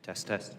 Test, test.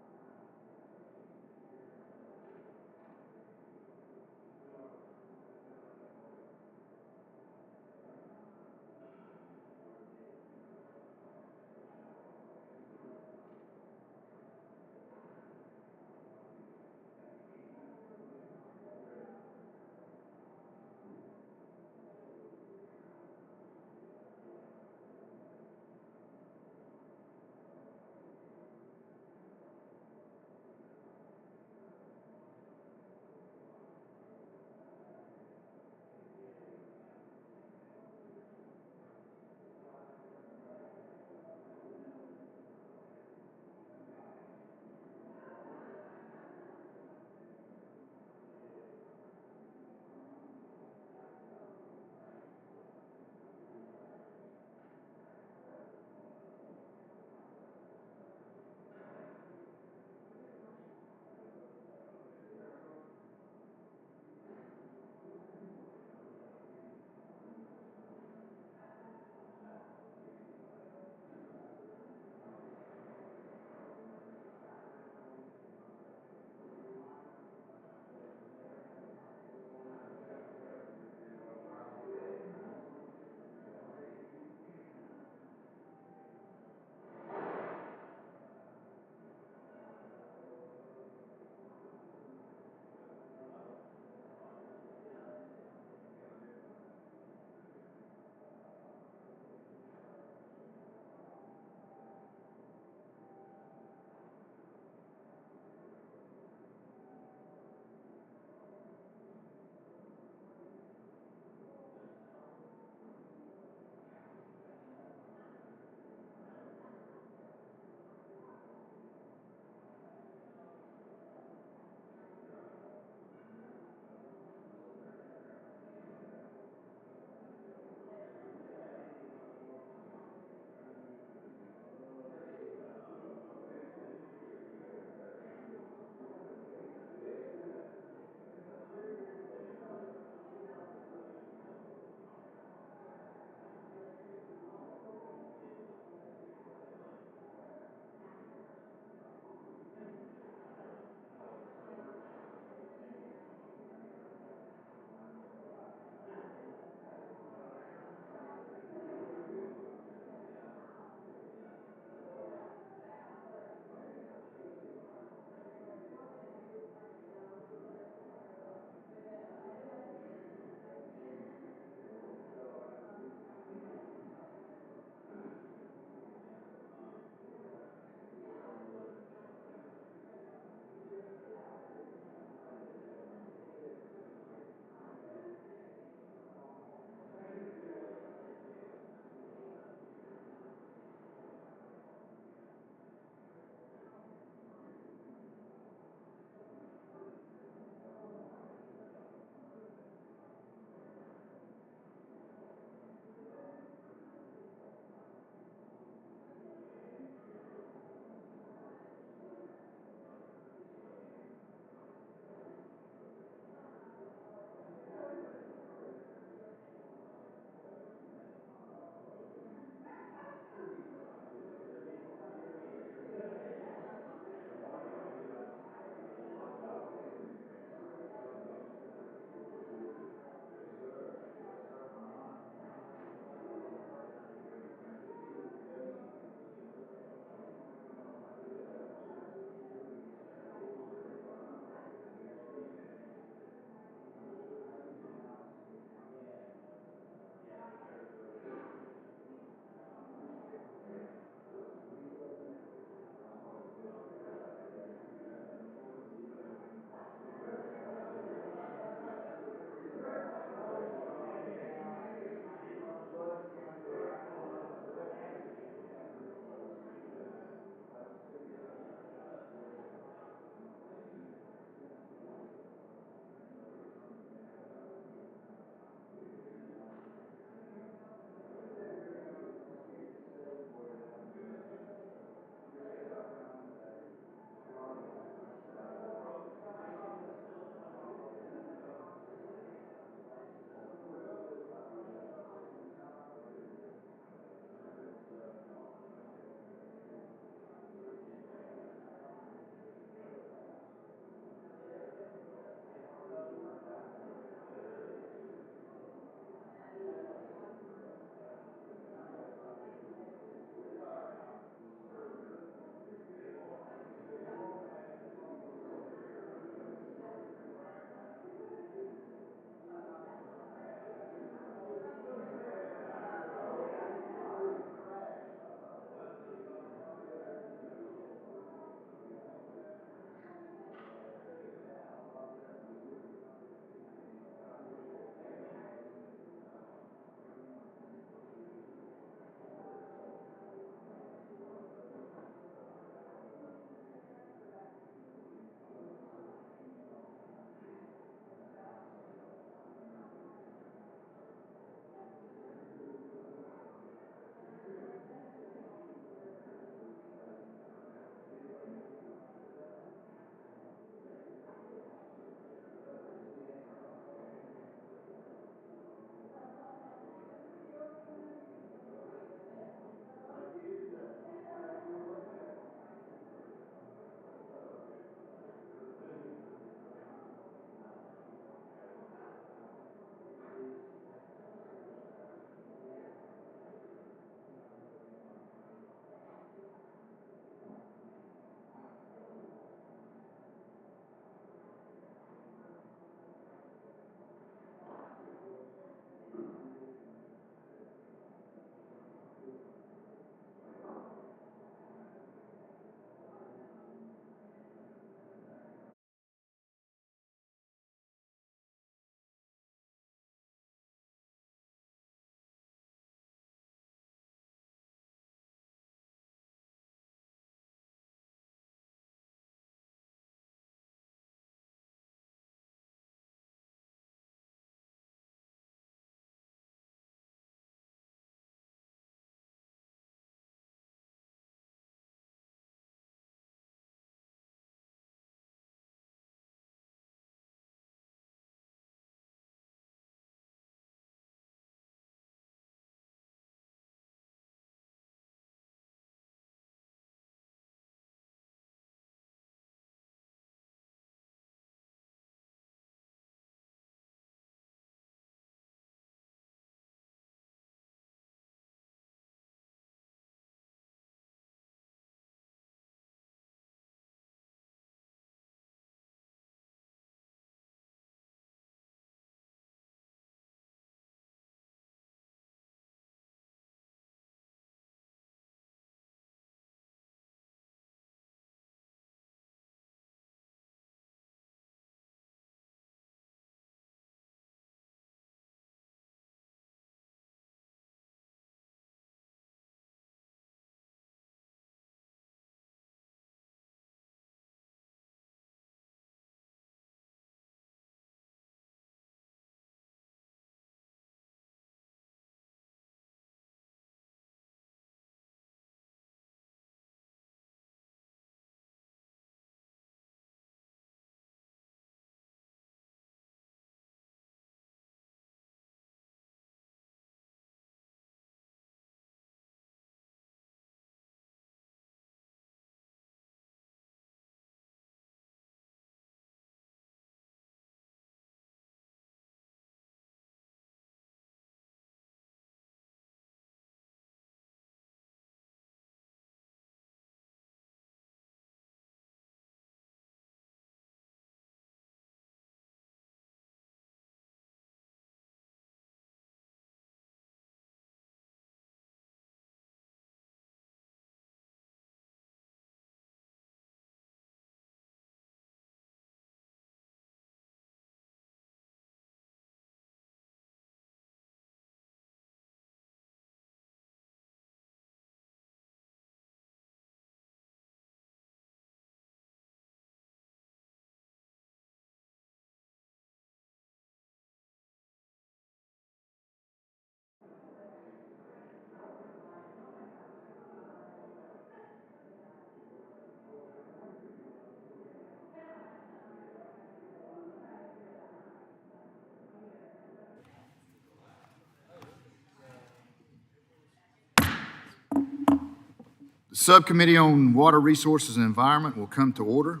Subcommittee on Water Resources and Environment will come to order.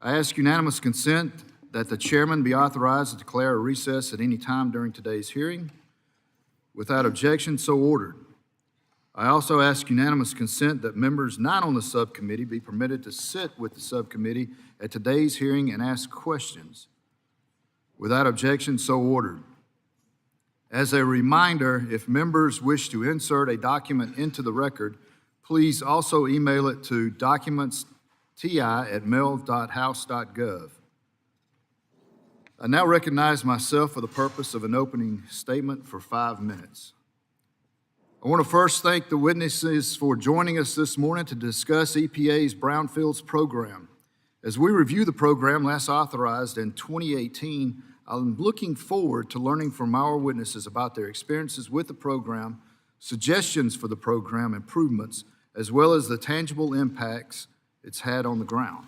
I ask unanimous consent that the chairman be authorized to declare a recess at any time during today's hearing. Without objection, so ordered. I also ask unanimous consent that members not on the subcommittee be permitted to sit with the subcommittee at today's hearing and ask questions. Without objection, so ordered. As a reminder, if members wish to insert a document into the record, please also email it to documentsti@mail.house.gov. I now recognize myself for the purpose of an opening statement for 5 minutes. I want to first thank the witnesses for joining us this morning to discuss EPA's Brownfields program. As we review the program last authorized in 2018, I'm looking forward to learning from our witnesses about their experiences with the program, suggestions for the program improvements, as well as the tangible impacts it's had on the ground.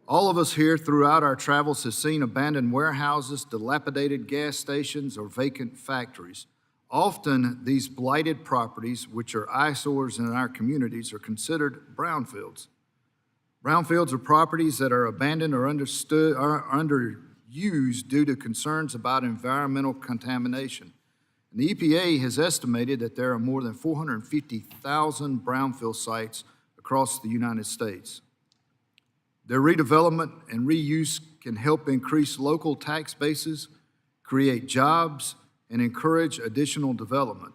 All of us here throughout our travels have seen abandoned warehouses, dilapidated gas stations, or vacant factories. Often, these blighted properties, which are eyesores in our communities, are considered brownfields. Brownfields are properties that are abandoned or underused due to concerns about environmental contamination. And the EPA has estimated that there are more than 450,000 brownfield sites across the United States. Their redevelopment and reuse can help increase local tax bases, create jobs, and encourage additional development.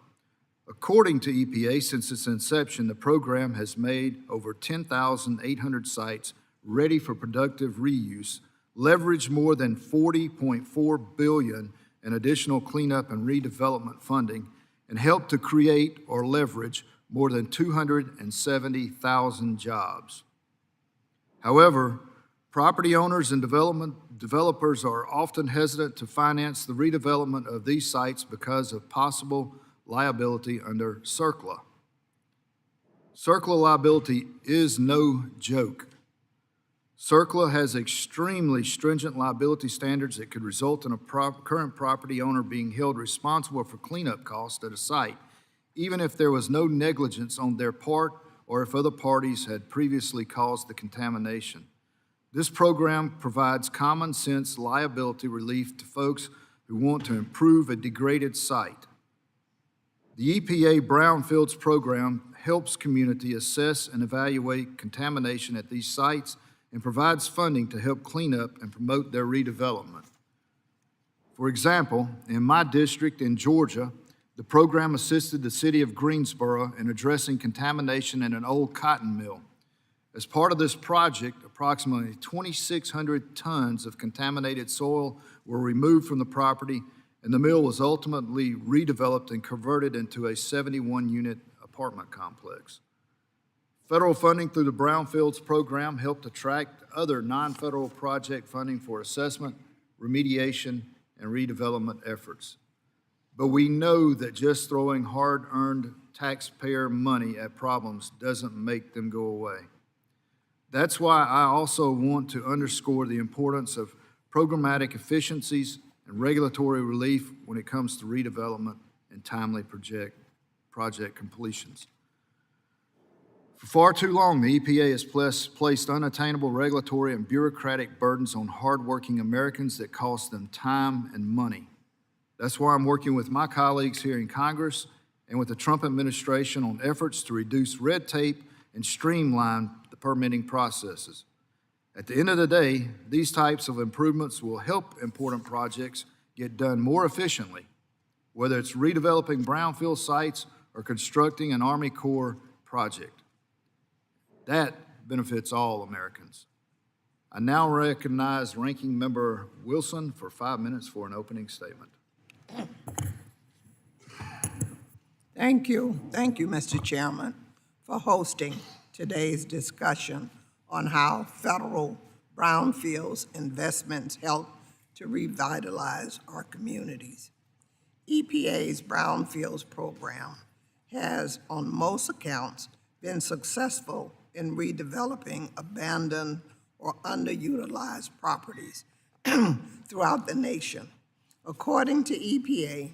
According to EPA, since its inception, the program has made over 10,800 sites ready for productive reuse, leveraged more than $40.4 billion in additional cleanup and redevelopment funding, and helped to create or leverage more than 270,000 jobs. However, property owners and developers are often hesitant to finance the redevelopment of these sites because of possible liability under CERCLA. CERCLA liability is no joke. CERCLA has extremely stringent liability standards that could result in a current property owner being held responsible for cleanup costs at a site, even if there was no negligence on their part or if other parties had previously caused the contamination. This program provides common sense liability relief to folks who want to improve a degraded site. The EPA Brownfields program helps community assess and evaluate contamination at these sites and provides funding to help clean up and promote their redevelopment. For example, in my district in Georgia, the program assisted the city of Greensboro in addressing contamination in an old cotton mill. As part of this project, approximately 2,600 tons of contaminated soil were removed from the property, and the mill was ultimately redeveloped and converted into a 71-unit apartment complex. Federal funding through the Brownfields program helped attract other non-federal project funding for assessment, remediation, and redevelopment efforts. But we know that just throwing hard-earned taxpayer money at problems doesn't make them go away. That's why I also want to underscore the importance of programmatic efficiencies and regulatory relief when it comes to redevelopment and timely project completions. For far too long, the EPA has placed unattainable regulatory and bureaucratic burdens on hardworking Americans that cost them time and money. That's why I'm working with my colleagues here in Congress and with the Trump administration on efforts to reduce red tape and streamline the permitting processes. At the end of the day, these types of improvements will help important projects get done more efficiently, whether it's redeveloping brownfield sites or constructing an Army Corps project. That benefits all Americans. I now recognize Ranking Member Wilson for 5 minutes for an opening statement. Thank you, Mr. Chairman, for hosting today's discussion on how federal brownfields investments help to revitalize our communities. EPA's Brownfields program has, on most accounts, been successful in redeveloping abandoned or underutilized properties throughout the nation. According to EPA,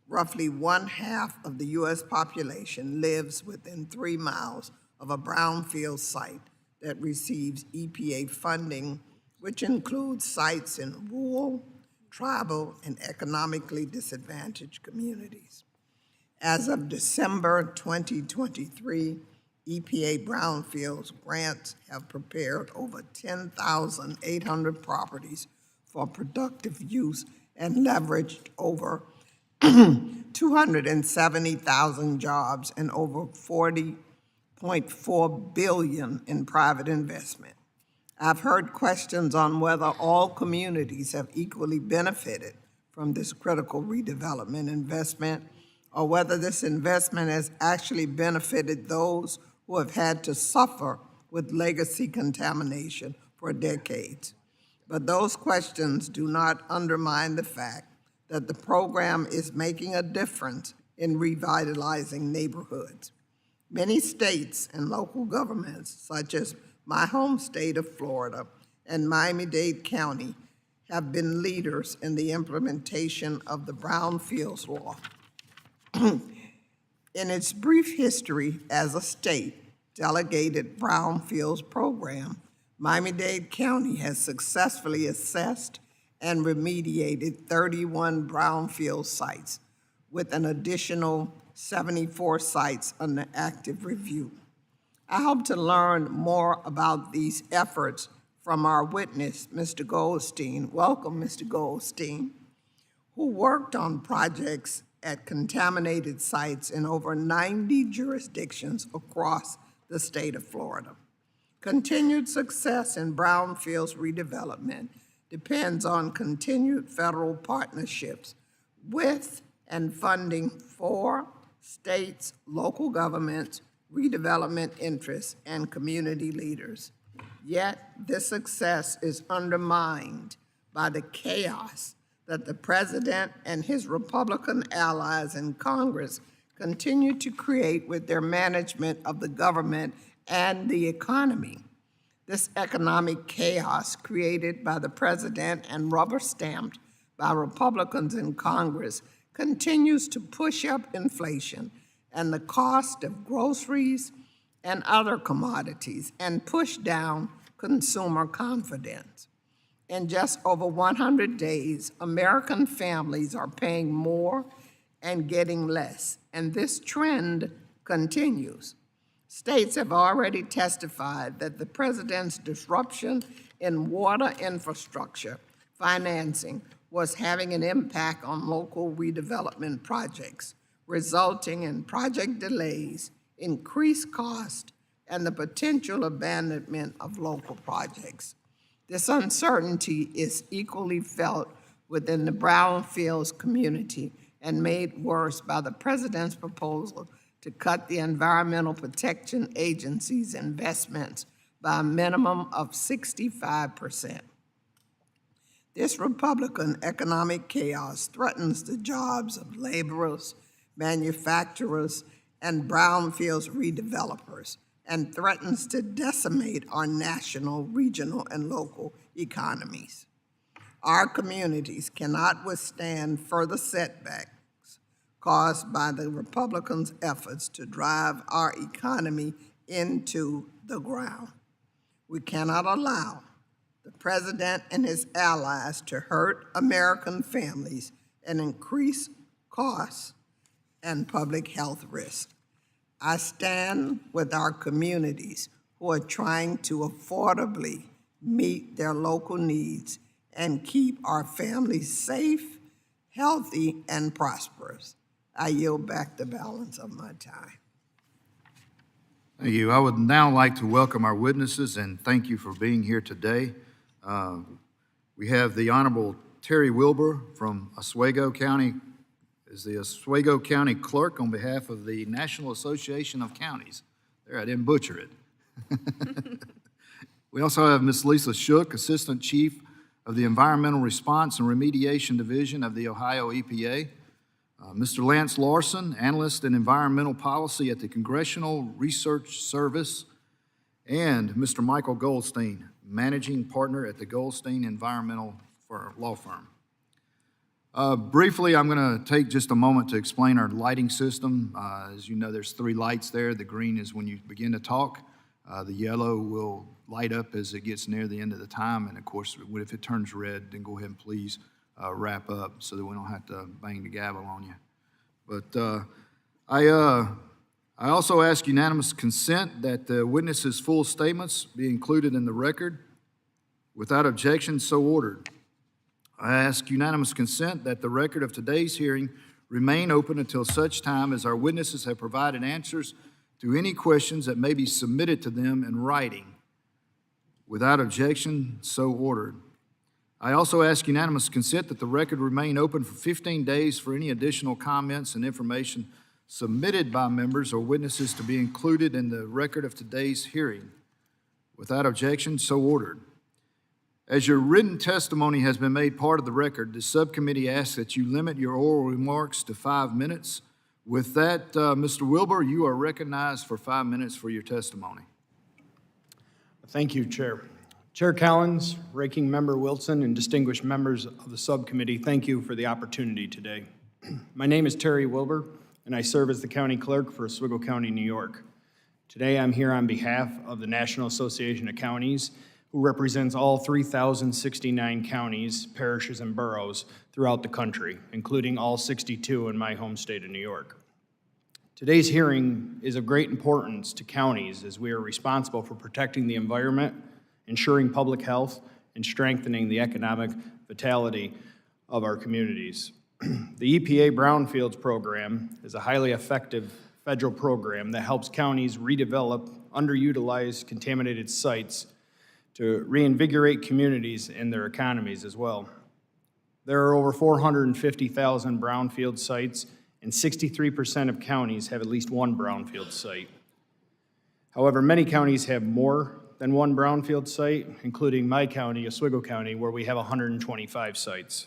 roughly 1/2 of the U.S. population lives within 3 miles of a brownfield site that receives EPA funding, which includes sites in rural, tribal, and economically disadvantaged communities. As of December 2023, EPA Brownfields grants have prepared over 10,800 properties for productive use and leveraged over 270,000 jobs and over $40.4 billion in private investment. I've heard questions on whether all communities have equally benefited from this critical redevelopment investment, or whether this investment has actually benefited those who have had to suffer with legacy contamination for decades. But those questions do not undermine the fact that the program is making a difference in revitalizing neighborhoods. Many states and local governments, such as my home state of Florida and Miami-Dade County, have been leaders in the implementation of the Brownfields law. In its brief history as a state-delegated Brownfields program, Miami-Dade County has successfully assessed and remediated 31 brownfield sites, with an additional 74 sites under active review. I hope to learn more about these efforts from our witness, Mr. Goldstein. Welcome, Mr. Goldstein, who worked on projects at contaminated sites in over 90 jurisdictions across the state of Florida. Continued success in brownfields redevelopment depends on continued federal partnerships with and funding for states, local governments, redevelopment interests, and community leaders. Yet, this success is undermined by the chaos that the president and his Republican allies in Congress continue to create with their management of the government and the economy. This economic chaos created by the president and rubber-stamped by Republicans in Congress continues to push up inflation and the cost of groceries and other commodities and push down consumer confidence. In just over 100 days, American families are paying more and getting less, and this trend continues. States have already testified that the president's disruption in water infrastructure financing was having an impact on local redevelopment projects, resulting in project delays, increased cost, and the potential abandonment of local projects. This uncertainty is equally felt within the Brownfields community and made worse by the president's proposal to cut the Environmental Protection Agency's investments by a minimum of 65%. This Republican economic chaos threatens the jobs of laborers, manufacturers, and brownfields redevelopers, and threatens to decimate our national, regional, and local economies. Our communities cannot withstand further setbacks caused by the Republicans' efforts to drive our economy into the ground. We cannot allow the president and his allies to hurt American families and increase costs and public health risks. I stand with our communities who are trying to affordably meet their local needs and keep our families safe, healthy, and prosperous. I yield back the balance of my time. Thank you. I would now like to welcome our witnesses and thank you for being here today. We have the Honorable Terry Wilbur from Oswego County, is the Oswego County Clerk on behalf of the National Association of Counties. There, I didn't butcher it. We also have Ms. Lisa Shook, Assistant Chief of the Environmental Response and Remediation Division of the Ohio EPA. Mr. Lance Larson, Analyst in Environmental Policy at the Congressional Research Service, and Mr. Michael Goldstein, Managing Partner at the Goldstein Environmental Law Firm. Briefly, I'm going to take just a moment to explain our lighting system. As you know, there's 3 lights there. The green is when you begin to talk. The yellow will light up as it gets near the end of the time. And of course, if it turns red, then go ahead and please wrap up so that we don't have to bang the gavel on you. But I also ask unanimous consent that the witness's full statements be included in the record. Without objection, so ordered. I ask unanimous consent that the record of today's hearing remain open until such time as our witnesses have provided answers to any questions that may be submitted to them in writing. Without objection, so ordered. I also ask unanimous consent that the record remain open for 15 days for any additional comments and information submitted by members or witnesses to be included in the record of today's hearing. Without objection, so ordered. As your written testimony has been made part of the record, the subcommittee asks that you limit your oral remarks to 5 minutes. With that, Mr. Wilbur, you are recognized for 5 minutes for your testimony. Thank you, Chair. Chair Collins, Ranking Member Wilson, and distinguished members of the subcommittee, thank you for the opportunity today. My name is Terry Wilbur, and I serve as the County Clerk for Oswego County, New York. Today, I'm here on behalf of the National Association of Counties, who represents all 3,069 counties, parishes, and boroughs throughout the country, including all 62 in my home state of New York. Today's hearing is of great importance to counties as we are responsible for protecting the environment, ensuring public health, and strengthening the economic vitality of our communities. The EPA Brownfields program is a highly effective federal program that helps counties redevelop underutilized contaminated sites to reinvigorate communities and their economies as well. There are over 450,000 brownfield sites, and 63% of counties have at least one brownfield site. However, many counties have more than one brownfield site, including my county, Oswego County, where we have 125 sites.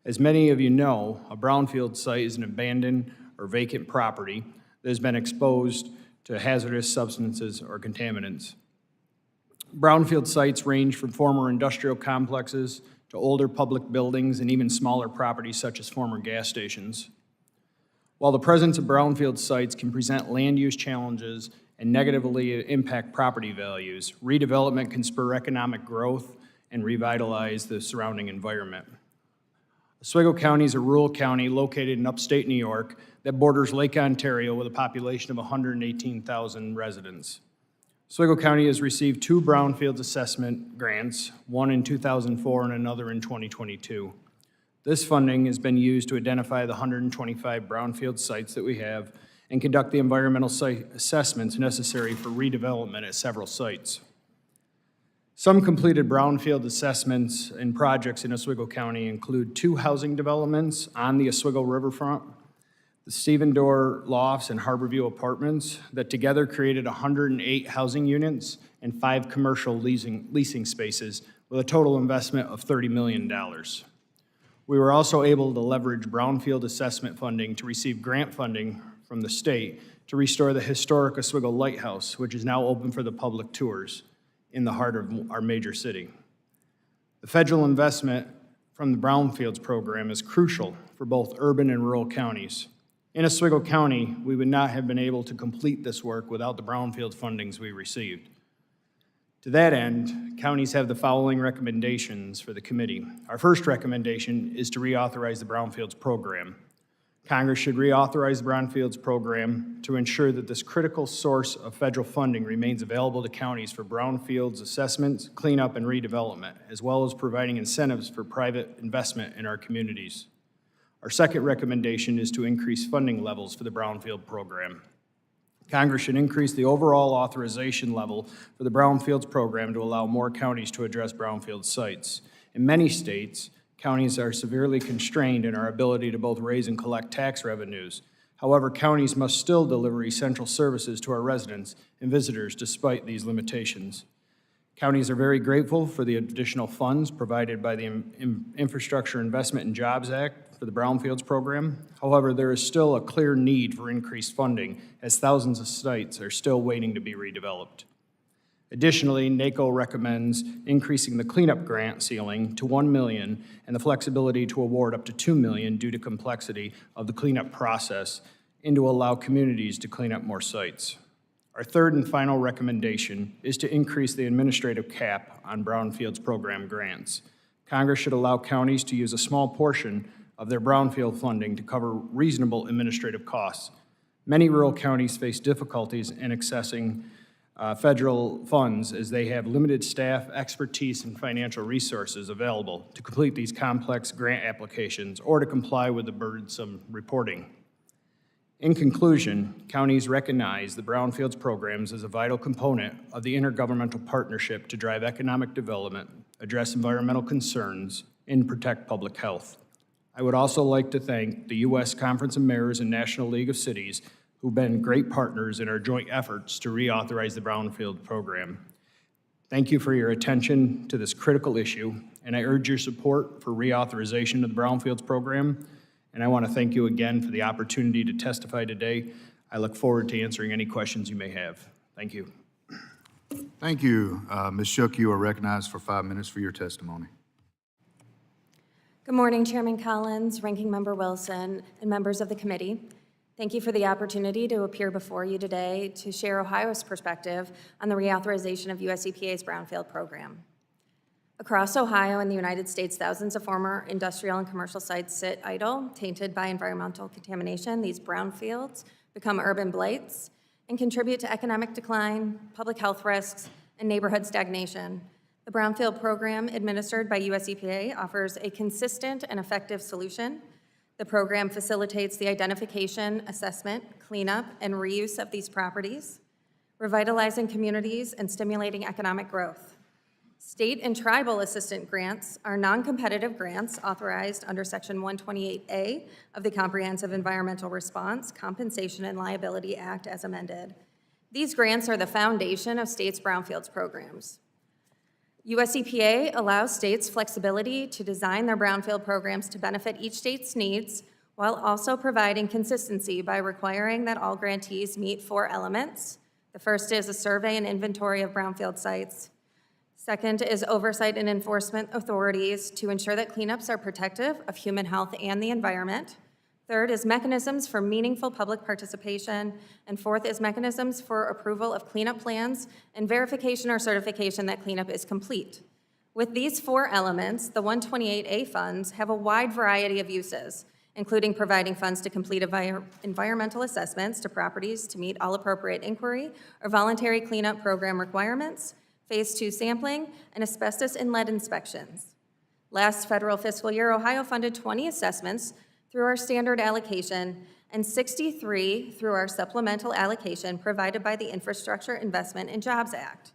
As many of you know, a brownfield site is an abandoned or vacant property that has been exposed to hazardous substances or contaminants. Brownfield sites range from former industrial complexes to older public buildings and even smaller properties such as former gas stations. While the presence of brownfield sites can present land use challenges and negatively impact property values, redevelopment can spur economic growth and revitalize the surrounding environment. Oswego County is a rural county located in upstate New York that borders Lake Ontario with a population of 118,000 residents. Oswego County has received 2 brownfields assessment grants, one in 2004 and another in 2022. This funding has been used to identify the 125 brownfield sites that we have and conduct the environmental site assessments necessary for redevelopment at several sites. Some completed brownfield assessments and projects in Oswego County include 2 housing developments on the Oswego riverfront, the Stephen Dorr Lofts and Harborview Apartments that together created 108 housing units and 5 commercial leasing spaces with a total investment of $30 million. We were also able to leverage brownfield assessment funding to receive grant funding from the state to restore the historic Oswego Lighthouse, which is now open for the public tours in the heart of our major city. The federal investment from the Brownfields program is crucial for both urban and rural counties. In Oswego County, we would not have been able to complete this work without the brownfield fundings we received. To that end, counties have the following recommendations for the committee. Our first recommendation is to reauthorize the Brownfields program. Congress should reauthorize the Brownfields program to ensure that this critical source of federal funding remains available to counties for brownfields assessments, cleanup, and redevelopment, as well as providing incentives for private investment in our communities. Our second recommendation is to increase funding levels for the Brownfield program. Congress should increase the overall authorization level for the Brownfields program to allow more counties to address brownfield sites. In many states, counties are severely constrained in our ability to both raise and collect tax revenues. However, counties must still deliver essential services to our residents and visitors despite these limitations. Counties are very grateful for the additional funds provided by the Infrastructure Investment and Jobs Act for the Brownfields program. However, there is still a clear need for increased funding as thousands of sites are still waiting to be redeveloped. Additionally, NACO recommends increasing the cleanup grant ceiling to $1 million and the flexibility to award up to $2 million due to complexity of the cleanup process and to allow communities to clean up more sites. Our third and final recommendation is to increase the administrative cap on Brownfields program grants. Congress should allow counties to use a small portion of their brownfield funding to cover reasonable administrative costs. Many rural counties face difficulties in accessing federal funds as they have limited staff, expertise, and financial resources available to complete these complex grant applications or to comply with the burdensome reporting. In conclusion, counties recognize the Brownfields programs as a vital component of the intergovernmental partnership to drive economic development, address environmental concerns, and protect public health. I would also like to thank the U.S. Conference of Mayors and National League of Cities who've been great partners in our joint efforts to reauthorize the Brownfield program. Thank you for your attention to this critical issue, and I urge your support for reauthorization of the Brownfields program. And I want to thank you again for the opportunity to testify today. I look forward to answering any questions you may have. Thank you. Thank you. Ms. Shook, you are recognized for 5 minutes for your testimony. Good morning, Chairman Collins, Ranking Member Wilson, and members of the committee. Thank you for the opportunity to appear before you today to share Ohio's perspective on the reauthorization of US EPA's Brownfield program. Across Ohio and the United States, thousands of former industrial and commercial sites sit idle, tainted by environmental contamination. These brownfields become urban blights and contribute to economic decline, public health risks, and neighborhood stagnation. The Brownfield program, administered by US EPA, offers a consistent and effective solution. The program facilitates the identification, assessment, cleanup, and reuse of these properties, revitalizing communities and stimulating economic growth. State and tribal assistance grants are non-competitive grants authorized under Section 128A of the Comprehensive Environmental Response, Compensation, and Liability Act as amended. These grants are the foundation of states' brownfields programs. US EPA allows states flexibility to design their brownfield programs to benefit each state's needs while also providing consistency by requiring that all grantees meet 4 elements. The first is a survey and inventory of brownfield sites. Second is oversight and enforcement authorities to ensure that cleanups are protective of human health and the environment. Third is mechanisms for meaningful public participation. And fourth is mechanisms for approval of cleanup plans and verification or certification that cleanup is complete. With these 4 elements, the 128A funds have a wide variety of uses, including providing funds to complete environmental assessments to properties to meet all appropriate inquiry or voluntary cleanup program requirements, Phase 2 sampling, and asbestos and lead inspections. Last federal fiscal year, Ohio funded 20 assessments through our standard allocation and 63 through our supplemental allocation provided by the Infrastructure Investment and Jobs Act.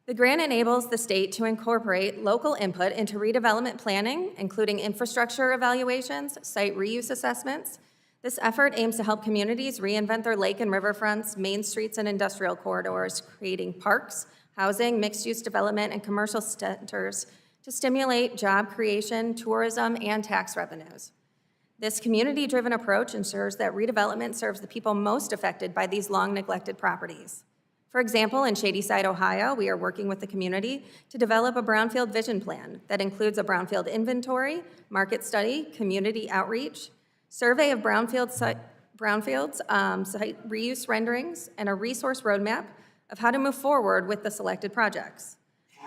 The grant enables the state to incorporate local input into redevelopment planning, including infrastructure evaluations, site reuse assessments. This effort aims to help communities reinvent their lake and riverfronts, main streets, and industrial corridors, creating parks, housing, mixed-use development, and commercial centers to stimulate job creation, tourism, and tax revenues. This community-driven approach ensures that redevelopment serves the people most affected by these long-neglected properties. For example, in Shadyside, Ohio, we are working with the community to develop a brownfield vision plan that includes a brownfield inventory, market study, community outreach, survey of brownfields, site reuse renderings, and a resource roadmap of how to move forward with the selected projects.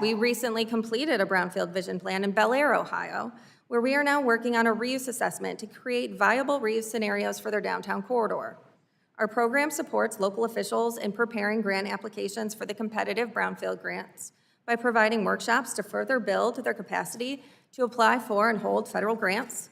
We recently completed a brownfield vision plan in Bel Air, Ohio, where we are now working on a reuse assessment to create viable reuse scenarios for their downtown corridor. Our program supports local officials in preparing grant applications for the competitive brownfield grants by providing workshops to further build their capacity to apply for and hold federal grants.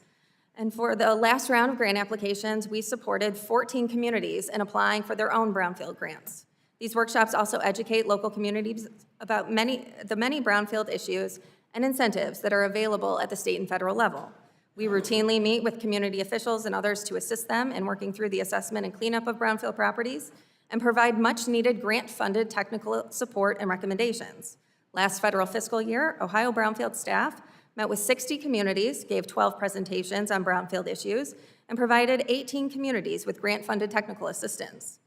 And for the last round of grant applications, we supported 14 communities in applying for their own brownfield grants. These workshops also educate local communities about the many brownfield issues and incentives that are available at the state and federal level. We routinely meet with community officials and others to assist them in working through the assessment and cleanup of brownfield properties and provide much-needed grant-funded technical support and recommendations. Last federal fiscal year, Ohio Brownfield staff met with 60 communities, gave 12 presentations on brownfield issues, and provided 18 communities with grant-funded technical assistance.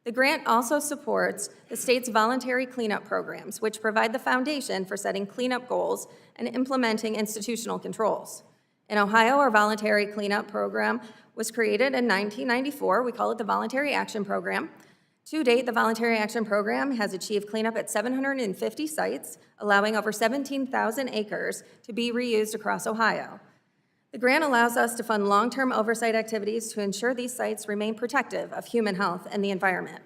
The grant also supports the state's voluntary cleanup programs, which provide the foundation for setting cleanup goals and implementing institutional controls. In Ohio, our voluntary cleanup program was created in 1994. We call it the Voluntary Action Program. To date, the Voluntary Action Program has achieved cleanup at 750 sites, allowing over 17,000 acres to be reused across Ohio. The grant allows us to fund long-term oversight activities to ensure these sites remain protective of human health and the environment.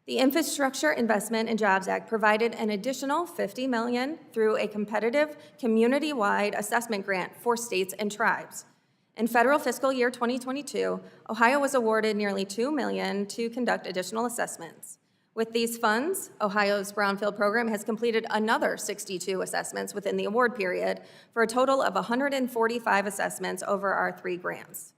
The Infrastructure Investment and Jobs Act provided an additional $50 million through a competitive community-wide assessment grant for states and tribes. In federal fiscal year 2022, Ohio was awarded nearly $2 million to conduct additional assessments. With these funds, Ohio's Brownfield program has completed another 62 assessments within the award period for a total of 145 assessments over our 3 grants.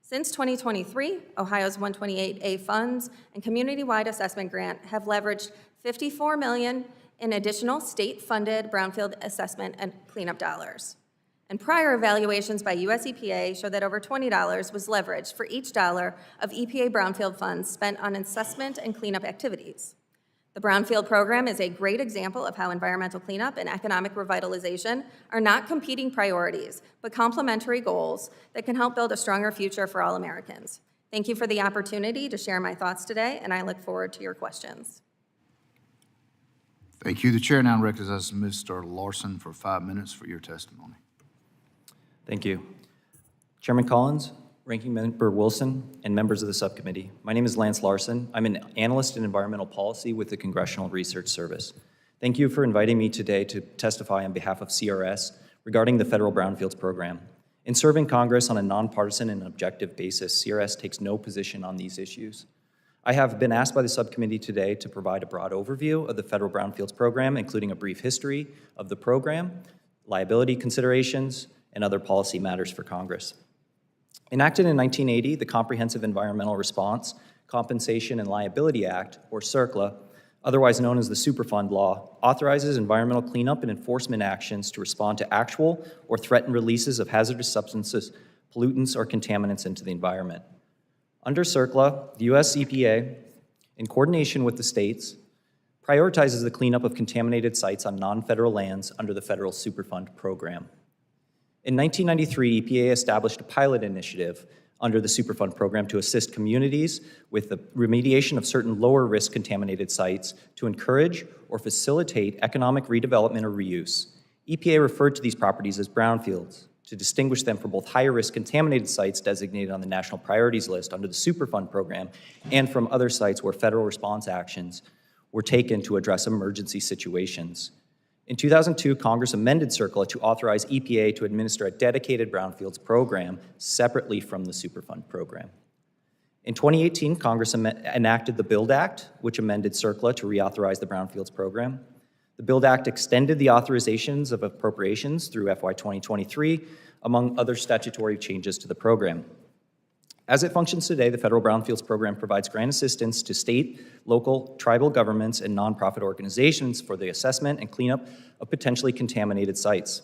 Since 2023, Ohio's 128A funds and community-wide assessment grant have leveraged $54 million in additional state-funded brownfield assessment and cleanup dollars. And prior evaluations by US EPA show that over $20 was leveraged for each dollar of EPA brownfield funds spent on assessment and cleanup activities. The Brownfield program is a great example of how environmental cleanup and economic revitalization are not competing priorities, but complementary goals that can help build a stronger future for all Americans. Thank you for the opportunity to share my thoughts today, and I look forward to your questions. Thank you. The chair now recognizes Mr. Larson for 5 minutes for your testimony. Thank you. Chairman Collins, Ranking Member Wilson, and members of the subcommittee. My name is Lance Larson. I'm an analyst in environmental policy with the Congressional Research Service. Thank you for inviting me today to testify on behalf of CRS regarding the federal Brownfields program. In serving Congress on a nonpartisan and objective basis, CRS takes no position on these issues. I have been asked by the subcommittee today to provide a broad overview of the federal Brownfields program, including a brief history of the program, liability considerations, and other policy matters for Congress. Enacted in 1980, the Comprehensive Environmental Response, Compensation, and Liability Act, or CERCLA, otherwise known as the Superfund Law, authorizes environmental cleanup and enforcement actions to respond to actual or threatened releases of hazardous substances, pollutants, or contaminants into the environment. Under CERCLA, the US EPA, in coordination with the states, prioritizes the cleanup of contaminated sites on non-federal lands under the federal Superfund program. In 1993, EPA established a pilot initiative under the Superfund program to assist communities with the remediation of certain lower-risk contaminated sites to encourage or facilitate economic redevelopment or reuse. EPA referred to these properties as brownfields to distinguish them from both higher-risk contaminated sites designated on the National Priorities List under the Superfund program and from other sites where federal response actions were taken to address emergency situations. In 2002, Congress amended CERCLA to authorize EPA to administer a dedicated brownfields program separately from the Superfund program. In 2018, Congress enacted the BUILD Act, which amended CERCLA to reauthorize the brownfields program. The BUILD Act extended the authorizations of appropriations through FY 2023, among other statutory changes to the program. As it functions today, the federal Brownfields program provides grant assistance to state, local, tribal governments, and nonprofit organizations for the assessment and cleanup of potentially contaminated sites.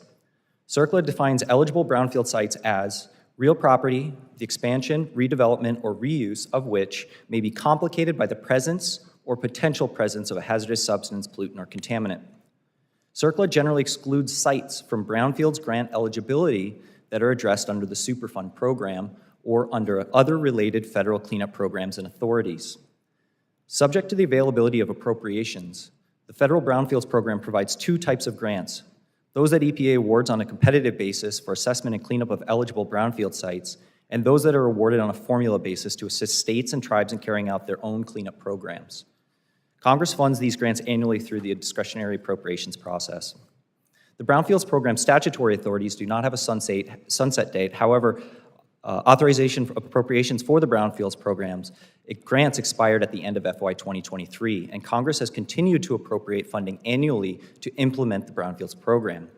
CERCLA defines eligible brownfield sites as real property, the expansion, redevelopment, or reuse of which may be complicated by the presence or potential presence of a hazardous substance, pollutant, or contaminant. CERCLA generally excludes sites from brownfields grant eligibility that are addressed under the Superfund program or under other related federal cleanup programs and authorities. Subject to the availability of appropriations, the federal Brownfields program provides 2 types of grants: those that EPA awards on a competitive basis for assessment and cleanup of eligible brownfield sites, and those that are awarded on a formula basis to assist states and tribes in carrying out their own cleanup programs. Congress funds these grants annually through the discretionary appropriations process. The Brownfields program statutory authorities do not have a sunset date. However, authorization for appropriations for the Brownfields programs, grants expired at the end of FY 2023, and Congress has continued to appropriate funding annually to implement the Brownfields program.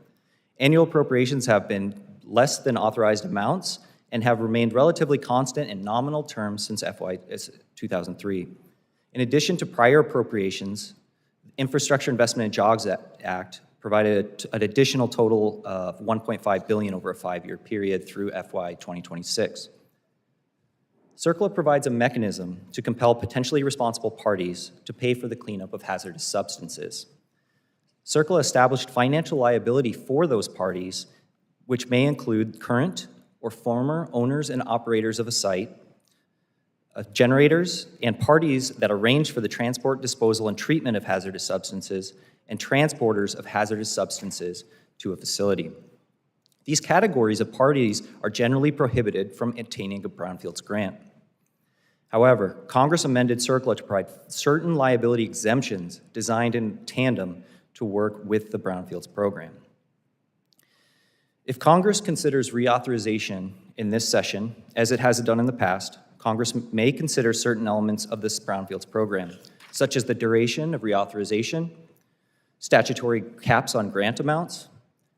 Annual appropriations have been less than authorized amounts and have remained relatively constant in nominal terms since FY 2003. In addition to prior appropriations, the Infrastructure Investment and Jobs Act provided an additional total of $1.5 billion over a 5-year period through FY 2026. CERCLA provides a mechanism to compel potentially responsible parties to pay for the cleanup of hazardous substances. CERCLA established financial liability for those parties, which may include current or former owners and operators of a site, generators, and parties that arrange for the transport, disposal, and treatment of hazardous substances, and transporters of hazardous substances to a facility. These categories of parties are generally prohibited from obtaining a Brownfields grant. However, Congress amended CERCLA to provide certain liability exemptions designed in tandem to work with the Brownfields program. If Congress considers reauthorization in this session, as it has done in the past, Congress may consider certain elements of this Brownfields program, such as the duration of reauthorization, statutory caps on grant amounts,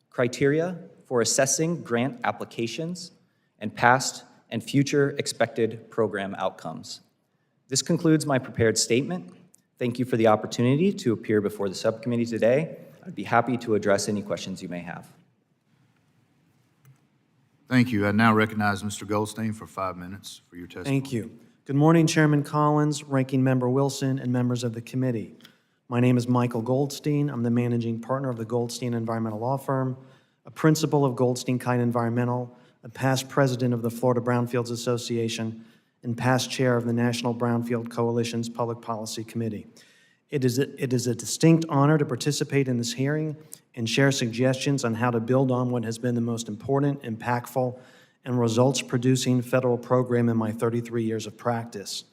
criteria for assessing grant applications, and past and future expected program outcomes. This concludes my prepared statement. Thank you for the opportunity to appear before the subcommittee today. I'd be happy to address any questions you may have. Thank you. I now recognize Mr. Goldstein for 5 minutes for your testimony. Thank you. Good morning, Chairman Collins, Ranking Member Wilson, and members of the committee. My name is Michael Goldstein. I'm the managing partner of the Goldstein Environmental Law Firm, a principal of Goldstein Kite Environmental, a past president of the Florida Brownfields Association, and past chair of the National Brownfield Coalition's Public Policy Committee. It is a distinct honor to participate in this hearing and share suggestions on how to build on what has been the most important, impactful, and results-producing federal program in my 33 years of practice.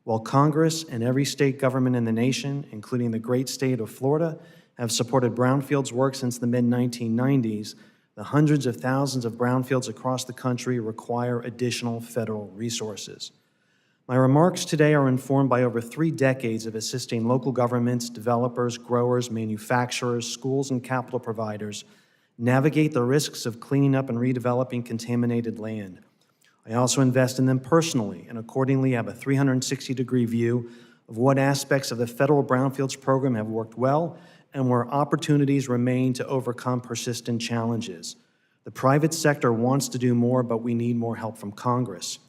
While Congress and every state government in the nation, including the great state of Florida, have supported Brownfields work since the mid-1990s, the hundreds of thousands of brownfields across the country require additional federal resources. My remarks today are informed by over 3 decades of assisting local governments, developers, growers, manufacturers, schools, and capital providers navigate the risks of cleaning up and redeveloping contaminated land. I also invest in them personally and accordingly have a 360-degree view of what aspects of the federal Brownfields program have worked well and where opportunities remain to overcome persistent challenges. The private sector wants to do more, but we need more help from Congress.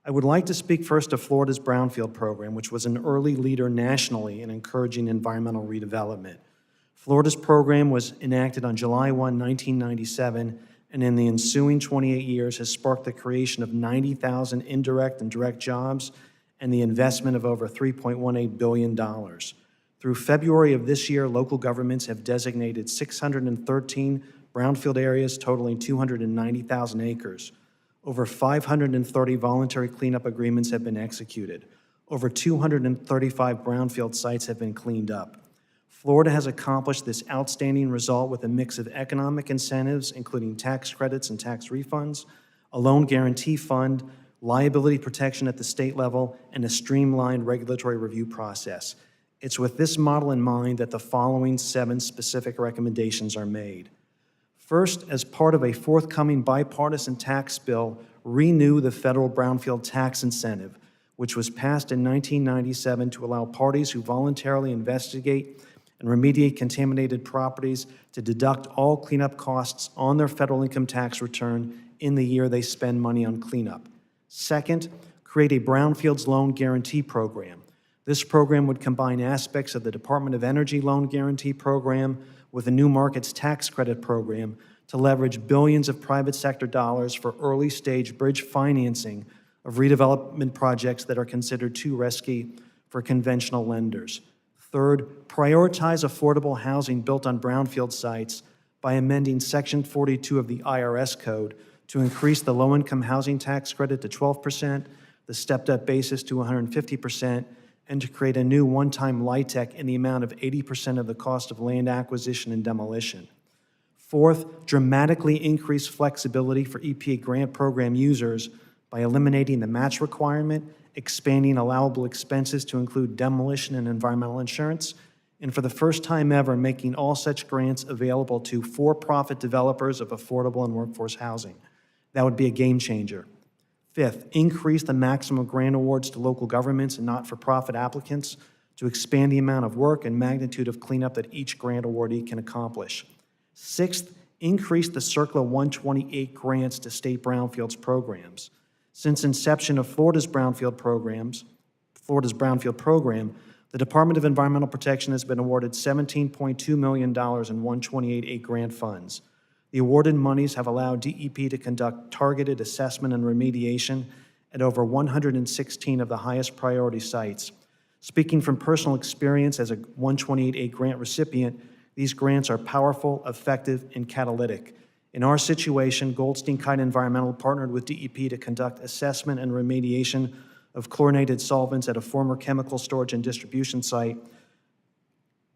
I would like to speak first to Florida's Brownfield program, which was an early leader nationally in encouraging environmental redevelopment. Florida's program was enacted on July 1, 1997, and in the ensuing 28 years has sparked the creation of 90,000 indirect and direct jobs and the investment of over $3.18 billion. Through February of this year, local governments have designated 613 brownfield areas totaling 290,000 acres. Over 530 voluntary cleanup agreements have been executed. Over 235 brownfield sites have been cleaned up. Florida has accomplished this outstanding result with a mix of economic incentives, including tax credits and tax refunds, a loan guarantee fund, liability protection at the state level, and a streamlined regulatory review process. It's with this model in mind that the following 7 specific recommendations are made. First, as part of a forthcoming bipartisan tax bill, renew the federal brownfield tax incentive, which was passed in 1997 to allow parties who voluntarily investigate and remediate contaminated properties to deduct all cleanup costs on their federal income tax return in the year they spend money on cleanup. Second, create a brownfields loan guarantee program. This program would combine aspects of the Department of Energy loan guarantee program with the New Markets Tax Credit program to leverage billions of private sector dollars for early-stage bridge financing of redevelopment projects that are considered too risky for conventional lenders. Third, prioritize affordable housing built on brownfield sites by amending Section 42 of the IRS Code to increase the low-income housing tax credit to 12%, the stepped-up basis to 150%, and to create a new one-time LIHTC in the amount of 80% of the cost of land acquisition and demolition. Fourth, dramatically increase flexibility for EPA grant program users by eliminating the match requirement, expanding allowable expenses to include demolition and environmental insurance, and for the first time ever, making all such grants available to for-profit developers of affordable and workforce housing. That would be a game changer. Fifth, increase the maximum grant awards to local governments and not-for-profit applicants to expand the amount of work and magnitude of cleanup that each grant awardee can accomplish. Sixth, increase the CERCLA 128 grants to state brownfields programs. Since inception of Florida's Brownfield program, the Department of Environmental Protection has been awarded $17.2 million in 128A grant funds. The awarded monies have allowed DEP to conduct targeted assessment and remediation at over 116 of the highest priority sites. Speaking from personal experience as a 128A grant recipient, these grants are powerful, effective, and catalytic. In our situation, Goldstein Kite Environmental partnered with DEP to conduct assessment and remediation of chlorinated solvents at a former chemical storage and distribution site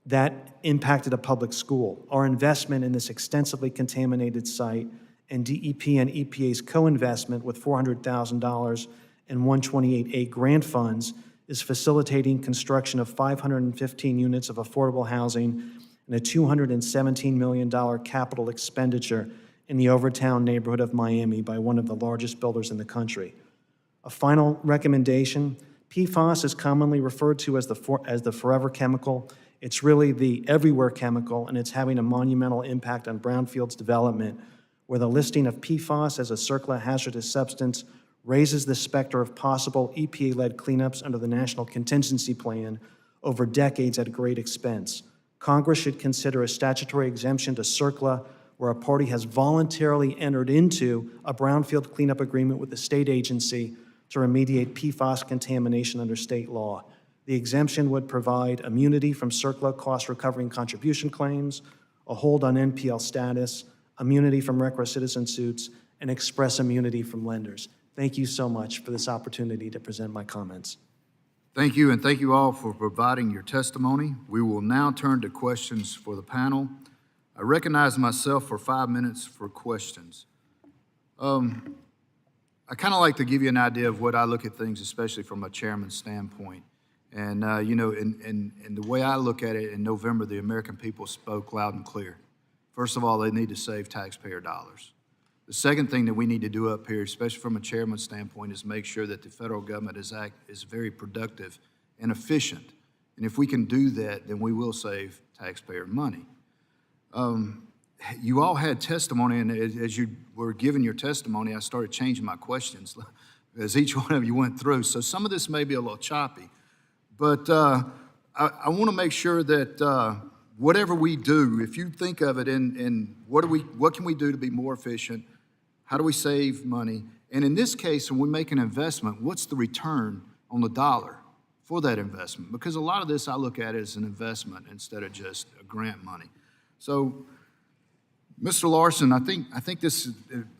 that impacted a public school. Our investment in this extensively contaminated site and DEP and EPA's co-investment with $400,000 in 128A grant funds is facilitating construction of 515 units of affordable housing and a $217 million capital expenditure in the Overtown neighborhood of Miami by one of the largest builders in the country. A final recommendation, PFAS is commonly referred to as the forever chemical. It's really the everywhere chemical, and it's having a monumental impact on Brownfields development, where the listing of PFAS as a CERCLA hazardous substance raises the specter of possible EPA-led cleanups under the National Contingency Plan over decades at great expense. Congress should consider a statutory exemption to CERCLA where a party has voluntarily entered into a brownfield cleanup agreement with the state agency to remediate PFAS contamination under state law. The exemption would provide immunity from CERCLA cost recovery and contribution claims, a hold on NPL status, immunity from RCRA citizen suits, and express immunity from lenders. Thank you so much for this opportunity to present my comments. Thank you, and thank you all for providing your testimony. We will now turn to questions for the panel. I recognize myself for 5 minutes for questions. I kind of like to give you an idea of what I look at things, especially from a chairman's standpoint. And, and the way I look at it, in November, the American people spoke loud and clear. First of all, they need to save taxpayer dollars. The second thing that we need to do up here, especially from a chairman's standpoint, is make sure that the federal government is very productive and efficient. And if we can do that, then we will save taxpayer money. You all had testimony, and as you were giving your testimony, I started changing my questions as each one of you went through. So some of this may be a little choppy, but I want to make sure that whatever we do, if you think of it in what can we do to be more efficient? How do we save money? And in this case, when we make an investment, what's the return on the dollar for that investment? Because a lot of this I look at as an investment instead of just a grant money. So, Mr. Larson, I think this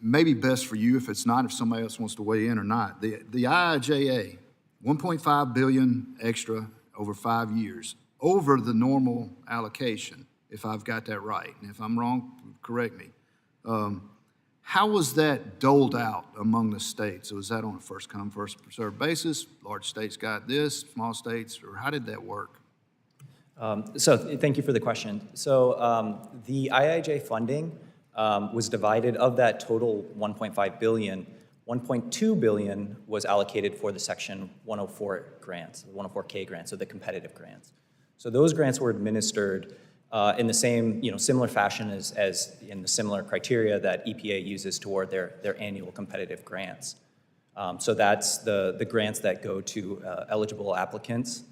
may be best for you. If it's not, if somebody else wants to weigh in or not. The IIJA, $1.5 billion extra over 5 years, over the normal allocation, if I've got that right. And if I'm wrong, correct me. How was that doled out among the states? Was that on a first-come, first-served basis? Large states got this, small states, or how did that work? So thank you for the question. So the IIJ funding was divided, of that total $1.5 billion, $1.2 billion was allocated for the Section 104 grants, 104K grants, so the competitive grants. So those grants were administered in the same, similar fashion as in the similar criteria that EPA uses toward their annual competitive grants. So that's the grants that go to eligible applicants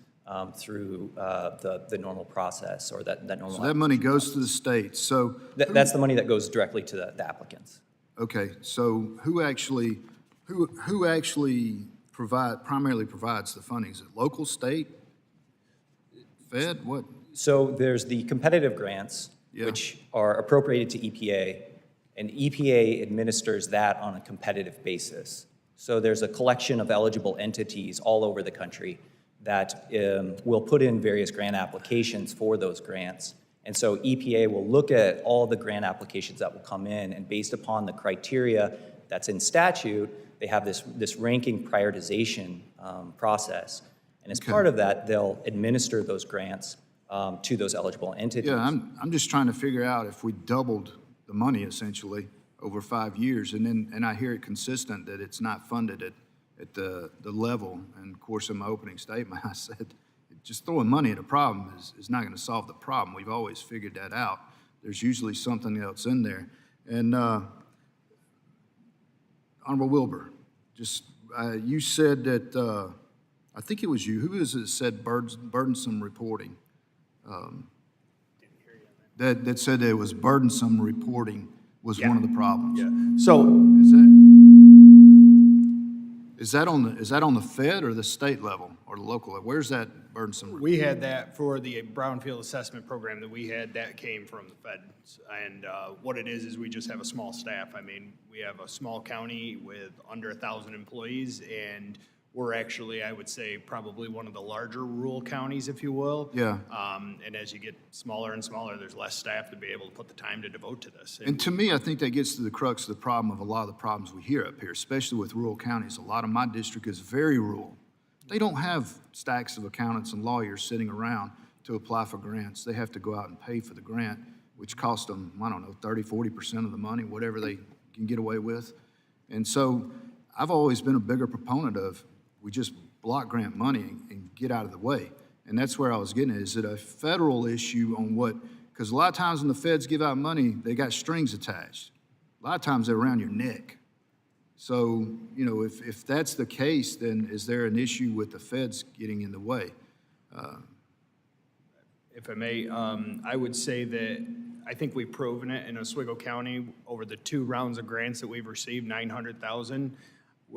through the normal process, or that normal. So that money goes to the states. So that's the money that goes directly to the applicants. Okay. So who actually primarily provides the funding? Is it local, state, Fed? What? So there's the competitive grants, which are appropriated to EPA, and EPA administers that on a competitive basis. So there's a collection of eligible entities all over the country that will put in various grant applications for those grants. And so EPA will look at all the grant applications that will come in, and based upon the criteria that's in statute, they have this ranking prioritization process. And as part of that, they'll administer those grants to those eligible entities. Yeah, I'm just trying to figure out if we doubled the money essentially over 5 years, and I hear it consistent that it's not funded at the level. And of course, in my opening statement, I said just throwing money at a problem is not going to solve the problem. We've always figured that out. There's usually something else in there. And Honorable Wilbur, You said that, I think it was you, who was it that said burdensome reporting? That said that it was burdensome reporting was one of the problems. Yeah. So Is that on the Fed or the state level or the local level? Where's that burdensome? we had that for the Brownfield assessment program that we had, that came from the feds. And what it is we just have a small staff. I mean, we have a small county with under 1,000 employees, and we're actually, I would say, probably one of the larger rural counties, if you will. Yeah. And as you get smaller and smaller, there's less staff to be able to put the time to devote to this. And to me, I think that gets to the crux of the problem of a lot of the problems we hear up here, especially with rural counties. A lot of my district is very rural. They don't have stacks of accountants and lawyers sitting around to apply for grants. They have to go out and pay for the grant, which costs them, I don't know, 30, 40% of the money, whatever they can get away with. And so I've always been a bigger proponent of, we just block grant money and get out of the way. And that's where I was getting at. Is it a federal issue on what, because a lot of times when the feds give out money, they got strings attached. A lot of times they're around your neck. So, you know, if that's the case, then is there an issue with the feds getting in the way? If I may, I would say that I think we've proven it in Oswego County over the 2 rounds of grants that we've received, 900,000.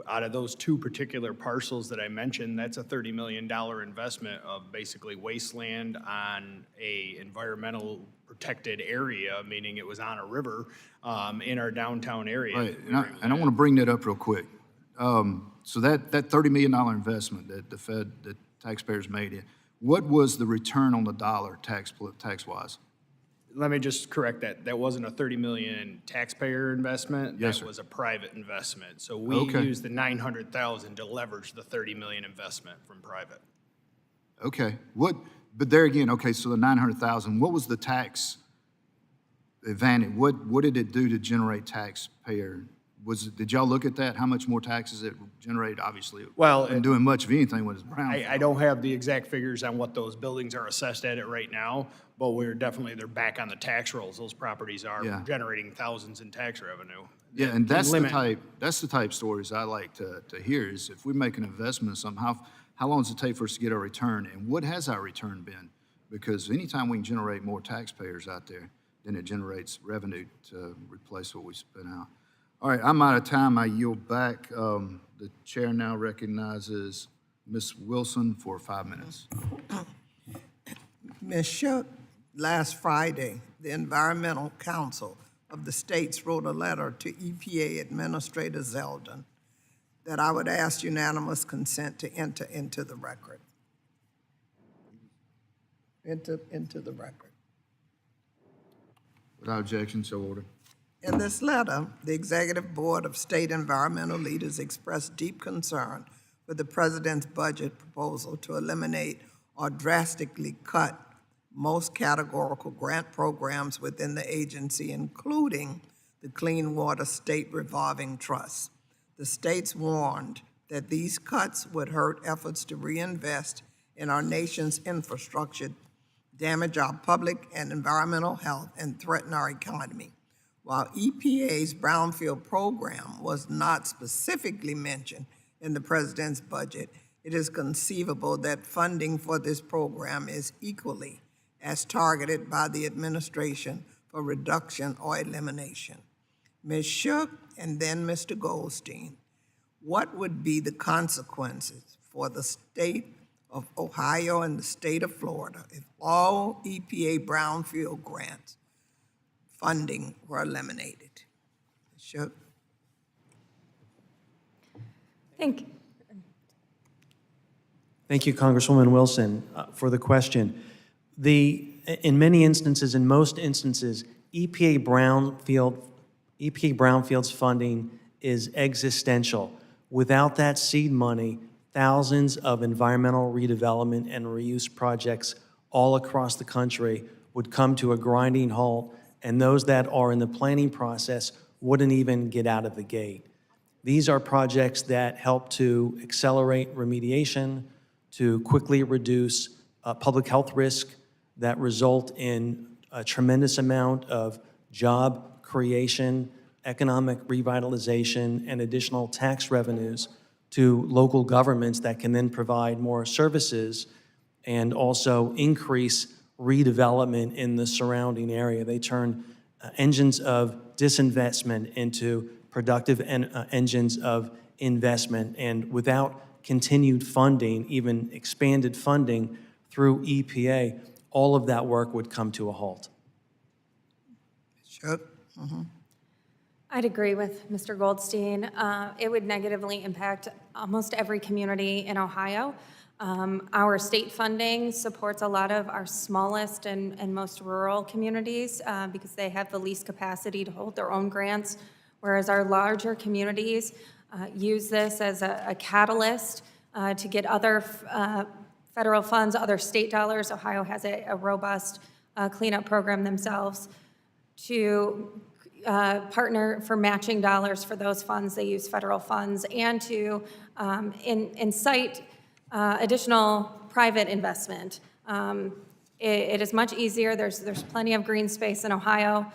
Out of those 2 particular parcels that I mentioned, that's a $30 million investment of basically wasteland on a environmental protected area, meaning it was on a river in our downtown area. Right, and I want to bring that up real quick. So that $30 million investment that the taxpayers made, what was the return on the dollar tax-wise? Let me just correct that. That wasn't a $30 million taxpayer investment. Yes, sir. That was a private investment. So we Okay. used the 900,000 to leverage the 30 million investment from private. Okay, but there again, okay, so the 900,000, what was the tax advantage? What did it do to generate taxpayer? Did y'all look at that? How much more taxes it generated? Obviously, Well, didn't doing much of anything with his brown. I don't have the exact figures on what those buildings are assessed at it right now, but they're back on the tax rolls. Those properties are Yeah. generating thousands in tax revenue. Yeah, and To that's limit- the type stories I like to hear is if we make an investment in something, how long does it take for us to get our return? And what has our return been? Because anytime we can generate more taxpayers out there, then it generates revenue to replace what we spent out. All right, I'm out of time. I yield back. The chair now recognizes Ms. Wilson for 5 minutes. Ms. Shook, last Friday, the Environmental Council of the states wrote a letter to EPA Administrator Zeldin that I would ask unanimous consent to enter into the record. Into the record. Without objection, so ordered. In this letter, the Executive Board of State Environmental Leaders expressed deep concern with the President's budget proposal to eliminate or drastically cut most categorical grant programs within the agency, including the Clean Water State Revolving Trust. The states warned that these cuts would hurt efforts to reinvest in our nation's infrastructure, damage our public and environmental health, and threaten our economy. While EPA's Brownfield program was not specifically mentioned in the President's budget, it is conceivable that funding for this program is equally as targeted by the administration for reduction or elimination. Ms. Shook and then Mr. Goldstein, what would be the consequences for the state of Ohio and the state of Florida if all EPA Brownfield grants funding were eliminated? Ms. Shook? Thank Thank you, Congresswoman Wilson, for the question. In many instances, in most instances, EPA Brownfields funding is existential. Without that seed money, thousands of environmental redevelopment and reuse projects all across the country would come to a grinding halt, and those that are in the planning process wouldn't even get out of the gate. These are projects that help to accelerate remediation, to quickly reduce public health risk that result in a tremendous amount of job creation economic revitalization and additional tax revenues to local governments that can then provide more services and also increase redevelopment in the surrounding area. They turn engines of disinvestment into productive engines of investment. And without continued funding, even expanded funding through EPA, all of that work would come to a halt. Chuck? I'd agree with Mr. Goldstein. It would negatively impact almost every community in Ohio. Our state funding supports a lot of our smallest and most rural communities because they have the least capacity to hold their own grants, whereas our larger communities use this as a catalyst to get other federal funds, other state dollars. Ohio has a robust cleanup program themselves to partner for matching dollars for those funds. They use federal funds and to incite additional private investment. It is much easier. There's plenty of green space in Ohio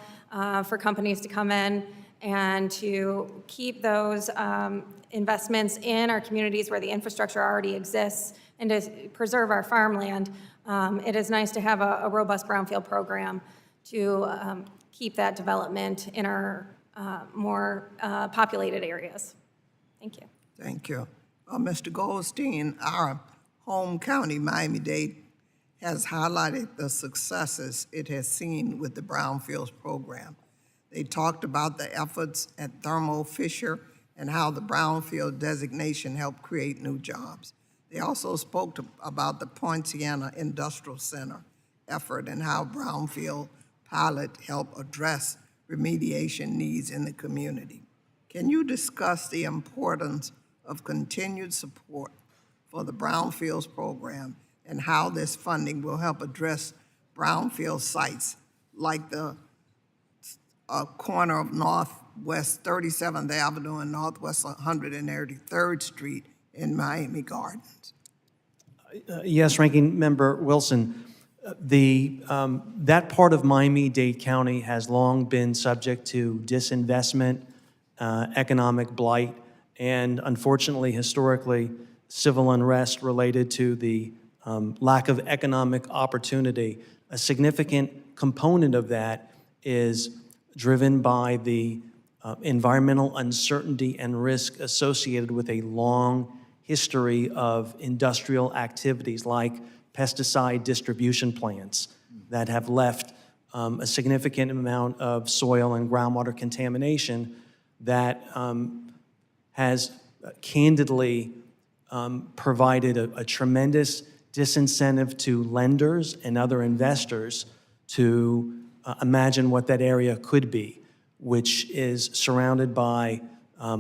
for companies to come in and to keep those investments in our communities where the infrastructure already exists and to preserve our farmland. It is nice to have a robust brownfield program to keep that development in our more populated areas. Thank you. Thank you. Mr. Goldstein, our home county, Miami-Dade, has highlighted the successes it has seen with the Brownfields program. They talked about the efforts at Thermo Fisher and how the Brownfield designation helped create new jobs. They also spoke about the Poinciana Industrial Center effort and how Brownfield pilot helped address remediation needs in the community. Can you discuss the importance of continued support for the Brownfields program and how this funding will help address brownfield sites like the corner of Northwest 37th Avenue and Northwest 183rd Street in Miami Gardens? Yes, Ranking Member Wilson. That part of Miami-Dade County has long been subject to disinvestment, economic blight, and unfortunately, historically, civil unrest related to the lack of economic opportunity. A significant component of that is driven by the environmental uncertainty and risk associated with a long history of industrial activities like pesticide distribution plants that have left a significant amount of soil and groundwater contamination that has candidly provided a tremendous disincentive to lenders and other investors to imagine what that area could be, which is surrounded by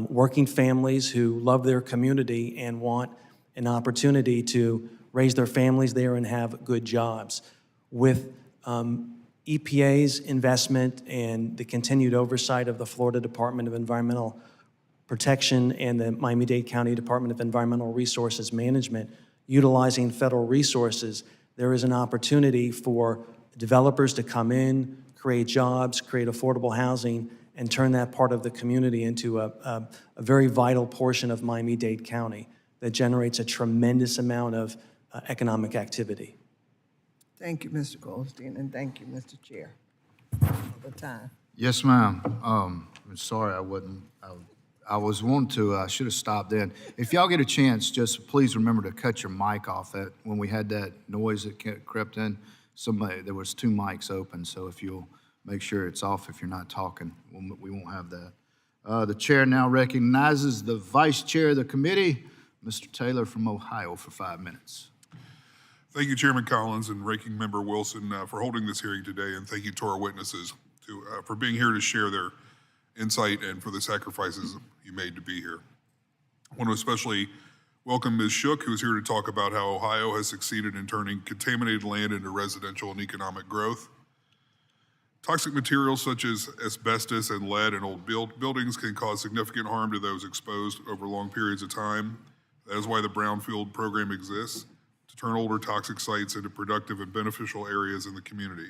working families who love their community and want an opportunity to raise their families there and have good jobs. With EPA's investment and the continued oversight of the Florida Department of Environmental Protection and the Miami-Dade County Department of Environmental Resources Management, utilizing federal resources, there is an opportunity for developers to come in, create jobs, create affordable housing, and turn that part of the community into a very vital portion of Miami-Dade County that generates a tremendous amount of economic activity. Thank you, Mr. Goldstein, and thank you, Mr. Chair, for the time. Yes, ma'am. I'm sorry I wasn't, I was wanting to, I should have stopped in. If y'all get a chance, just please remember to cut your mic off. That when we had that noise that crept in, there was two mics open, so if you'll make sure it's off if you're not talking, we won't have that. The chair now recognizes the vice chair of the committee, Mr. Taylor from Ohio, for 5 minutes. Thank you, Chairman Collins and Ranking Member Wilson, for holding this hearing today, and thank you to our witnesses for being here to share their insight and for the sacrifices you made to be here. I want to especially welcome Ms. Shook, who's here to talk about how Ohio has succeeded in turning contaminated land into residential and economic growth. Toxic materials such as asbestos and lead in old buildings can cause significant harm to those exposed over long periods of time. That is why the Brownfield program exists, to turn older toxic sites into productive and beneficial areas in the community.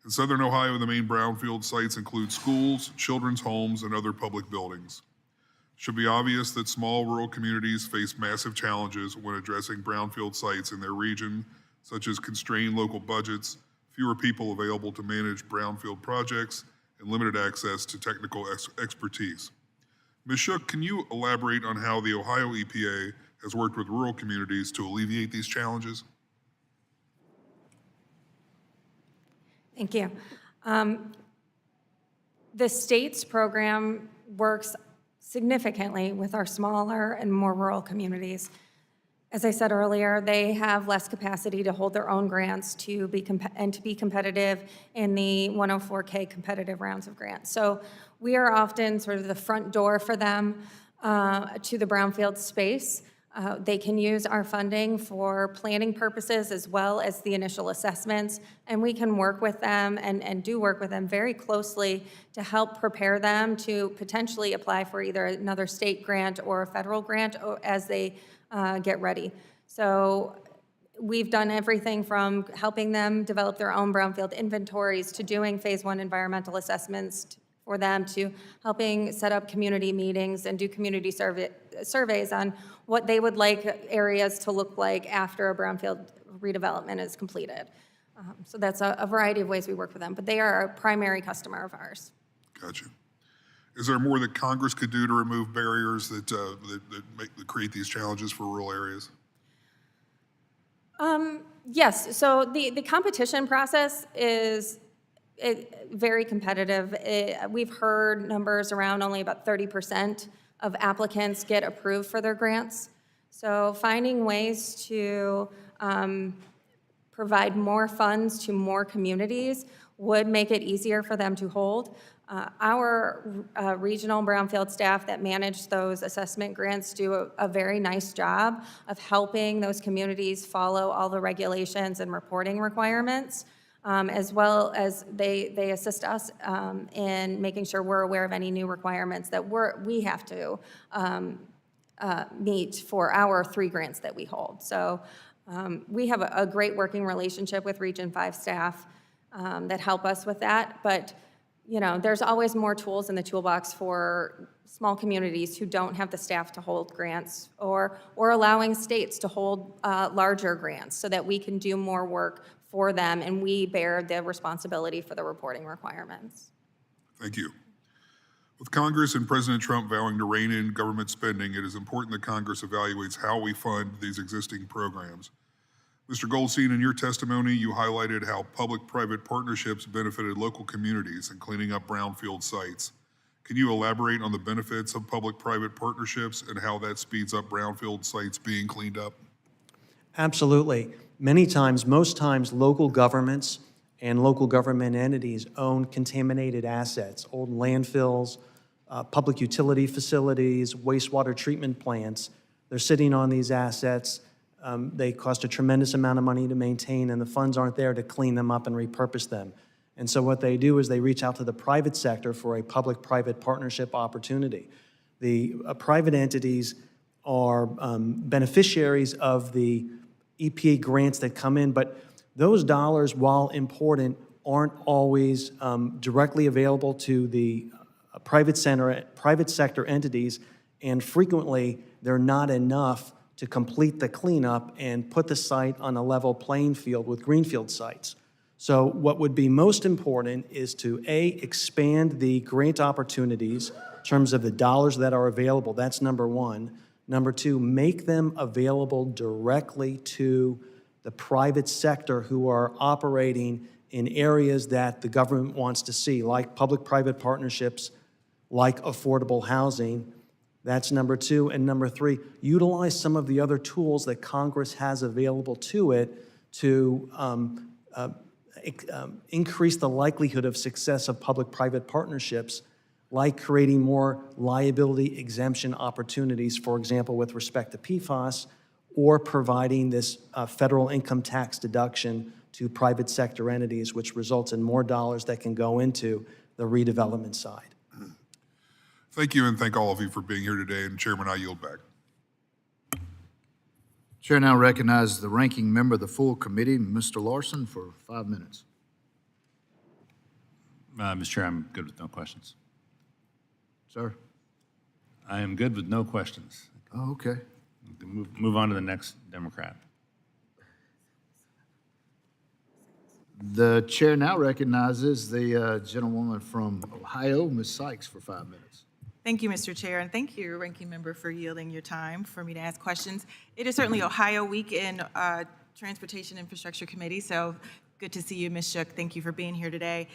In southern Ohio, the main brownfield sites include schools, children's homes, and other public buildings. It should be obvious that small rural communities face massive challenges when addressing brownfield sites in their region, such as constrained local budgets, fewer people available to manage brownfield projects, and limited access to technical expertise. Ms. Shook, can you elaborate on how the Ohio EPA has worked with rural communities to alleviate these challenges? Thank you. The state's program works significantly with our smaller and more rural communities. As I said earlier, they have less capacity to hold their own grants to be competitive in the 104K competitive rounds of grants. So we are often sort of the front door for them to the brownfield space. They can use our funding for planning purposes as well as the initial assessments, and we can work with them and do work with them very closely to help prepare them to potentially apply for either another state grant or a federal grant as they get ready. So we've done everything from helping them develop their own brownfield inventories to doing phase 1 environmental assessments for them to helping set up community meetings and do community surveys on what they would like areas to look like after a brownfield redevelopment is completed. So that's a variety of ways we work with them, but they are a primary customer of ours. Gotcha. Is there more that Congress could do to remove barriers that create these challenges for rural areas? Yes, so the competition process is very competitive. We've heard numbers around only about 30% of applicants get approved for their grants. So finding ways to provide more funds to more communities would make it easier for them to hold. Our regional brownfield staff that manage those assessment grants do a very nice job of helping those communities follow all the regulations and reporting requirements, as well as they assist us in making sure we're aware of any new requirements that we have to meet for our 3 grants that we hold. So we have a great working relationship with Region 5 staff that help us with that, but you know, there's always more tools in the toolbox for small communities who don't have the staff to hold grants, or allowing states to hold larger grants so that we can do more work for them and we bear the responsibility for the reporting requirements. Thank you. With Congress and President Trump vowing to rein in government spending, it is important that Congress evaluates how we fund these existing programs. Mr. Goldstein, in your testimony, you highlighted how public-private partnerships benefited local communities in cleaning up brownfield sites. Can you elaborate on the benefits of public-private partnerships and how that speeds up brownfield sites being cleaned up? Absolutely. Many times, most times, local governments and local government entities own contaminated assets, old landfills, public utility facilities, wastewater treatment plants. They're sitting on these assets. They cost a tremendous amount of money to maintain, and the funds aren't there to clean them up and repurpose them. And so what they do is they reach out to the private sector for a public-private partnership opportunity. The private entities are beneficiaries of the EPA grants that come in, but those dollars, while important, aren't always directly available to the private sector entities, and frequently they're not enough to complete the cleanup and put the site on a level playing field with greenfield sites. So what would be most important is to, A, expand the grant opportunities in terms of the dollars that are available. That's number one. Number two, make them available directly to the private sector who are operating in areas that the government wants to see, like public-private partnerships, like affordable housing. That's number two. And number three, utilize some of the other tools that Congress has available to it to increase the likelihood of success of public-private partnerships, like creating more liability exemption opportunities, for example, with respect to PFAS, or providing this federal income tax deduction to private sector entities, which results in more dollars that can go into the redevelopment side. Thank you, and thank all of you for being here today. And Chairman, I yield back. Chair now recognizes the ranking member of the full committee, Mr. Larson, for 5 minutes. Mr. Chair, I'm good with no questions. Sir? I am good with no questions. Oh, okay. We can move on to the next Democrat. The chair now recognizes the gentlewoman from Ohio, Ms. Sykes, for 5 minutes. Thank you, Mr. Chair, and thank you, Ranking Member, for yielding your time for me to ask questions. It is certainly Ohio Week in Transportation Infrastructure Committee, so good to see you, Ms. Shook. Thank you for being here today.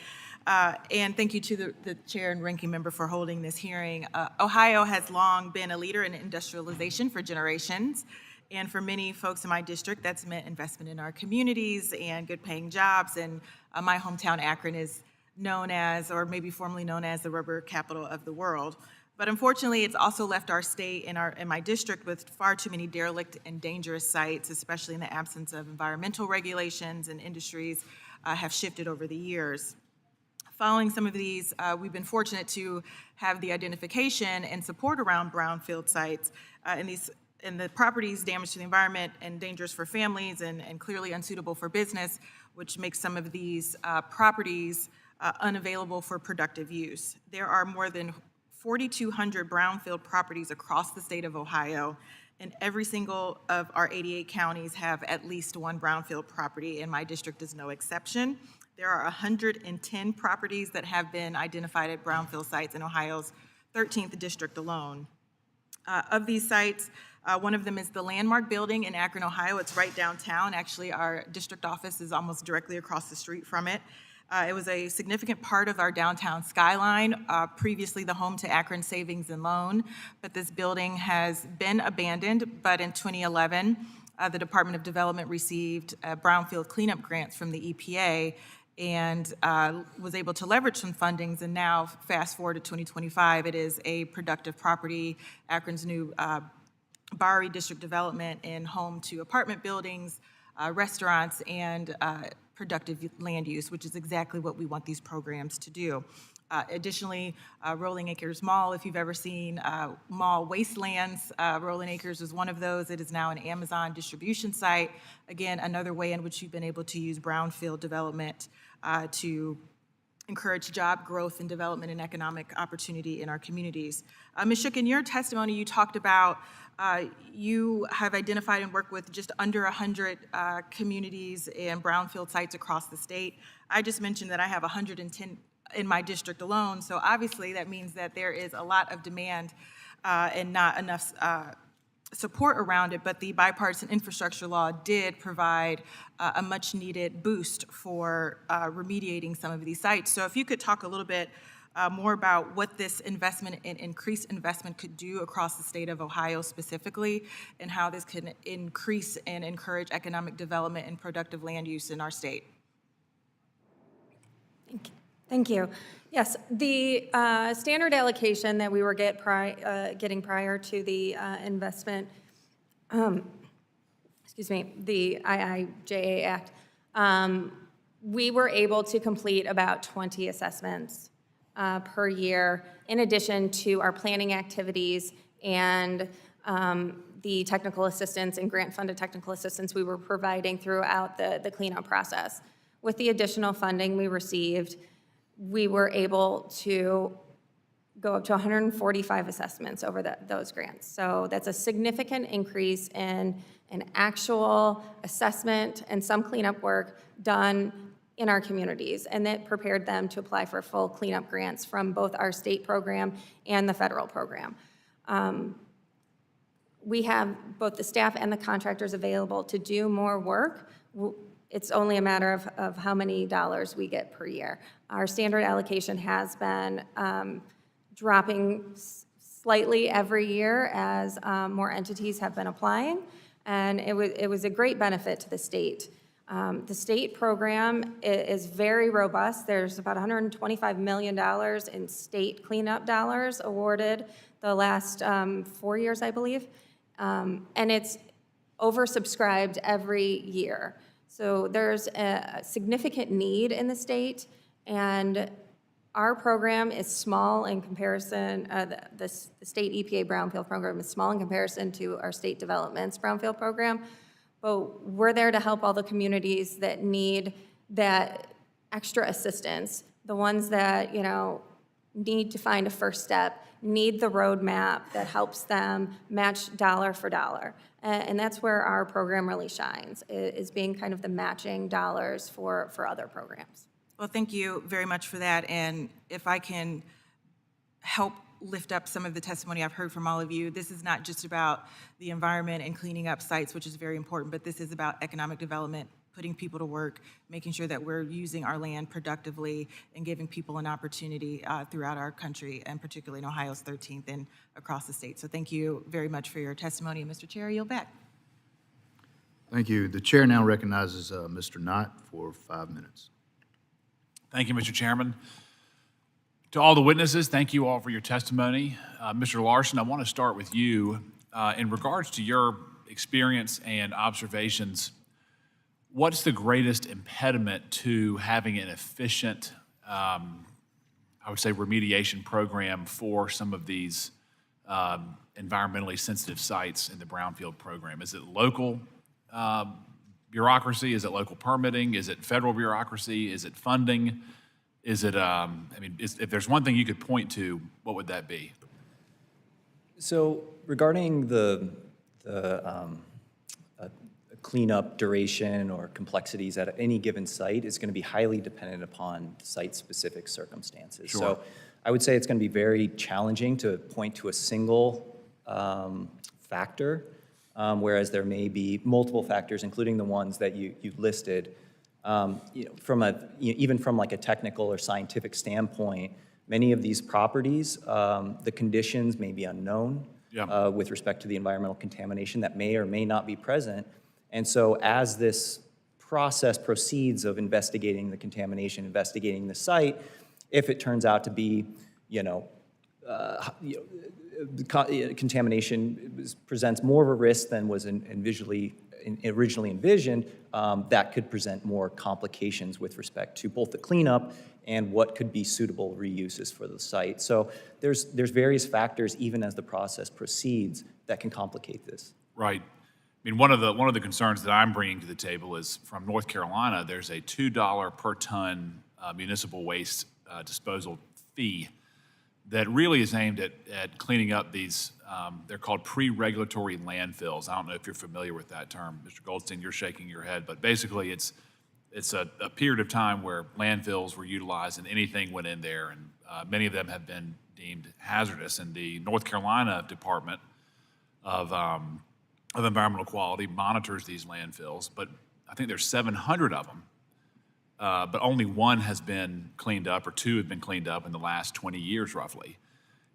And thank you to the Chair and Ranking Member for holding this hearing. Ohio has long been a leader in industrialization for generations. And for many folks in my district, that's meant investment in our communities and good paying jobs. And my hometown, Akron, is known as, or maybe formerly known as, the rubber capital of the world. But unfortunately, it's also left our state and my district with far too many derelict and dangerous sites, especially in the absence of environmental regulations, and industries have shifted over the years. Following some of these, we've been fortunate to have the identification and support around brownfield sites, and the properties damaged to the environment and dangerous for families and clearly unsuitable for business, which makes some of these properties unavailable for productive use. There are more than 4,200 brownfield properties across the state of Ohio, and every single of our 88 counties have at least one brownfield property, and my district is no exception. There are 110 properties that have been identified at brownfield sites in Ohio's 13th district alone. Of these sites, one of them is the Landmark Building in Akron, Ohio. It's right downtown. Actually, our district office is almost directly across the street from it. It was a significant part of our downtown skyline, previously the home to Akron Savings and Loan, but this building has been abandoned. But in 2011, the Department of Development received brownfield cleanup grants from the EPA and was able to leverage some fundings, and now, fast forward to 2025, it is a productive property, Akron's new Bowery District development, and home to apartment buildings, restaurants, and productive land use, which is exactly what we want these programs to do. Additionally, Rolling Acres Mall, if you've ever seen mall wastelands, Rolling Acres is one of those. It is now an Amazon distribution site. Again, another way in which you've been able to use brownfield development to encourage job growth and development and economic opportunity in our communities. Ms. Shook, in your testimony, you talked about you have identified and worked with just under 100 communities and brownfield sites across the state. I just mentioned that I have 110 in my district alone, so obviously that means that there is a lot of demand and not enough support around it, but the bipartisan infrastructure law did provide a much-needed boost for remediating some of these sites. So if you could talk a little bit more about what this investment and increased investment could do across the state of Ohio specifically, and how this can increase and encourage economic development and productive land use in our state. Thank you. Yes, the standard allocation that we were getting prior to the investment, the IIJA Act, we were able to complete about 20 assessments per year, in addition to our planning activities and the technical assistance and grant-funded technical assistance we were providing throughout the cleanup process. With the additional funding we received, we were able to go up to 145 assessments over those grants. So that's a significant increase in an actual assessment and some cleanup work done in our communities, and that prepared them to apply for full cleanup grants from both our state program and the federal program. We have both the staff and the contractors available to do more work. It's only a matter of how many dollars we get per year. Our standard allocation has been dropping slightly every year as more entities have been applying, and it was a great benefit to the state. The state program is very robust. There's about $125 million in state cleanup dollars awarded the last 4 years, I believe, and it's oversubscribed every year. So there's a significant need in the state, and our program is small in comparison, the state EPA Brownfield program is small in comparison to our state development's Brownfield program, but we're there to help all the communities that need that extra assistance the ones that, need to find a first step, need the roadmap that helps them match dollar for dollar. And that's where our program really shines, is being kind of the matching dollars for other programs. Well, thank you very much for that. And if I can help lift up some of the testimony I've heard from all of you, this is not just about the environment and cleaning up sites, which is very important, but this is about economic development, putting people to work, making sure that we're using our land productively and giving people an opportunity throughout our country, and particularly in Ohio's 13th and across the state. So thank you very much for your testimony. And Mr. Chair, I yield back. Thank you. The chair now recognizes Mr. Knott for 5 minutes. Thank you, Mr. Chairman. To all the witnesses, thank you all for your testimony. Mr. Larson, I want to start with you. In regards to your experience and observations, what's the greatest impediment to having an efficient, I would say, remediation program for some of these environmentally sensitive sites in the Brownfield program? Is it local bureaucracy? Is it local permitting? Is it federal bureaucracy? Is it funding? Is it, if there's one thing you could point to, what would that be? So regarding the cleanup duration or complexities at any given site is going to be highly dependent upon site-specific circumstances. Sure. So I would say it's going to be very challenging to point to a single factor, whereas there may be multiple factors, including the ones that you listed. Even from like a technical or scientific standpoint, many of these properties, the conditions may be unknown with respect to the environmental contamination that may or may not be present. And so as this process proceeds of investigating the contamination, investigating the site, if it turns out to be, contamination presents more of a risk than was originally envisioned, that could present more complications with respect to both the cleanup and what could be suitable reuses for the site. So there's various factors, even as the process proceeds, that can complicate this. Right. I mean, one of the concerns that I'm bringing to the table is from North Carolina, there's a $2 per ton municipal waste disposal fee that really is aimed at cleaning up these, they're called pre-regulatory landfills. I don't know if you're familiar with that term. Mr. Goldstein, you're shaking your head, but basically it's a period of time where landfills were utilized and anything went in there, and many of them have been deemed hazardous. And the North Carolina Department of Environmental Quality monitors these landfills, but I think there's 700 of them. But only one has been cleaned up, or two have been cleaned up in the last 20 years, roughly.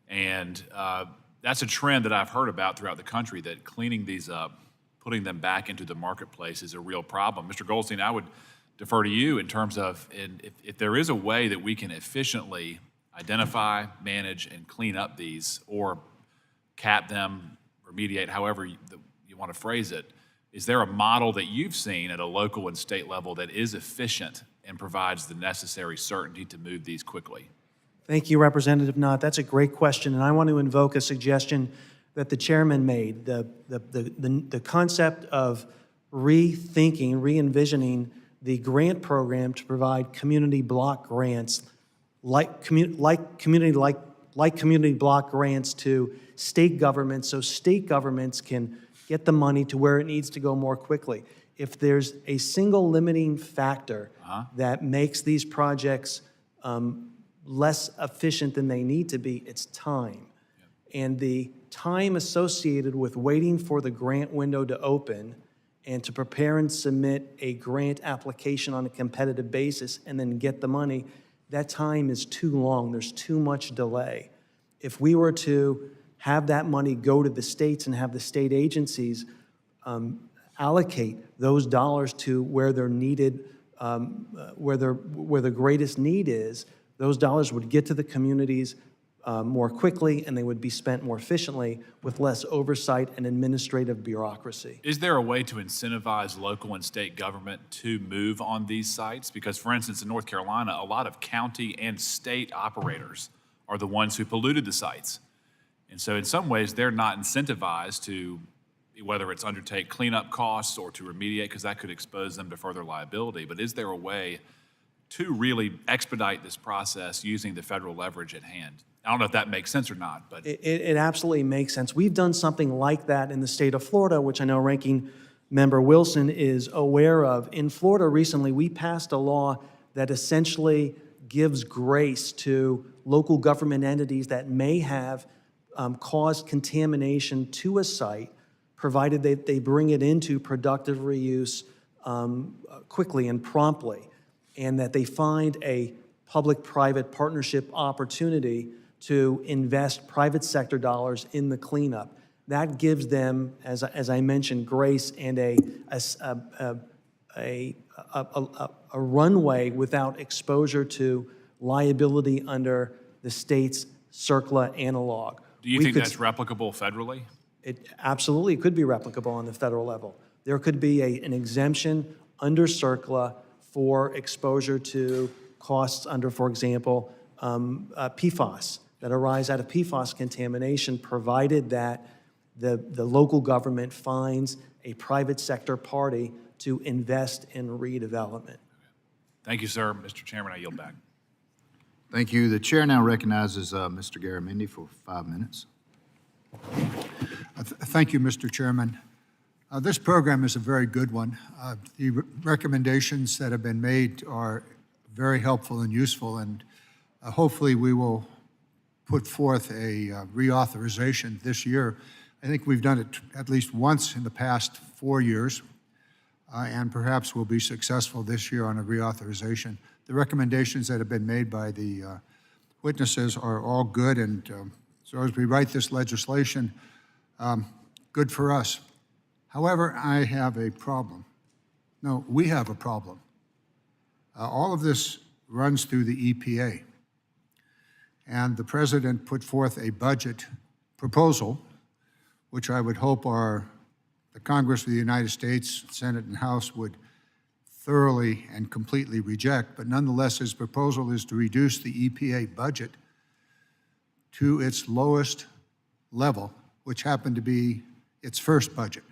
And that's a trend that I've heard about throughout the country, that cleaning these up, putting them back into the marketplace is a real problem. Mr. Goldstein, I would defer to you in terms of if there is a way that we can efficiently identify, manage, and clean up these, or cap them, remediate, however you want to phrase it. Is there a model that you've seen at a local and state level that is efficient and provides the necessary certainty to move these quickly? Thank you, Representative Knott. That's a great question, and I want to invoke a suggestion that the chairman made, the concept of rethinking, re-envisioning the grant program to provide community block grants, like community block grants to state governments, so state governments can get the money to where it needs to go more quickly. If there's a single limiting factor that makes these projects less efficient than they need to be, it's time. And the time associated with waiting for the grant window to open and to prepare and submit a grant application on a competitive basis and then get the money, that time is too long. There's too much delay. If we were to have that money go to the states and have the state agencies allocate those dollars to where they're needed, where the greatest need is, those dollars would get to the communities more quickly, and they would be spent more efficiently with less oversight and administrative bureaucracy. Is there a way to incentivize local and state government to move on these sites? Because, for instance, in North Carolina, a lot of county and state operators are the ones who polluted the sites. And so in some ways, they're not incentivized to, whether it's undertake cleanup costs or to remediate, because that could expose them to further liability. But is there a way to really expedite this process using the federal leverage at hand. I don't know if that makes sense or not, but It absolutely makes sense. We've done something like that in the state of Florida, which I know Ranking Member Wilson is aware of. In Florida recently, we passed a law that essentially gives grace to local government entities that may have caused contamination to a site, provided that they bring it into productive reuse quickly and promptly, and that they find a public-private partnership opportunity to invest private sector dollars in the cleanup. That gives them, as I mentioned, grace and a runway without exposure to liability under the state's CERCLA analog. do you We think could- that's replicable federally? It absolutely could be replicable on the federal level. There could be an exemption under CERCLA for exposure to costs under, for example, PFAS, that arise out of PFAS contamination, provided that the local government finds a private sector party to invest in redevelopment. Thank you, sir. Mr. Chairman, I yield back. Thank you. The chair now recognizes Mr. Garamendi for 5 minutes. Thank you, Mr. Chairman. This program is a very good one. The recommendations that have been made are very helpful and useful, and hopefully we will put forth a reauthorization this year. I think we've done it at least once in the past 4 years, and perhaps we'll be successful this year on a reauthorization. The recommendations that have been made by the witnesses are all good, and so as we write this legislation, good for us. However, I have a problem. No, we have a problem. All of this runs through the EPA. And the president put forth a budget proposal, which I would hope the Congress of the United States, Senate and House would thoroughly and completely reject. But nonetheless, his proposal is to reduce the EPA budget to its lowest level, which happened to be its first budget.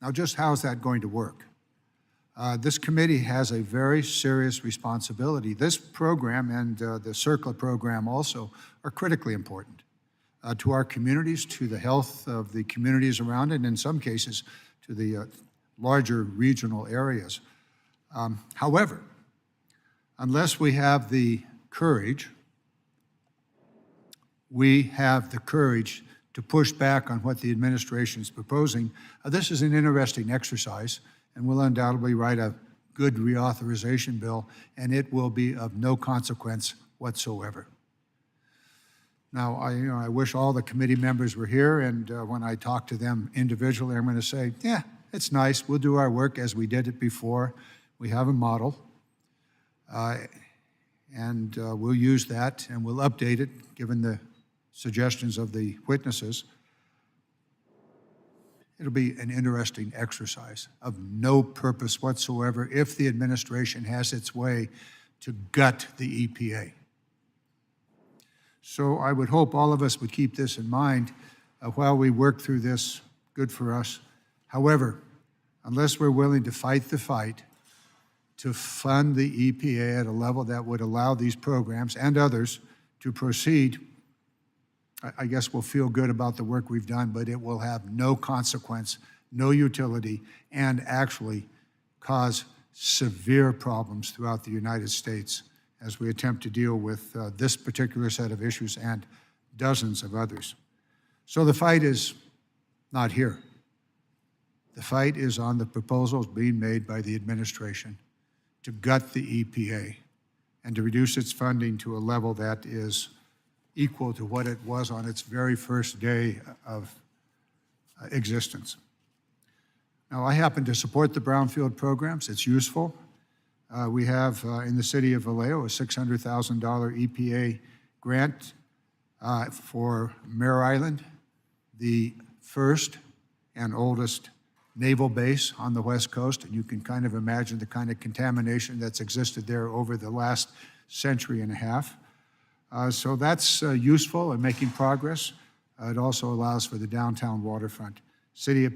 Now, just how is that going to work? This committee has a very serious responsibility. This program and the CERCLA program also are critically important to our communities, to the health of the communities around it, and in some cases to the larger regional areas. However, unless we have the courage to push back on what the administration is proposing, this is an interesting exercise, and we'll undoubtedly write a good reauthorization bill, and it will be of no consequence whatsoever. Now, I wish all the committee members were here, and when I talk to them individually, I'm going to say, yeah, it's nice. We'll do our work as we did it before. We have a model, and we'll use that, and we'll update it, given the suggestions of the witnesses. It'll be an interesting exercise of no purpose whatsoever if the administration has its way to gut the EPA. So I would hope all of us would keep this in mind while we work through this. Good for us. However, unless we're willing to fight the fight to fund the EPA at a level that would allow these programs and others to proceed, I guess we'll feel good about the work we've done, but it will have no consequence, no utility, and actually cause severe problems throughout the United States as we attempt to deal with this particular set of issues and dozens of others. So the fight is not here. The fight is on the proposals being made by the administration to gut the EPA and to reduce its funding to a level that is equal to what it was on its very first day of existence. Now, I happen to support the Brownfield programs. It's useful. We have in the city of Vallejo a $600,000 EPA grant for Mare Island, the first and oldest naval base on the West Coast, and you can kind of imagine the kind of contamination that's existed there over the last century and a half. So that's useful and making progress. It also allows for the downtown waterfront. City of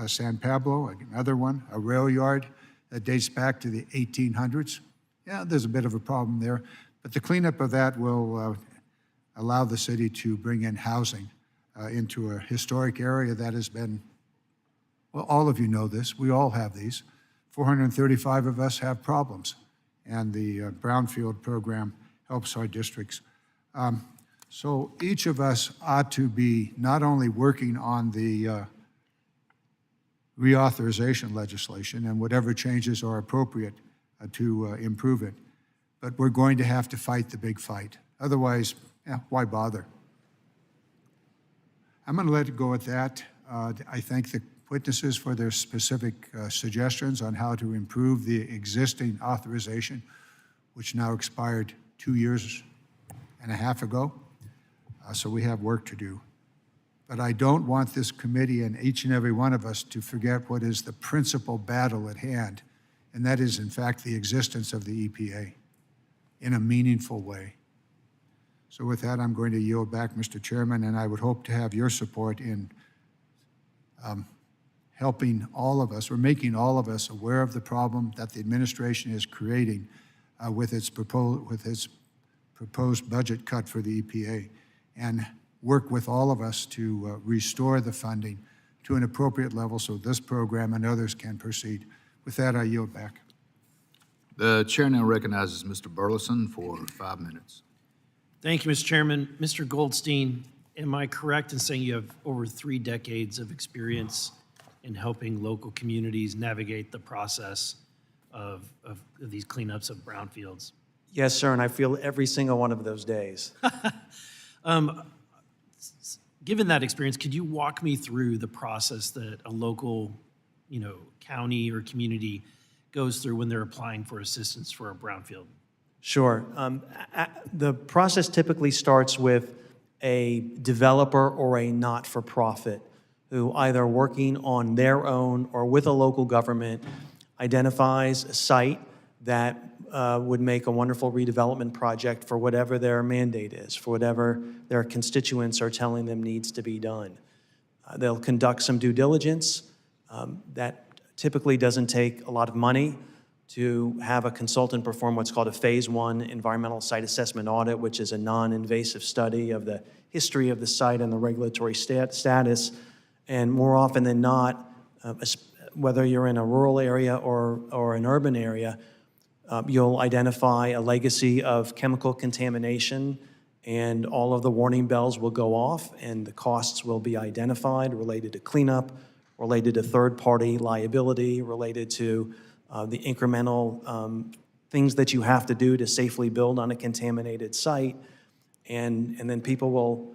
San Pablo, another one, a rail yard that dates back to the 1800s. yeah, there's a bit of a problem there. But the cleanup of that will allow the city to bring in housing into a historic area that has been, well, all of you know this, we all have these. 435 of us have problems, and the Brownfield program helps our districts. So each of us ought to be not only working on the reauthorization legislation and whatever changes are appropriate to improve it, but we're going to have to fight the big fight. Otherwise, why bother? I'm going to let it go at that. I thank the witnesses for their specific suggestions on how to improve the existing authorization, which now expired 2.5 years ago. So we have work to do. But I don't want this committee and each and every one of us to forget what is the principal battle at hand, and that is, in fact, the existence of the EPA in a meaningful way. So with that, I'm going to yield back, Mr. Chairman, and I would hope to have your support in helping all of us, or making all of us aware of the problem that the administration is creating with its proposed budget cut for the EPA, and work with all of us to restore the funding to an appropriate level so this program and others can proceed. With that, I yield back. The chair now recognizes Mr. Burleson for 5 minutes. Thank you, Mr. Chairman. Mr. Goldstein, am I correct in saying you have over 3 decades of experience in helping local communities navigate the process of these cleanups of brownfields? Yes, sir, and I feel every single one of those days. Given that experience, could you walk me through the process that a local, county or community goes through when they're applying for assistance for a brownfield? Sure. The process typically starts with a developer or a not-for-profit who, either working on their own or with a local government, identifies a site that would make a wonderful redevelopment project for whatever their mandate is, for whatever their constituents are telling them needs to be done. They'll conduct some due diligence. That typically doesn't take a lot of money to have a consultant perform what's called a Phase 1 environmental site assessment audit, which is a non-invasive study of the history of the site and the regulatory status. And more often than not, whether you're in a rural area or an urban area, you'll identify a legacy of chemical contamination, and all of the warning bells will go off, and the costs will be identified related to cleanup, related to third-party liability, related to the incremental things that you have to do to safely build on a contaminated site. And then people will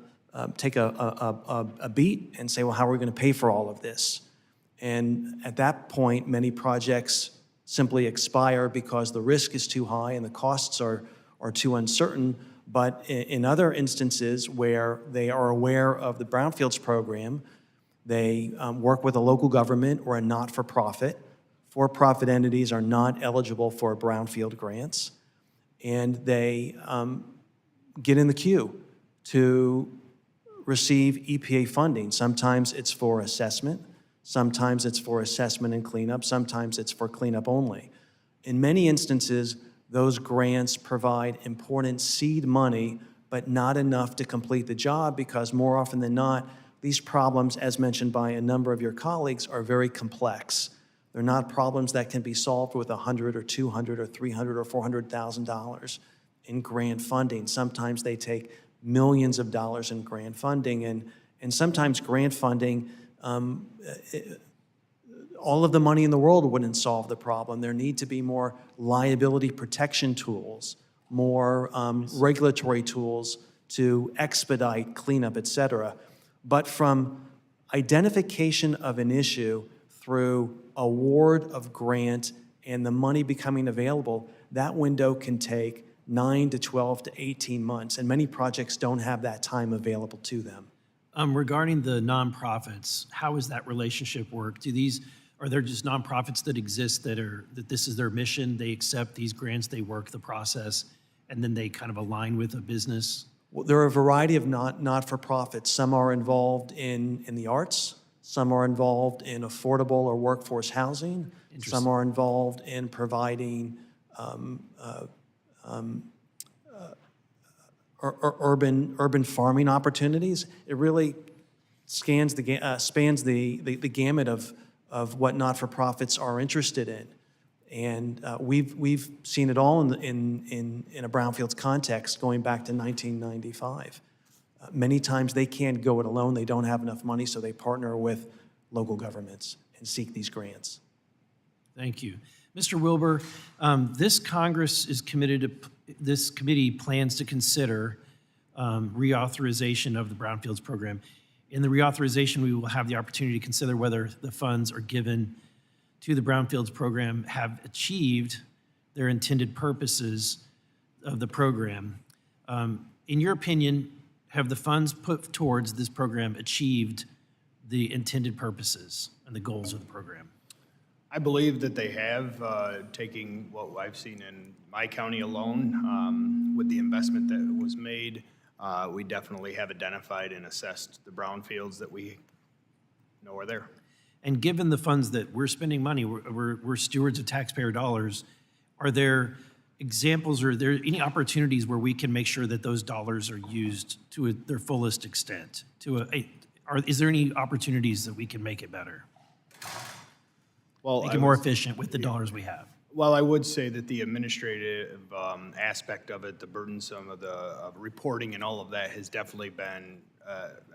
take a beat and say, well, how are we going to pay for all of this? And at that point, many projects simply expire because the risk is too high and the costs are too uncertain. But in other instances where they are aware of the Brownfields program, they work with a local government or a not-for-profit. For-profit entities are not eligible for brownfield grants, and they get in the queue to receive EPA funding. Sometimes it's for assessment, sometimes it's for assessment and cleanup, sometimes it's for cleanup only. In many instances, those grants provide important seed money, but not enough to complete the job, because more often than not, these problems, as mentioned by a number of your colleagues, are very complex. They're not problems that can be solved with $100 or $200 or $300 or $400,000 in grant funding. Sometimes they take millions of dollars in grant funding, and sometimes grant funding, all of the money in the world wouldn't solve the problem. There need to be more liability protection tools, more regulatory tools to expedite cleanup, et cetera. But from identification of an issue through award of grant and the money becoming available, that window can take 9 to 12 to 18 months, and many projects don't have that time available to them. Regarding the nonprofits, how does that relationship work? Are there just nonprofits that exist that this is their mission, they accept these grants, they work the process, and then they kind of align with a business? Well, there are a variety of not-for-profits. Some are involved in the arts, some are involved in affordable or workforce housing, some are involved in providing urban farming opportunities. It really spans the gamut of what not-for-profits are interested in. And we've seen it all in a Brownfields context going back to 1995. Many times they can't go it alone. They don't have enough money, so they partner with local governments and seek these grants. Thank you. Mr. Wilbur, this Congress is committed to, this committee plans to consider reauthorization of the Brownfields program. In the reauthorization, we will have the opportunity to consider whether the funds are given to the Brownfields program have achieved their intended purposes of the program. In your opinion, have the funds put towards this program achieved the intended purposes and the goals of the program? I believe that they have, taking what I've seen in my county alone, with the investment that was made, we definitely have identified and assessed the brownfields that we know are there. And given the funds that we're spending money, we're stewards of taxpayer dollars, are there examples or are there any opportunities where we can make sure that those dollars are used to their fullest extent? Is there any opportunities that we can make it better? Well, Make it more efficient with the dollars we have? Well, I would say that the administrative aspect of it, the burdensome of the reporting and all of that has definitely been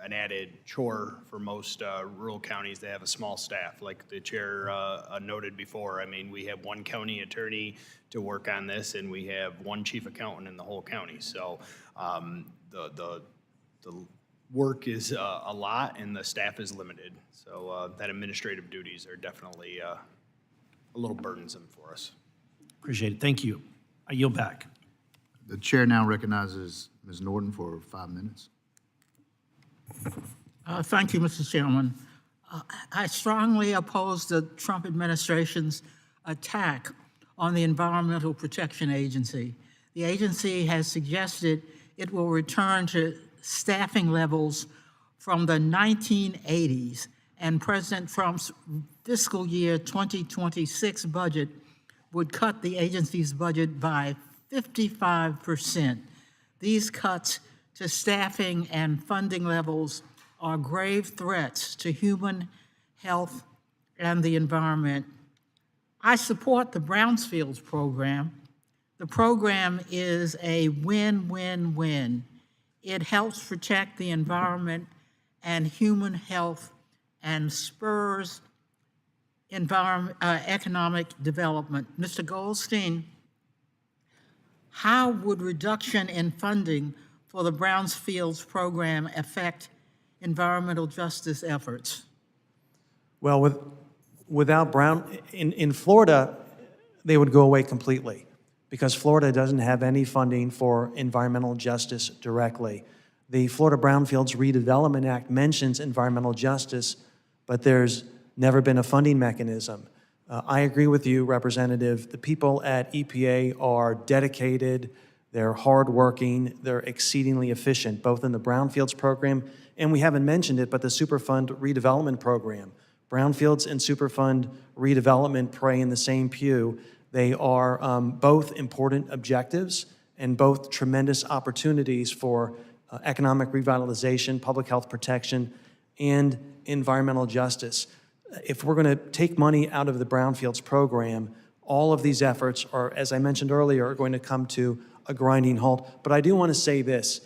an added chore for most rural counties. They have a small staff, like the chair noted before. I mean, we have one county attorney to work on this, and we have one chief accountant in the whole county. So the work is a lot, and the staff is limited. So that administrative duties are definitely a little burdensome for us. Appreciate it. Thank you. I yield back. The chair now recognizes Ms. Norton for 5 minutes. Thank you, Mr. Chairman. I strongly oppose the Trump administration's attack on the Environmental Protection Agency. The agency has suggested it will return to staffing levels from the 1980s, and President Trump's fiscal year 2026 budget would cut the agency's budget by 55%. These cuts to staffing and funding levels are grave threats to human health and the environment. I support the Brownfields program. The program is a win-win-win. It helps protect the environment and human health and spurs economic development. Mr. Goldstein, how would reduction in funding for the Brownfields program affect environmental justice efforts? Well, without in Florida, they would go away completely because Florida doesn't have any funding for environmental justice directly. The Florida Brownfields Redevelopment Act mentions environmental justice, but there's never been a funding mechanism. I agree with you, Representative. The people at EPA are dedicated, they're hardworking, they're exceedingly efficient, both in the Brownfields program, and we haven't mentioned it, but the Superfund redevelopment program. Brownfields and Superfund redevelopment pray in the same pew. They are both important objectives and both tremendous opportunities for economic revitalization, public health protection, and environmental justice. If we're going to take money out of the Brownfields program, all of these efforts are, as I mentioned earlier, are going to come to a grinding halt. But I do want to say this.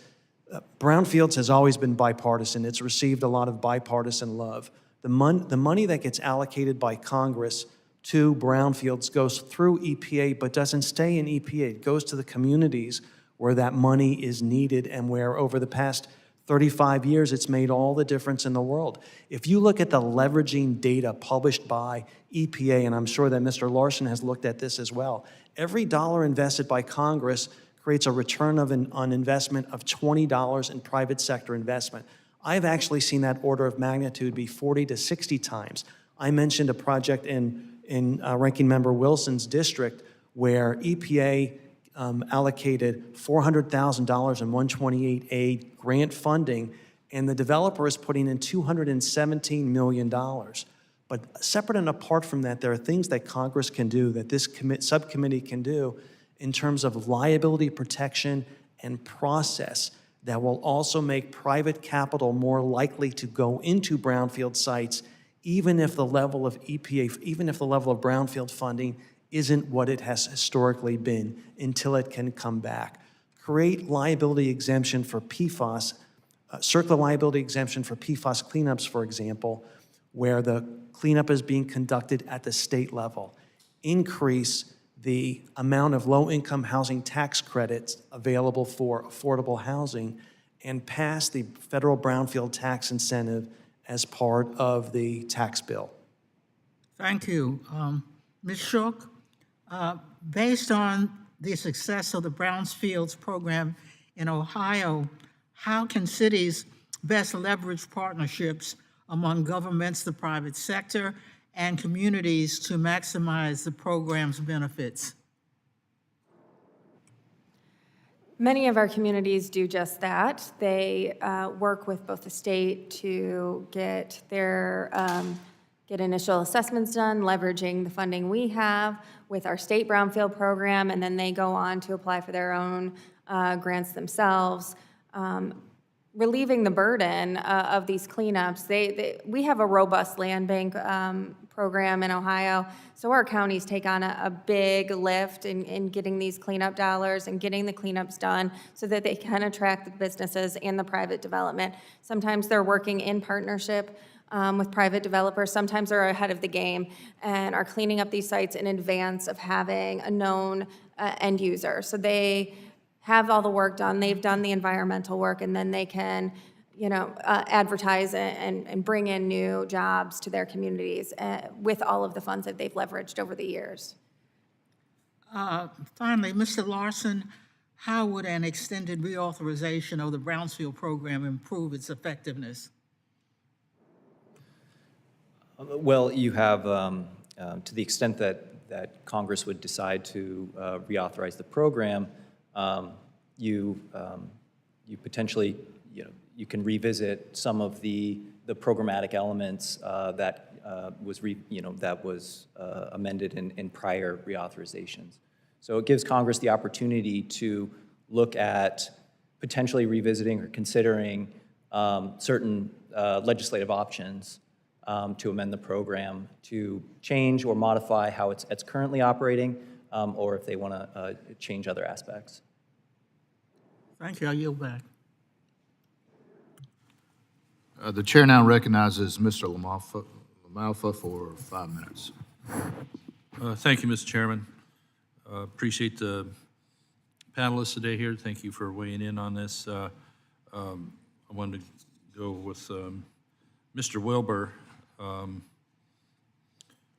Brownfields has always been bipartisan. It's received a lot of bipartisan love. The money that gets allocated by Congress to Brownfields goes through EPA, but doesn't stay in EPA. It goes to the communities where that money is needed and where over the past 35 years, it's made all the difference in the world. If you look at the leveraging data published by EPA, and I'm sure that Mr. Larson has looked at this as well, every dollar invested by Congress creates a return on investment of $20 in private sector investment. I've actually seen that order of magnitude be 40 to 60 times. I mentioned a project in Ranking Member Wilson's district where EPA allocated $400,000 in 128A grant funding, and the developer is putting in $217 million. But separate and apart from that, there are things that Congress can do, that this subcommittee can do in terms of liability protection and process that will also make private capital more likely to go into brownfield sites, even if the level of even if the level of brownfield funding isn't what it has historically been until it can come back. Create liability exemption for PFAS, circular liability exemption for PFAS cleanups, for example, where the cleanup is being conducted at the state level. Increase the amount of low-income housing tax credits available for affordable housing, and pass the federal brownfield tax incentive as part of the tax bill. Thank you. Ms. Shook, based on the success of the Brownfields program in Ohio, how can cities best leverage partnerships among governments, the private sector, and communities to maximize the program's benefits? Many of our communities do just that. They work with both the state to get their get initial assessments done, leveraging the funding we have with our state brownfield program, and then they go on to apply for their own grants themselves. Relieving the burden of these cleanups, we have a robust land bank program in Ohio, so our counties take on a big lift in getting these cleanup dollars and getting the cleanups done so that they can attract the businesses and the private development. Sometimes they're working in partnership with private developers. Sometimes they're ahead of the game and are cleaning up these sites in advance of having a known end user. So they have all the work done, they've done the environmental work, and then they can, advertise and bring in new jobs to their communities with all of the funds that they've leveraged over the years. Finally, Mr. Larson, how would an extended reauthorization of the Brownfield program improve its effectiveness? Well, you have, to the extent that Congress would decide to reauthorize the program, you potentially, you can revisit some of the programmatic elements that was amended in prior reauthorizations. So it gives Congress the opportunity to look at potentially revisiting or considering certain legislative options to amend the program to change or modify how it's currently operating, or if they want to change other aspects. Thank you. I yield back. The chair now recognizes Mr. LaMalfa for 5 minutes. Thank you, Mr. Chairman. Appreciate the panelists today here. Thank you for weighing in on this. I wanted to go with Mr. Wilbur.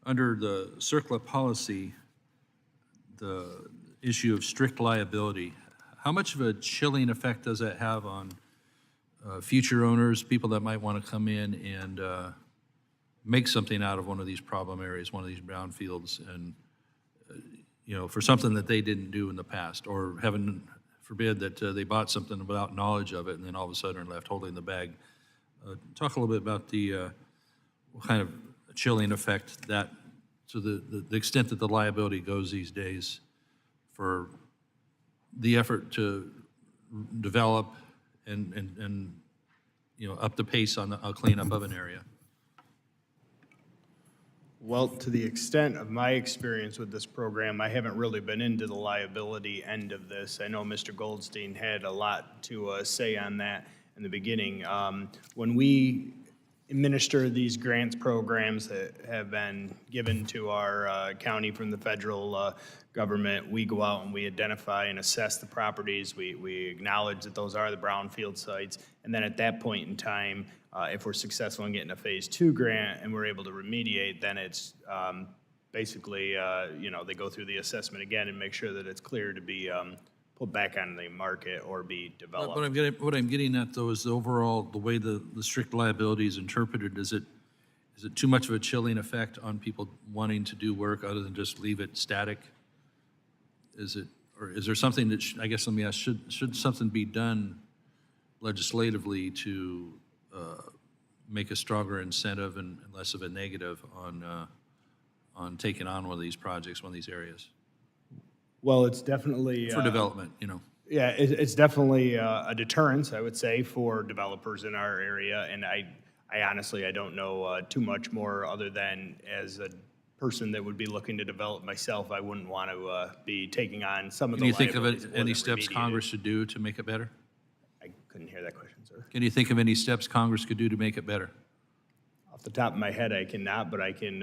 Under the circular policy, the issue of strict liability, how much of a chilling effect does that have on future owners, people that might want to come in and make something out of one of these problem areas, one of these brownfields, and for something that they didn't do in the past, or heaven forbid that they bought something without knowledge of it and then all of a sudden are left holding the bag. Talk a little bit about the what kind of chilling effect that, to the extent that the liability goes these days for the effort to develop and up the pace on a cleanup of an area. Well, to the extent of my experience with this program, I haven't really been into the liability end of this. I know Mr. Goldstein had a lot to say on that in the beginning. When we administer these grants programs that have been given to our county from the federal government, we go out and we identify and assess the properties. We acknowledge that those are the brownfield sites. And then at that point in time, if we're successful in getting a phase 2 grant and we're able to remediate, then it's basically, they go through the assessment again and make sure that it's clear to be put back on the market or be developed. What I'm getting at, though, is the overall, the way the strict liability is interpreted. Is it too much of a chilling effect on people wanting to do work other than just leave it static? Or is there something that, I guess let me ask, should something be done legislatively to make a stronger incentive and less of a negative on taking on one of these projects, one of these areas Well, it's definitely. for development, you know? Yeah, it's definitely a deterrence, I would say, for developers in our area. And I honestly, I don't know too much more other than as a person that would be looking to develop myself, I wouldn't want to be taking on some of Can the you think of liabilities any more than steps remediating. Congress should do to make it better? I couldn't hear that question, sir. Can you think of any steps Congress could do to make it better? Off the top of my head, I cannot, but I can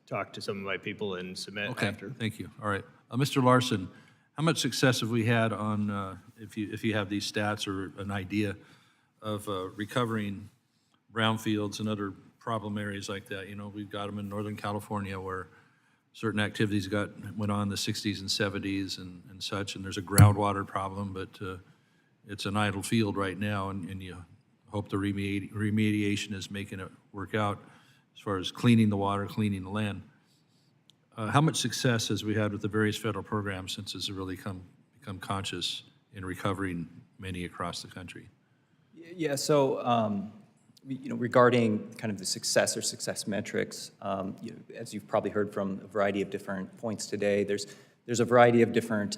talk to some of my people and submit Okay, after. thank you. All right. Mr. Larson, how much success have we had on, if you have these stats or an idea of recovering brownfields and other problem areas like that? You know, we've got them in Northern California where certain activities went on in the 60s and 70s and such, and there's a groundwater problem, but it's an idle field right now, and you hope the remediation is making it work out as far as cleaning the water, cleaning the land. How much success has we had with the various federal programs since it's really become conscious in recovering many across the country? Yeah, so regarding kind of the success or success metrics, as you've probably heard from a variety of different points today, there's a variety of different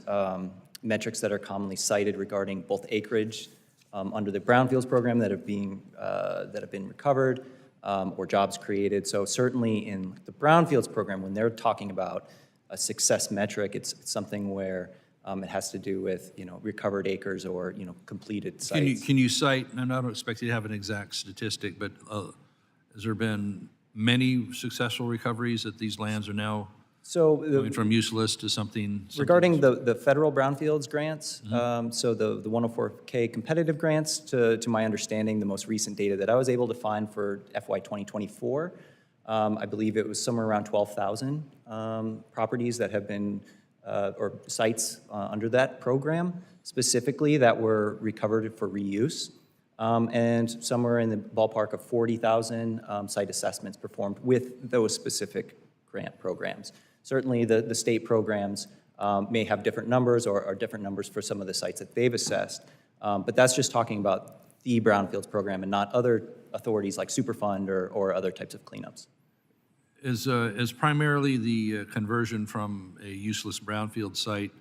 metrics that are commonly cited regarding both acreage under the Brownfields program that have been recovered, or jobs created. So certainly in the Brownfields program, when they're talking about a success metric, it's something where it has to do with recovered acres or completed sites. Can you cite, and I don't expect you to have an exact statistic, but has there been many successful recoveries that these lands are now going from useless to something? Regarding the federal brownfields grants, so the 104K competitive grants, to my understanding, the most recent data that I was able to find for FY 2024, I believe it was somewhere around 12,000 properties that have been, or sites under that program specifically that were recovered for reuse, and somewhere in the ballpark of 40,000 site assessments performed with those specific grant programs. Certainly, the state programs may have different numbers or different numbers for some of the sites that they've assessed, but that's just talking about the Brownfields program and not other authorities like Superfund or other types of cleanups. Is primarily the conversion from a useless brownfield site,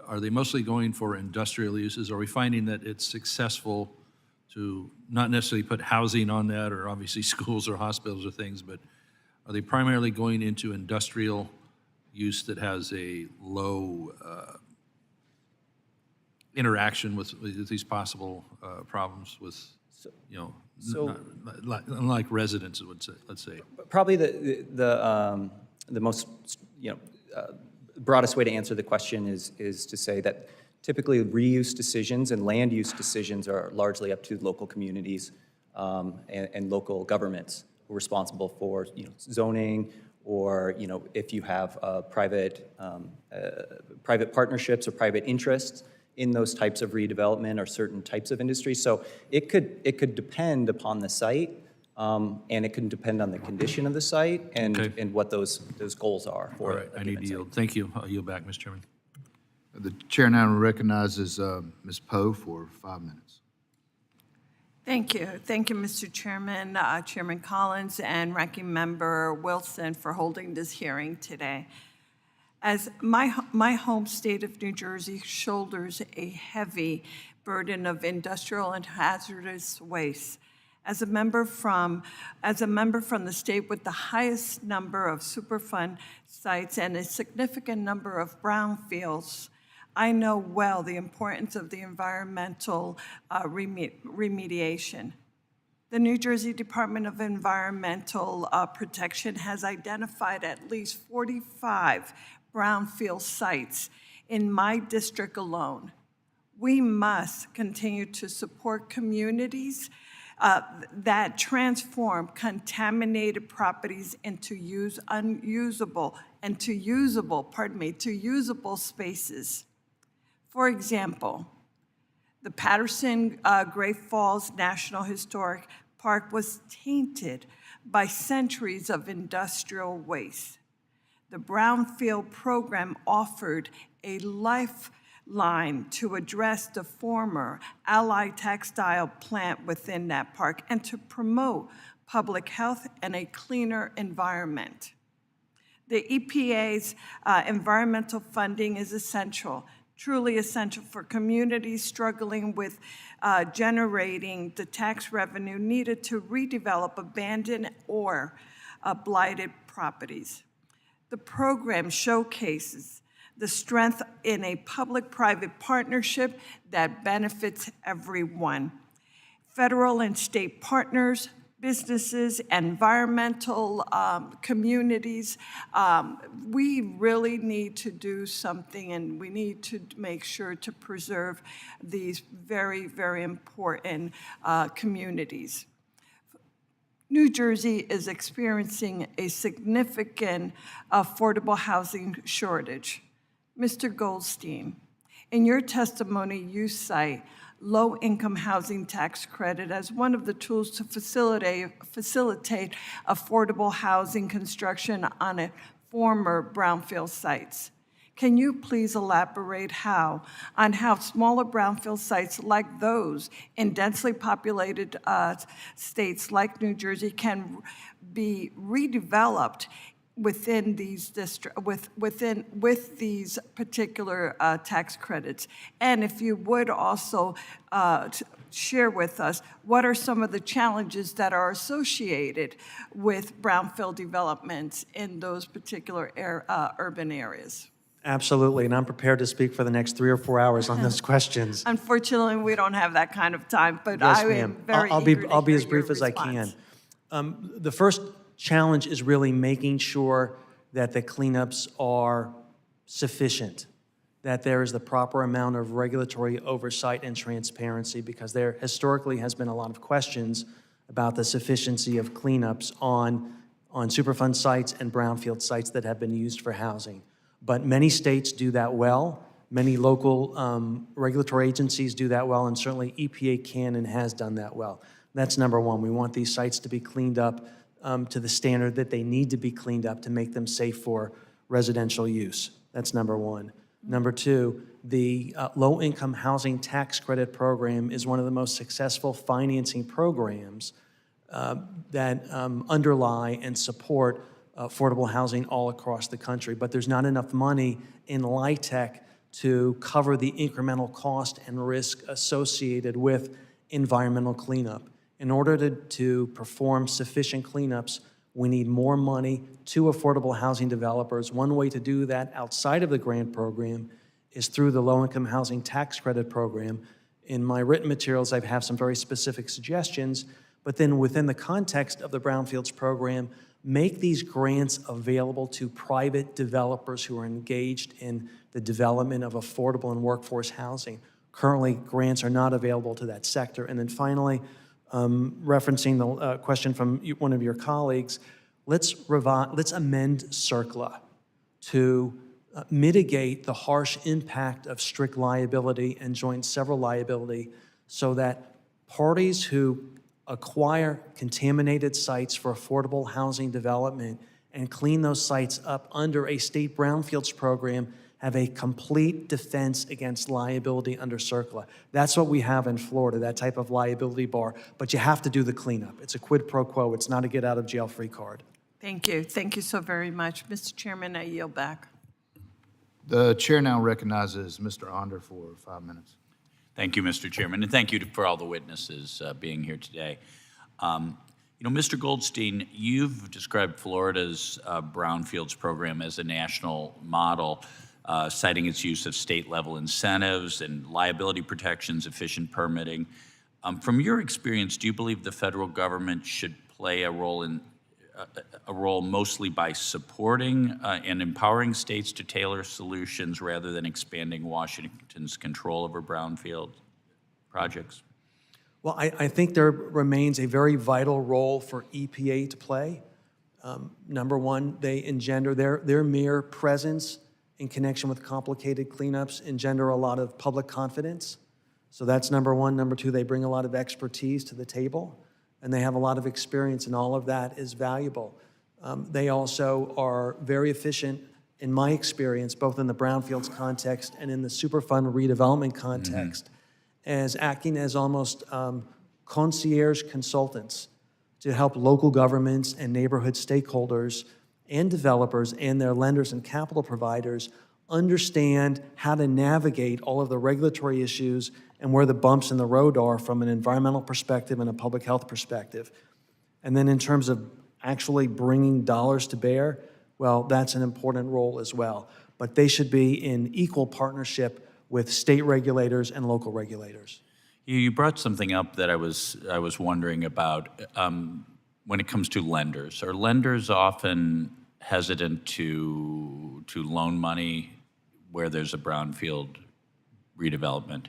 are they mostly going for industrial uses? Are we finding that it's successful to not necessarily put housing on that, or obviously schools or hospitals or things, but are they primarily going into industrial use that has a low interaction with these possible problems with, unlike residents, let's say? Probably the most broadest way to answer the question is to say that typically reuse decisions and land use decisions are largely up to local communities and local governments who are responsible for zoning, or if you have private partnerships or private interests in those types of redevelopment or certain types of industries. So it could depend upon the site, and it can depend on the condition of the site and what those goals are for. All right, I need to yield. Thank you. I'll yield back, Mr. Chairman. The chair now recognizes Ms. Poe for 5 minutes. Thank you. Thank you, Mr. Chairman, Chairman Collins, and Ranking Member Wilson for holding this hearing today. As my home state of New Jersey shoulders a heavy burden of industrial and hazardous waste, as a member from the state with the highest number of Superfund sites and a significant number of brownfields, I know well the importance of the environmental remediation. The New Jersey Department of Environmental Protection has identified at least 45 brownfield sites in my district alone. We must continue to support communities that transform contaminated properties into usable spaces. For example, the Patterson Great Falls National Historic Park was tainted by centuries of industrial waste. The Brownfield program offered a life line to address the former Allied Textile plant within that park and to promote public health and a cleaner environment. The EPA's environmental funding is essential, truly essential for communities struggling with generating the tax revenue needed to redevelop abandoned or blighted properties. The program showcases the strength in a public-private partnership that benefits everyone. Federal and state partners, businesses, environmental communities, we really need to do something, and we need to make sure to preserve these very, very important communities. New Jersey is experiencing a significant affordable housing shortage. Mr. Goldstein, in your testimony, you cite low-income housing tax credit as one of the tools to facilitate affordable housing construction on a former brownfield sites. Can you please elaborate on how smaller brownfield sites like those in densely populated states like New Jersey can be redeveloped within these with these particular tax credits? And if you would also share with us what are some of the challenges that are associated with brownfield developments in those particular urban areas? Absolutely, and I'm prepared to speak for the next 3 or 4 hours on those questions. Unfortunately, we don't have that kind of time, but Yes, I ma'am. am very I'll eager to be hear as brief your as I response. can. The first challenge is really making sure that the cleanups are sufficient, that there is the proper amount of regulatory oversight and transparency, because there historically has been a lot of questions about the sufficiency of cleanups on Superfund sites and brownfield sites that have been used for housing. But many states do that well. Many local regulatory agencies do that well, and certainly EPA can and has done that well. That's number one. We want these sites to be cleaned up to the standard that they need to be cleaned up to make them safe for residential use. That's number one. Number two, the low-income housing tax credit program is one of the most successful financing programs that underlie and support affordable housing all across the country. But there's not enough money in LIHTC to cover the incremental cost and risk associated with environmental cleanup. In order to perform sufficient cleanups, we need more money to affordable housing developers. One way to do that outside of the grant program is through the low-income housing tax credit program. In my written materials, I have some very specific suggestions, but then within the context of the Brownfields program, make these grants available to private developers who are engaged in the development of affordable and workforce housing. Currently, grants are not available to that sector. And then finally, referencing the question from one of your colleagues, let's amend CERCLA to mitigate the harsh impact of strict liability and joint several liability so that parties who acquire contaminated sites for affordable housing development and clean those sites up under a state brownfields program have a complete defense against liability under CERCLA. That's what we have in Florida, that type of liability bar, but you have to do the cleanup. It's a quid pro quo. It's not a get-out-of-jail-free card. Thank you. Thank you so very much. Mr. Chairman, I yield back. The chair now recognizes Mr. Onder for 5 minutes. Thank you, Mr. Chairman, and thank you for all the witnesses being here today. Mr. Goldstein, you've described Florida's Brownfields program as a national model, citing its use of state-level incentives and liability protections, efficient permitting. From your experience, do you believe the federal government should play a role mostly by supporting and empowering states to tailor solutions rather than expanding Washington's control over brownfield projects? Well, I think there remains a very vital role for EPA to play. Number one, they engender their mere presence in connection with complicated cleanups engender a lot of public confidence. So that's number one. Number two, they bring a lot of expertise to the table, and they have a lot of experience, and all of that is valuable. They also are very efficient in my experience, both in the Brownfields context and in the Superfund redevelopment context, as acting as almost concierge consultants to help local governments and neighborhood stakeholders and developers and their lenders and capital providers understand how to navigate all of the regulatory issues and where the bumps in the road are from an environmental perspective and a public health perspective. And then in terms of actually bringing dollars to bear, well, that's an important role as well. But they should be in equal partnership with state regulators and local regulators. You brought something up that I was wondering about when it comes to lenders. Are lenders often hesitant to loan money where there's a brownfield redevelopment?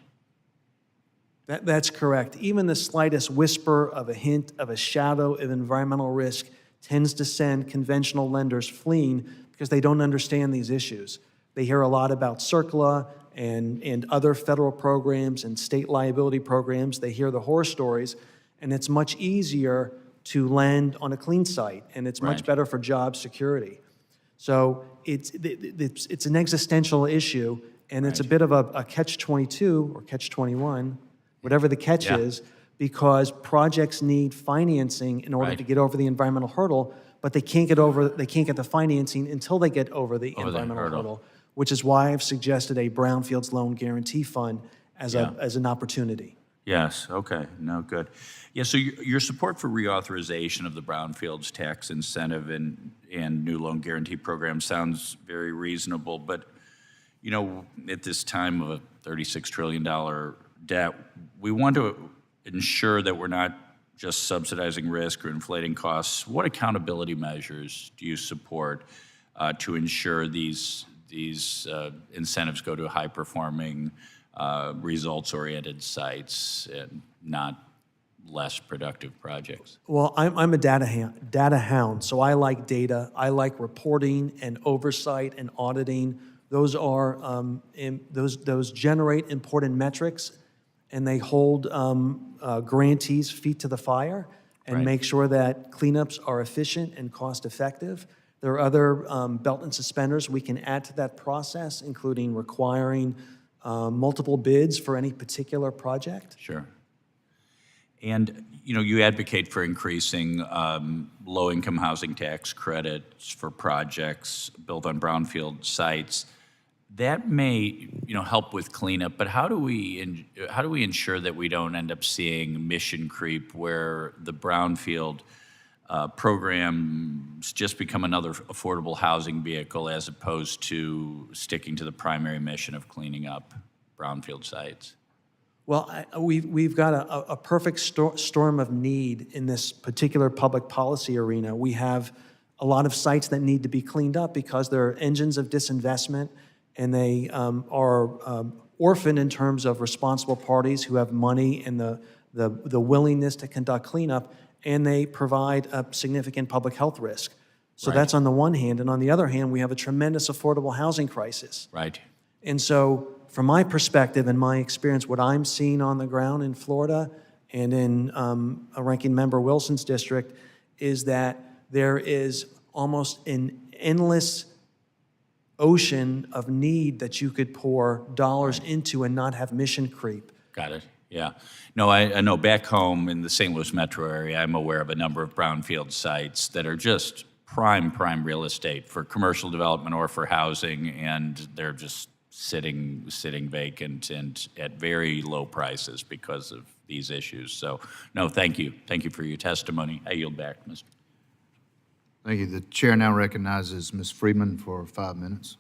That's correct. Even the slightest whisper of a hint of a shadow of environmental risk tends to send conventional lenders fleeing because they don't understand these issues. They hear a lot about CERCLA and other federal programs and state liability programs. They hear the horror stories, and it's much easier to lend on a clean site, and it's much better for job security. So it's an existential issue, and it's a bit of a catch-22 or catch-21, whatever the catch is, because projects need financing in order to get over the environmental hurdle, but they can't get the financing until they get over the environmental hurdle, which is why I've suggested a Brownfields Loan Guarantee Fund as an opportunity. Yes, okay, no, good. Yeah, so your support for reauthorization of the Brownfields tax incentive and new loan guarantee program sounds very reasonable, but you know, at this time of a $36 trillion debt, we want to ensure that we're not just subsidizing risk or inflating costs. What accountability measures do you support to ensure these incentives go to high-performing, results-oriented sites and not less productive projects? Well, I'm a data hound, so I like data. I like reporting and oversight and auditing. Those are those generate important metrics, and they hold grantees' feet to the fire and make sure that cleanups are efficient and cost-effective. There are other belt and suspenders we can add to that process, including requiring multiple bids for any particular project. Sure. And, you know, you advocate for increasing low-income housing tax credits for projects built on brownfield sites. That may, you know, help with cleanup, but how do we ensure that we don't end up seeing mission creep where the brownfield programs just become another affordable housing vehicle as opposed to sticking to the primary mission of cleaning up brownfield sites? Well, we've got a perfect storm of need in this particular public policy arena. We have a lot of sites that need to be cleaned up because they're engines of disinvestment, and they are orphaned in terms of responsible parties who have money and the willingness to conduct cleanup, and they provide a significant public health risk. So that's on the one hand, and on the other hand, we have a tremendous affordable housing crisis. Right. And so, from my perspective and my experience, what I'm seeing on the ground in Florida and in a Ranking Member Wilson's district is that there is almost an endless ocean of need that you could pour dollars into and not have mission creep. Got it. Yeah. No, I know back home in the St. Louis metro area, I'm aware of a number of brownfield sites that are just prime real estate for commercial development or for housing, and they're just sitting vacant and at very low prices because of these issues. So, no, thank you. Thank you for your testimony. I yield back, Mr. Thank you. The chair now recognizes Ms. Freeman for 5 minutes.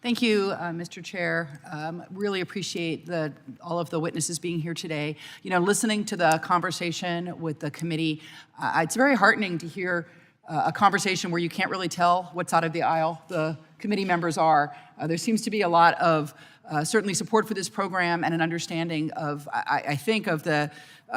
Thank you, Mr. Chair. Really appreciate all of the witnesses being here today. You know, listening to the conversation with the committee, it's very heartening to hear a conversation where you can't really tell what side of the aisle the committee members are. There seems to be a lot of certainly support for this program and an understanding of, I think, of the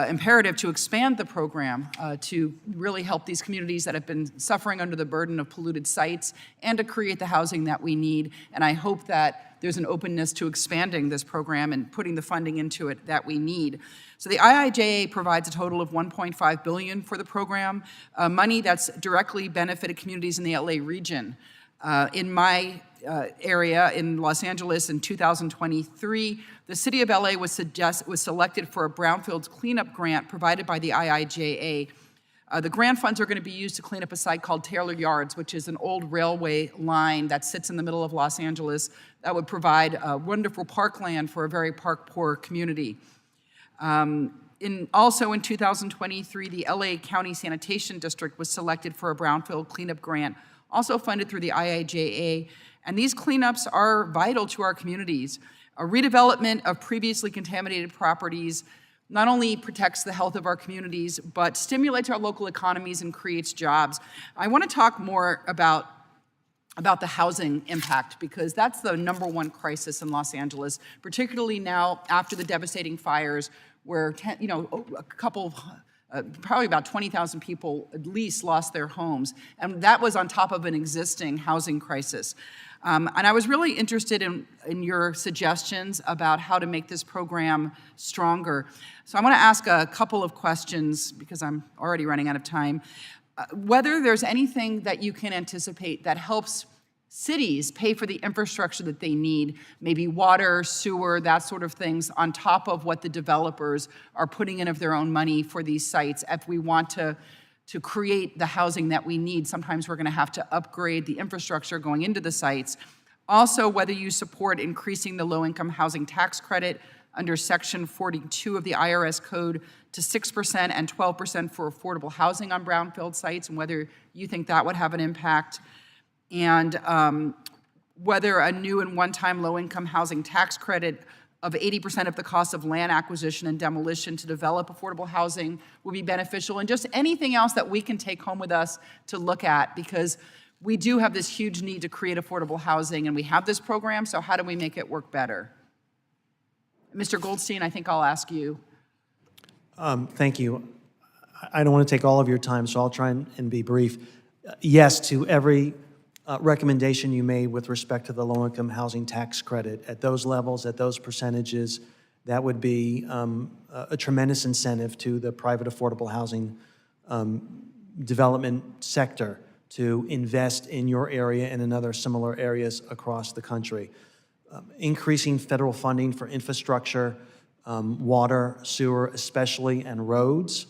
imperative to expand the program to really help these communities that have been suffering under the burden of polluted sites and to create the housing that we need. And I hope that there's an openness to expanding this program and putting the funding into it that we need. So the IIJA provides a total of $1.5 billion for the program, money that's directly benefited communities in the LA region. In my area in Los Angeles in 2023, the city of LA was selected for a Brownfields cleanup grant provided by the IIJA. The grant funds are going to be used to clean up a site called Taylor Yards, which is an old railway line that sits in the middle of Los Angeles that would provide wonderful parkland for a very park-poor community. Also in 2023, the LA County Sanitation District was selected for a brownfield cleanup grant, also funded through the IIJA. And these cleanups are vital to our communities. A redevelopment of previously contaminated properties not only protects the health of our communities, but stimulates our local economies and creates jobs. I want to talk more about the housing impact, because that's the #1 crisis in Los Angeles, particularly now after the devastating fires, where probably about 20,000 people at least lost their homes, and that was on top of an existing housing crisis. And I was really interested in your suggestions about how to make this program stronger. So I want to ask a couple of questions, because I'm already running out of time. Whether there's anything that you can anticipate that helps cities pay for the infrastructure that they need, maybe water, sewer, that sort of things, on top of what the developers are putting in of their own money for these sites. If we want to create the housing that we need, sometimes we're going to have to upgrade the infrastructure going into the sites. Also, whether you support increasing the low-income housing tax credit under Section 42 of the IRS Code to 6% and 12% for affordable housing on brownfield sites, and whether you think that would have an impact. And whether a new and one-time low-income housing tax credit of 80% of the cost of land acquisition and demolition to develop affordable housing will be beneficial, and just anything else that we can take home with us to look at, because we do have this huge need to create affordable housing, and we have this program, so how do we make it work better? Mr. Goldstein, I think I'll ask you. Thank you. I don't want to take all of your time, so I'll try and be brief. Yes to every recommendation you made with respect to the low-income housing tax credit. At those levels, at those percentages, that would be a tremendous incentive to the private affordable housing development sector to invest in your area and in other similar areas across the country. Increasing federal funding for infrastructure, water, sewer especially, and roads,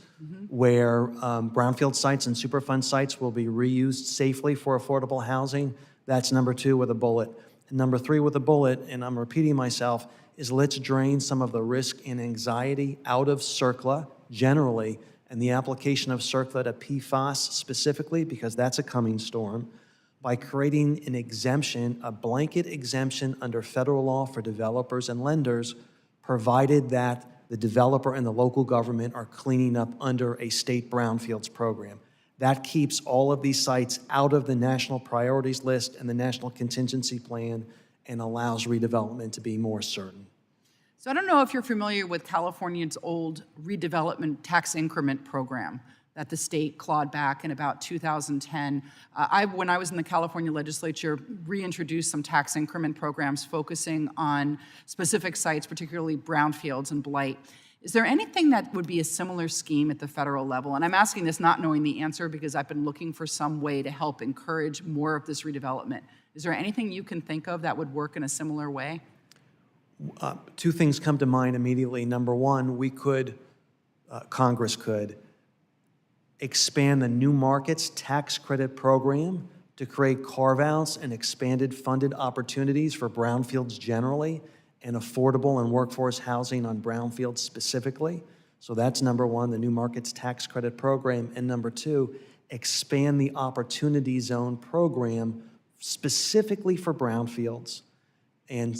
where brownfield sites and Superfund sites will be reused safely for affordable housing. That's #2 with a bullet. And #3 with a bullet, and I'm repeating myself, is let's drain some of the risk and anxiety out of CERCLA generally, and the application of CERCLA to PFAS specifically, because that's a coming storm, by creating an exemption, a blanket exemption under federal law for developers and lenders, provided that the developer and the local government are cleaning up under a state brownfields program. That keeps all of these sites out of the national priorities list and the national contingency plan, and allows redevelopment to be more certain. So I don't know if you're familiar with California's old redevelopment tax increment program that the state clawed back in about 2010. When I was in the California legislature, reintroduced some tax increment programs focusing on specific sites, particularly brownfields and blight. Is there anything that would be a similar scheme at the federal level? And I'm asking this not knowing the answer, because I've been looking for some way to help encourage more of this redevelopment. Is there anything you can think of that would work in a similar way? Two things come to mind immediately. #1, Congress could expand the New Markets Tax Credit Program to create carve-outs and expanded funded opportunities for brownfields generally, and affordable and workforce housing on brownfields specifically. So that's #1, the New Markets Tax Credit Program. And #2, expand the Opportunity Zone Program specifically for brownfields, and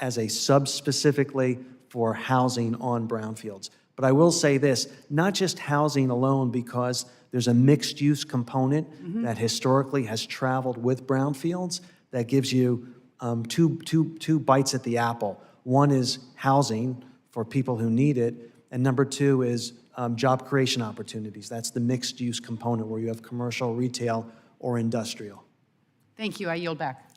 as a sub-specifically for housing on brownfields. But I will say this, not just housing alone, because there's a mixed-use component that historically has traveled with brownfields that gives you two bites at the apple. One is housing for people who need it, and #2 is job creation opportunities. That's the mixed-use component where you have commercial, retail, or industrial. Thank you. I yield back.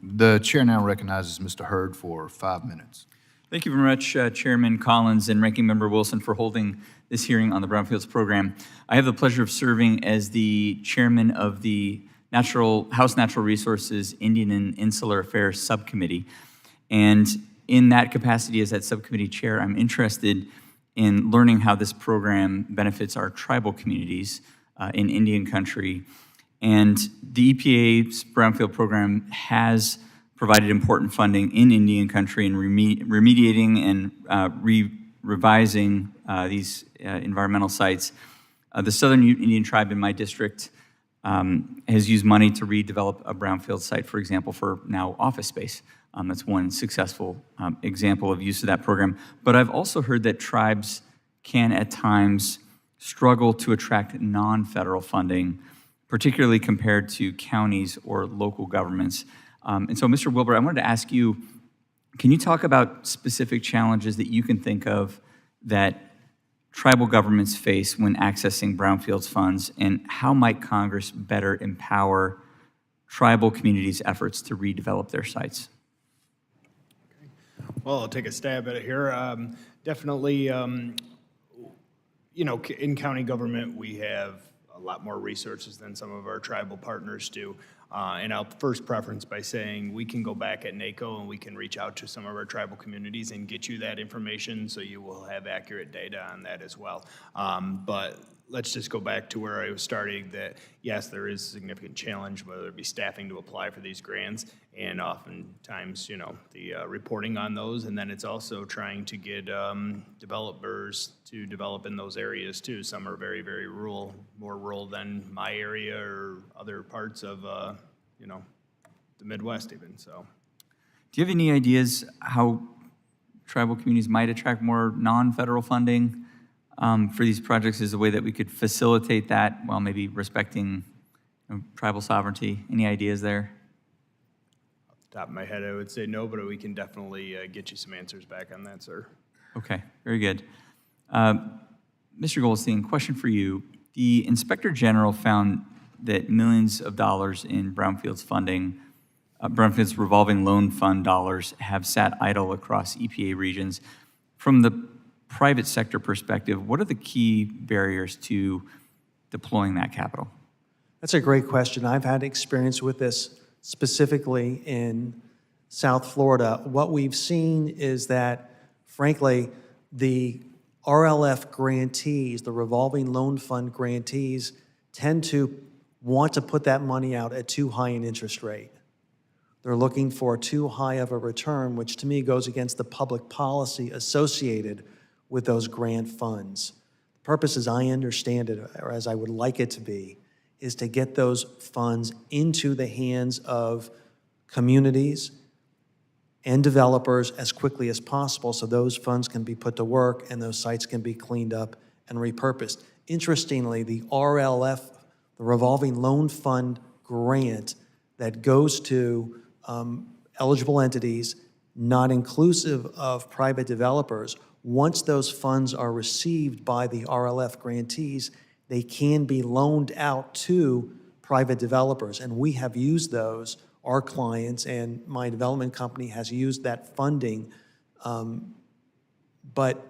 The chair now recognizes Mr. Hurd for 5 minutes. Thank you very much, Chairman Collins and Ranking Member Wilson, for holding this hearing on the Brownfields program. I have the pleasure of serving as the chairman of the House Natural Resources Indian and Insular Affairs Subcommittee. And in that capacity as that subcommittee chair, I'm interested in learning how this program benefits our tribal communities in Indian country. And the EPA's Brownfield program has provided important funding in Indian country in remediating and revising these environmental sites. The Southern Indian Tribe in my district has used money to redevelop a brownfield site, for example, for now office space. That's one successful example of use of that program. But I've also heard that tribes can at times struggle to attract non-federal funding, particularly compared to counties or local governments. And so, Mr. Wilbur, I wanted to ask you, can you talk about specific challenges that you can think of that tribal governments face when accessing brownfields funds, and how might Congress better empower tribal communities' efforts to redevelop their sites? Well, I'll take a stab at it here. Definitely, you know, in county government, we have a lot more resources than some of our tribal partners do. And I'll first preference by saying we can go back at NACO and we can reach out to some of our tribal communities and get you that information so you will have accurate data on that as well. But let's just go back to where I was starting, that yes, there is a significant challenge, whether it be staffing to apply for these grants, and oftentimes, you know, the reporting on those, and then it's also trying to get developers to develop in those areas too. Some are very, very rural, more rural than my area or other parts of, you know, the Midwest even, so. Do you have any ideas how tribal communities might attract more non-federal funding for these projects as a way that we could facilitate that while maybe respecting, you know, tribal sovereignty? Any ideas there? Off the top of my head, I would say no, but we can definitely get you some answers back on that, sir. Okay, very good. Mr. Goldstein, question for you. The Inspector General found that millions of dollars in Brownfields funding, Brownfields revolving loan fund dollars, have sat idle across EPA regions. From the private sector perspective, what are the key barriers to deploying that capital? That's a great question. I've had experience with this specifically in South Florida. What we've seen is that, frankly, the RLF grantees, the revolving loan fund grantees, tend to want to put that money out at too high an interest rate. They're looking for too high of a return, which to me goes against the public policy associated with those grant funds. The purpose, as I understand it, or as I would like it to be, is to get those funds into the hands of communities and developers as quickly as possible so those funds can be put to work and those sites can be cleaned up and repurposed. Interestingly, the RLF, the revolving loan fund grant that goes to eligible entities, not inclusive of private developers, once those funds are received by the RLF grantees, they can be loaned out to private developers. And we have used those, our clients, and my development company has used that funding. But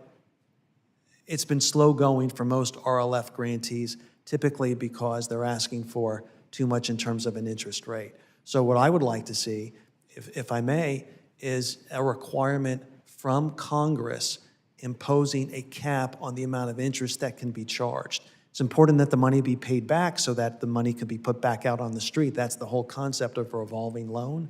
it's been slow going for most RLF grantees, typically because they're asking for too much in terms of an interest rate. So what I would like to see, if I may, is a requirement from Congress imposing a cap on the amount of interest that can be charged. It's important that the money be paid back so that the money can be put back out on the street. That's the whole concept of a revolving loan,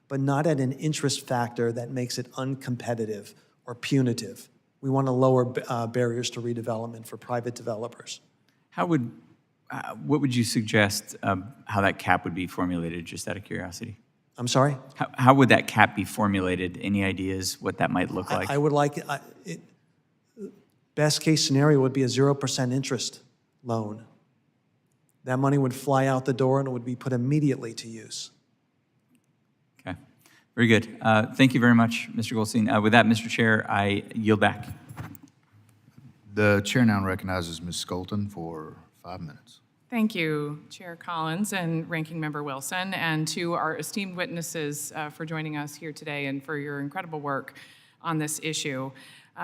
but not at an interest factor that makes it uncompetitive or punitive. We want to lower barriers to redevelopment for private developers. What would you suggest how that cap would be formulated, just out of curiosity? I'm sorry? How would that cap be formulated? Any ideas what that might look like? I would like it. Best case scenario would be a 0% interest loan. That money would fly out the door and it would be put immediately to use. Okay, very good. Thank you very much, Mr. Goldstein. With that, Mr. Chair, I yield back. The chair now recognizes Ms. Skolton for 5 minutes. Thank you, Chair Collins and Ranking Member Wilson, and to our esteemed witnesses for joining us here today and for your incredible work on this issue.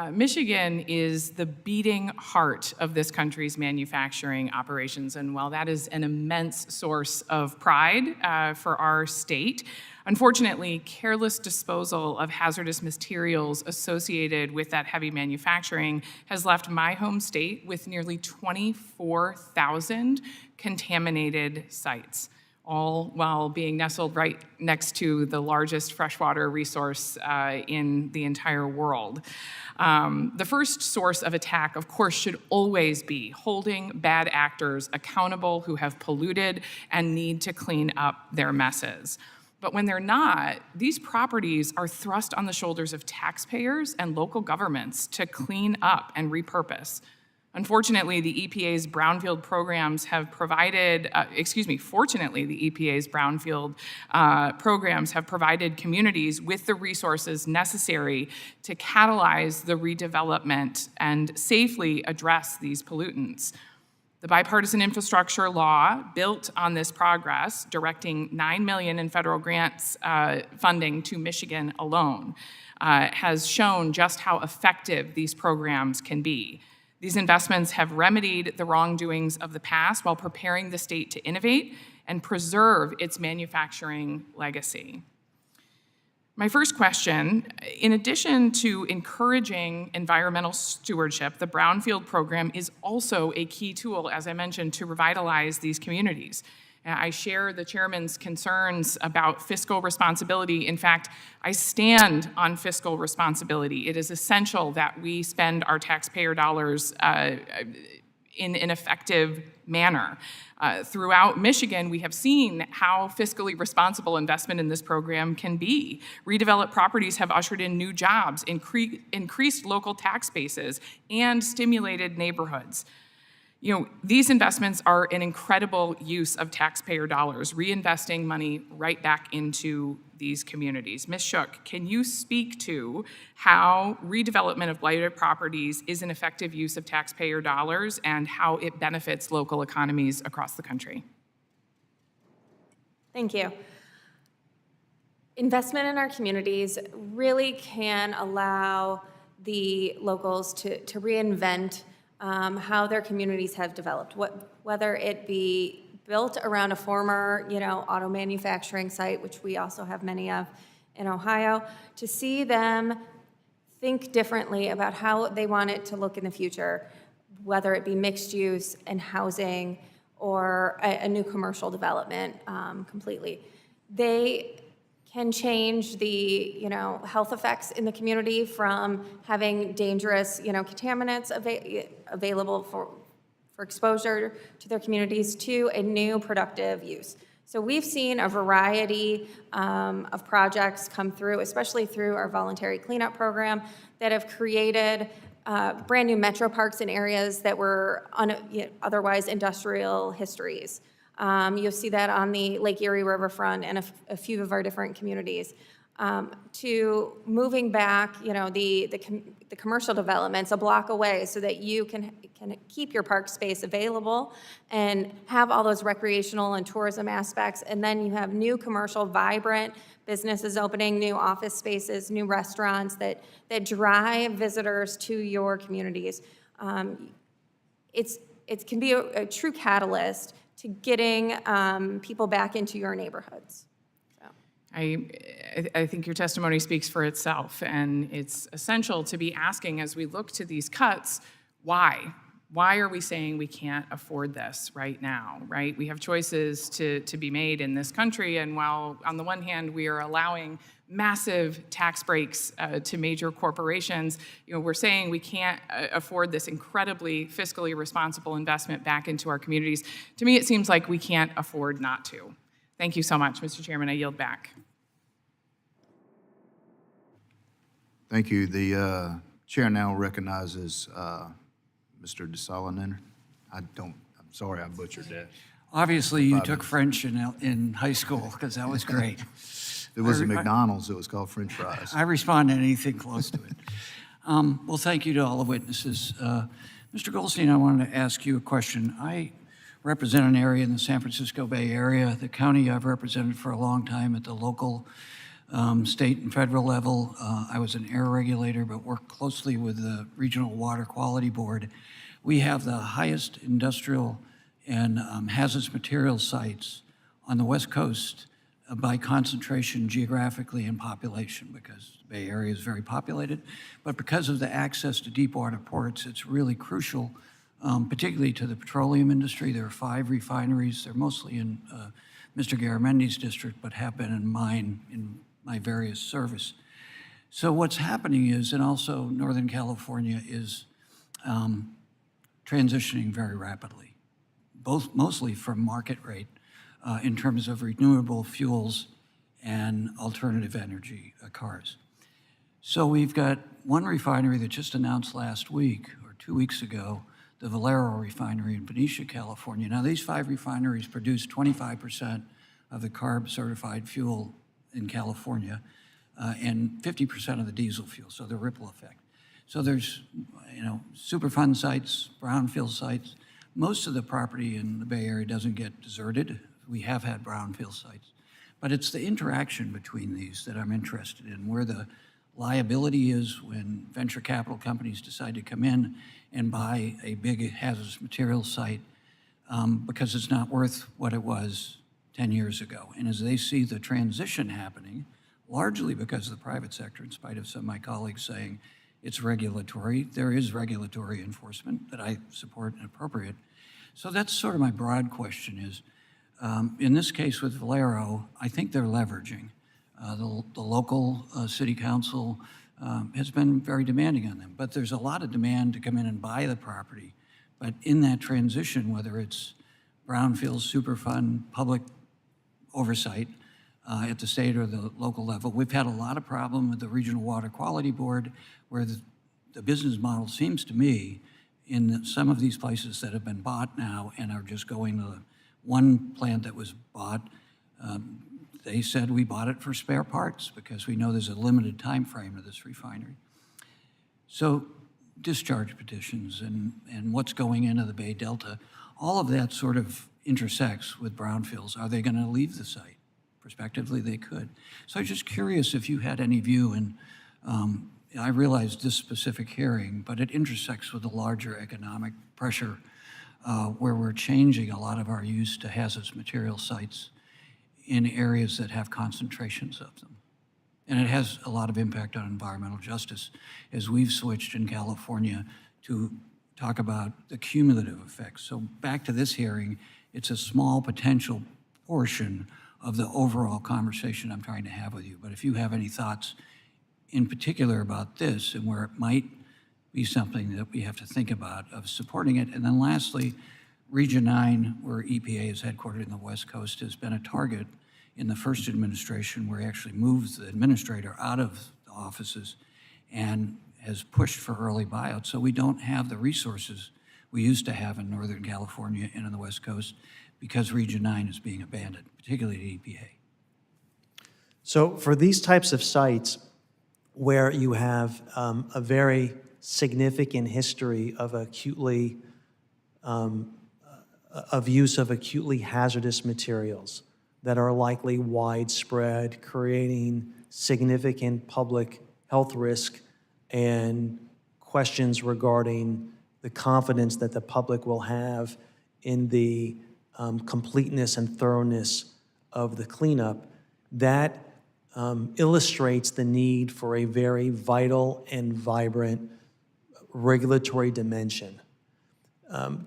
Michigan is the beating heart of this country's manufacturing operations, and while that is an immense source of pride for our state, unfortunately, careless disposal of hazardous materials associated with that heavy manufacturing has left my home state with nearly 24,000 contaminated sites, all while being nestled right next to the largest freshwater resource in the entire world. The first source of attack, of course, should always be holding bad actors accountable who have polluted and need to clean up their messes. But when they're not, these properties are thrust on the shoulders of taxpayers and local governments to clean up and repurpose. Unfortunately, the EPA's brownfield programs have provided, fortunately, the EPA's brownfield programs have provided communities with the resources necessary to catalyze the redevelopment and safely address these pollutants. The bipartisan infrastructure law built on this progress, directing $9 million in federal grants funding to Michigan alone, has shown just how effective these programs can be. These investments have remedied the wrongdoings of the past while preparing the state to innovate and preserve its manufacturing legacy. My first question, in addition to encouraging environmental stewardship, the Brownfield program is also a key tool, as I mentioned, to revitalize these communities. I share the chairman's concerns about fiscal responsibility. In fact, I stand on fiscal responsibility. It is essential that we spend our taxpayer dollars in an effective manner. Throughout Michigan, we have seen how fiscally responsible investment in this program can be. Redeveloped properties have ushered in new jobs, increased local tax bases, and stimulated neighborhoods. You know, these investments are an incredible use of taxpayer dollars, reinvesting money right back into these communities. Ms. Shook, can you speak to how redevelopment of blighted properties is an effective use of taxpayer dollars and how it benefits local economies across the country? Thank you. Investment in our communities really can allow the locals to reinvent how their communities have developed, whether it be built around a former, auto manufacturing site, which we also have many of in Ohio, to see them think differently about how they want it to look in the future, whether it be mixed use and housing or a new commercial development completely. They can change the health effects in the community from having dangerous contaminants available for exposure to their communities to a new productive use. So we've seen a variety of projects come through, especially through our voluntary cleanup program, that have created brand new metro parks in areas that were otherwise industrial histories. You'll see that on the Lake Erie riverfront and a few of our different communities. To moving back, the commercial developments a block away so that you can keep your park space available and have all those recreational and tourism aspects. And then you have new commercial, vibrant businesses opening, new office spaces, new restaurants that drive visitors to your communities. It can be a true catalyst to getting people back into your neighborhoods. So. I think your testimony speaks for itself, and it's essential to be asking as we look to these cuts, why? Why are we saying we can't afford this right now, right? We have choices to be made in this country, and while on the one hand we are allowing massive tax breaks to major corporations, we're saying we can't afford this incredibly fiscally responsible investment back into our communities. To me, it seems like we can't afford not to. Thank you so much, Mr. Chairman. I yield back. Thank you. The chair now recognizes Mr. DeSalinen. I'm sorry I butchered that. Obviously, you took French in high school, because that was great. If it was a McDonald's, it was called French fries. I respond to anything close to it. Well, thank you to all the witnesses. Mr. Goldstein, I wanted to ask you a question. I represent an area in the San Francisco Bay Area, the county I've represented for a long time at the local state and federal level. I was an air regulator, but worked closely with the Regional Water Quality Board. We have the highest industrial and hazardous materials sites on the West Coast by concentration geographically and population, because the Bay Area is very populated. But because of the access to deep water ports, it's really crucial, particularly to the petroleum industry. There are 5 refineries. They're mostly in Mr. Garamendi's district, but have been in mine in my various service. So what's happening is, and also Northern California is transitioning very rapidly, mostly from market rate in terms of renewable fuels and alternative energy cars. So we've got one refinery that just announced last week or 2 weeks ago, the Valero refinery in Benicia, California. Now these 5 refineries produce 25% of the CARB-certified fuel in California and 50% of the diesel fuel, so the ripple effect. So there's, Superfund sites, brownfield sites. Most of the property in the Bay Area doesn't get deserted. We have had brownfield sites. But it's the interaction between these that I'm interested in, where the liability is when venture capital companies decide to come in and buy a big hazardous materials site because it's not worth what it was 10 years ago. And as they see the transition happening, largely because of the private sector, in spite of some of my colleagues saying it's regulatory, there is regulatory enforcement that I support and appropriate. So that's sort of my broad question is, in this case with Valero, I think they're leveraging. The local city council has been very demanding on them, but there's a lot of demand to come in and buy the property. But in that transition, whether it's Brownfields, Superfund, public oversight at the state or the local level, we've had a lot of problem with the Regional Water Quality Board, where the business model seems to me in some of these places that have been bought now and are just going to the one plant that was bought, they said we bought it for spare parts because we know there's a limited time frame to this refinery. So discharge petitions and what's going into the Bay Delta, all of that sort of intersects with brownfields. Are they going to leave the site? Prospectively, they could. So I'm just curious if you had any view, and I realize this specific hearing, but it intersects with the larger economic pressure where we're changing a lot of our use to hazardous material sites in areas that have concentrations of them. And it has a lot of impact on environmental justice as we've switched in California to talk about the cumulative effects. So back to this hearing, it's a small potential portion of the overall conversation I'm trying to have with you. But if you have any thoughts in particular about this and where it might be something that we have to think about of supporting it. And then lastly, Region 9, where EPA is headquartered in the West Coast, has been a target in the first administration where he actually moves the administrator out of the offices and has pushed for early buyouts. So we don't have the resources we used to have in Northern California and on the West Coast because Region 9 is being abandoned, particularly at EPA. So for these types of sites where you have a very significant history of use of acutely hazardous materials that are likely widespread, creating significant public health risk and questions regarding the confidence that the public will have in the completeness and thoroughness of the cleanup, that illustrates the need for a very vital and vibrant regulatory dimension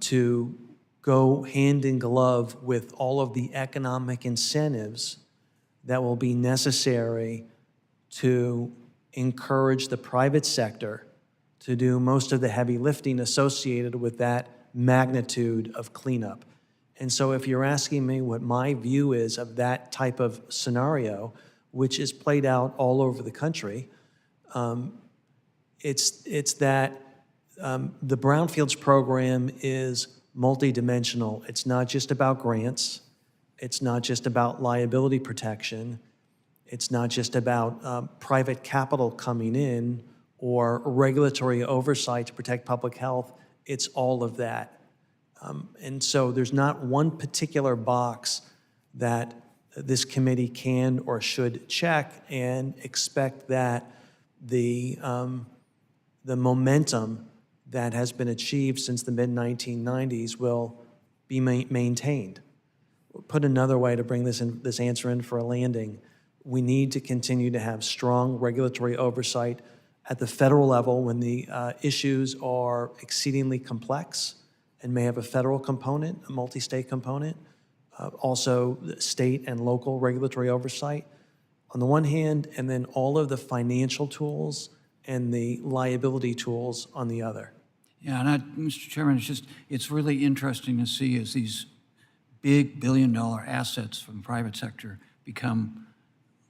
to go hand in glove with all of the economic incentives that will be necessary to encourage the private sector to do most of the heavy lifting associated with that magnitude of cleanup. And so if you're asking me what my view is of that type of scenario, which is played out all over the country, it's that the Brownfields program is multidimensional. It's not just about grants. It's not just about liability protection. It's not just about private capital coming in or regulatory oversight to protect public health. It's all of that. And so there's not one particular box that this committee can or should check and expect that the momentum that has been achieved since the mid-1990s will be maintained. Put another way, to bring this answer in for a landing, we need to continue to have strong regulatory oversight at the federal level when the issues are exceedingly complex and may have a federal component, a multi-state component, also state and local regulatory oversight on the one hand, and then all of the financial tools and the liability tools on the other. Yeah, and Mr. Chairman, it's really interesting to see as these big billion-dollar assets from the private sector become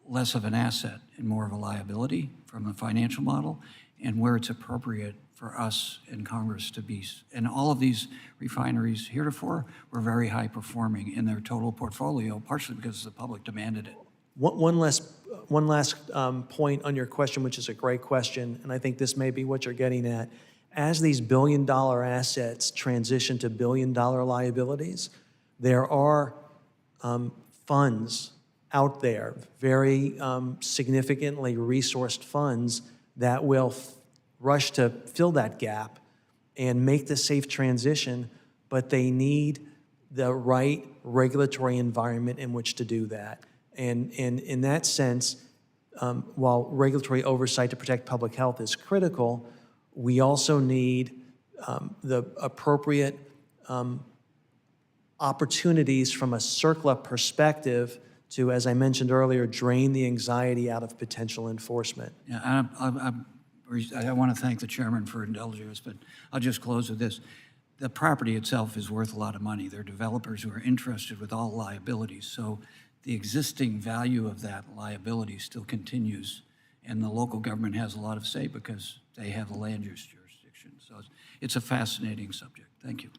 less of an asset and more of a liability from the financial model, and where it's appropriate for us in Congress to be. And all of these refineries heretofore were very high performing in their total portfolio, partially because the public demanded it. One last point on your question, which is a great question, and I think this may be what you're getting at. As these billion-dollar assets transition to billion-dollar liabilities, there are funds out there, very significantly resourced funds that will rush to fill that gap and make the safe transition, but they need the right regulatory environment in which to do that. And in that sense, while regulatory oversight to protect public health is critical, we also need the appropriate opportunities from a CERCLA perspective to, as I mentioned earlier, drain the anxiety out of potential enforcement. Yeah, I want to thank the chairman for indulging us, but I'll just close with this. The property itself is worth a lot of money. There are developers who are interested with all liabilities, so the existing value of that liability still continues, and the local government has a lot of say because they have the land use jurisdiction. So it's a fascinating subject. Thank you.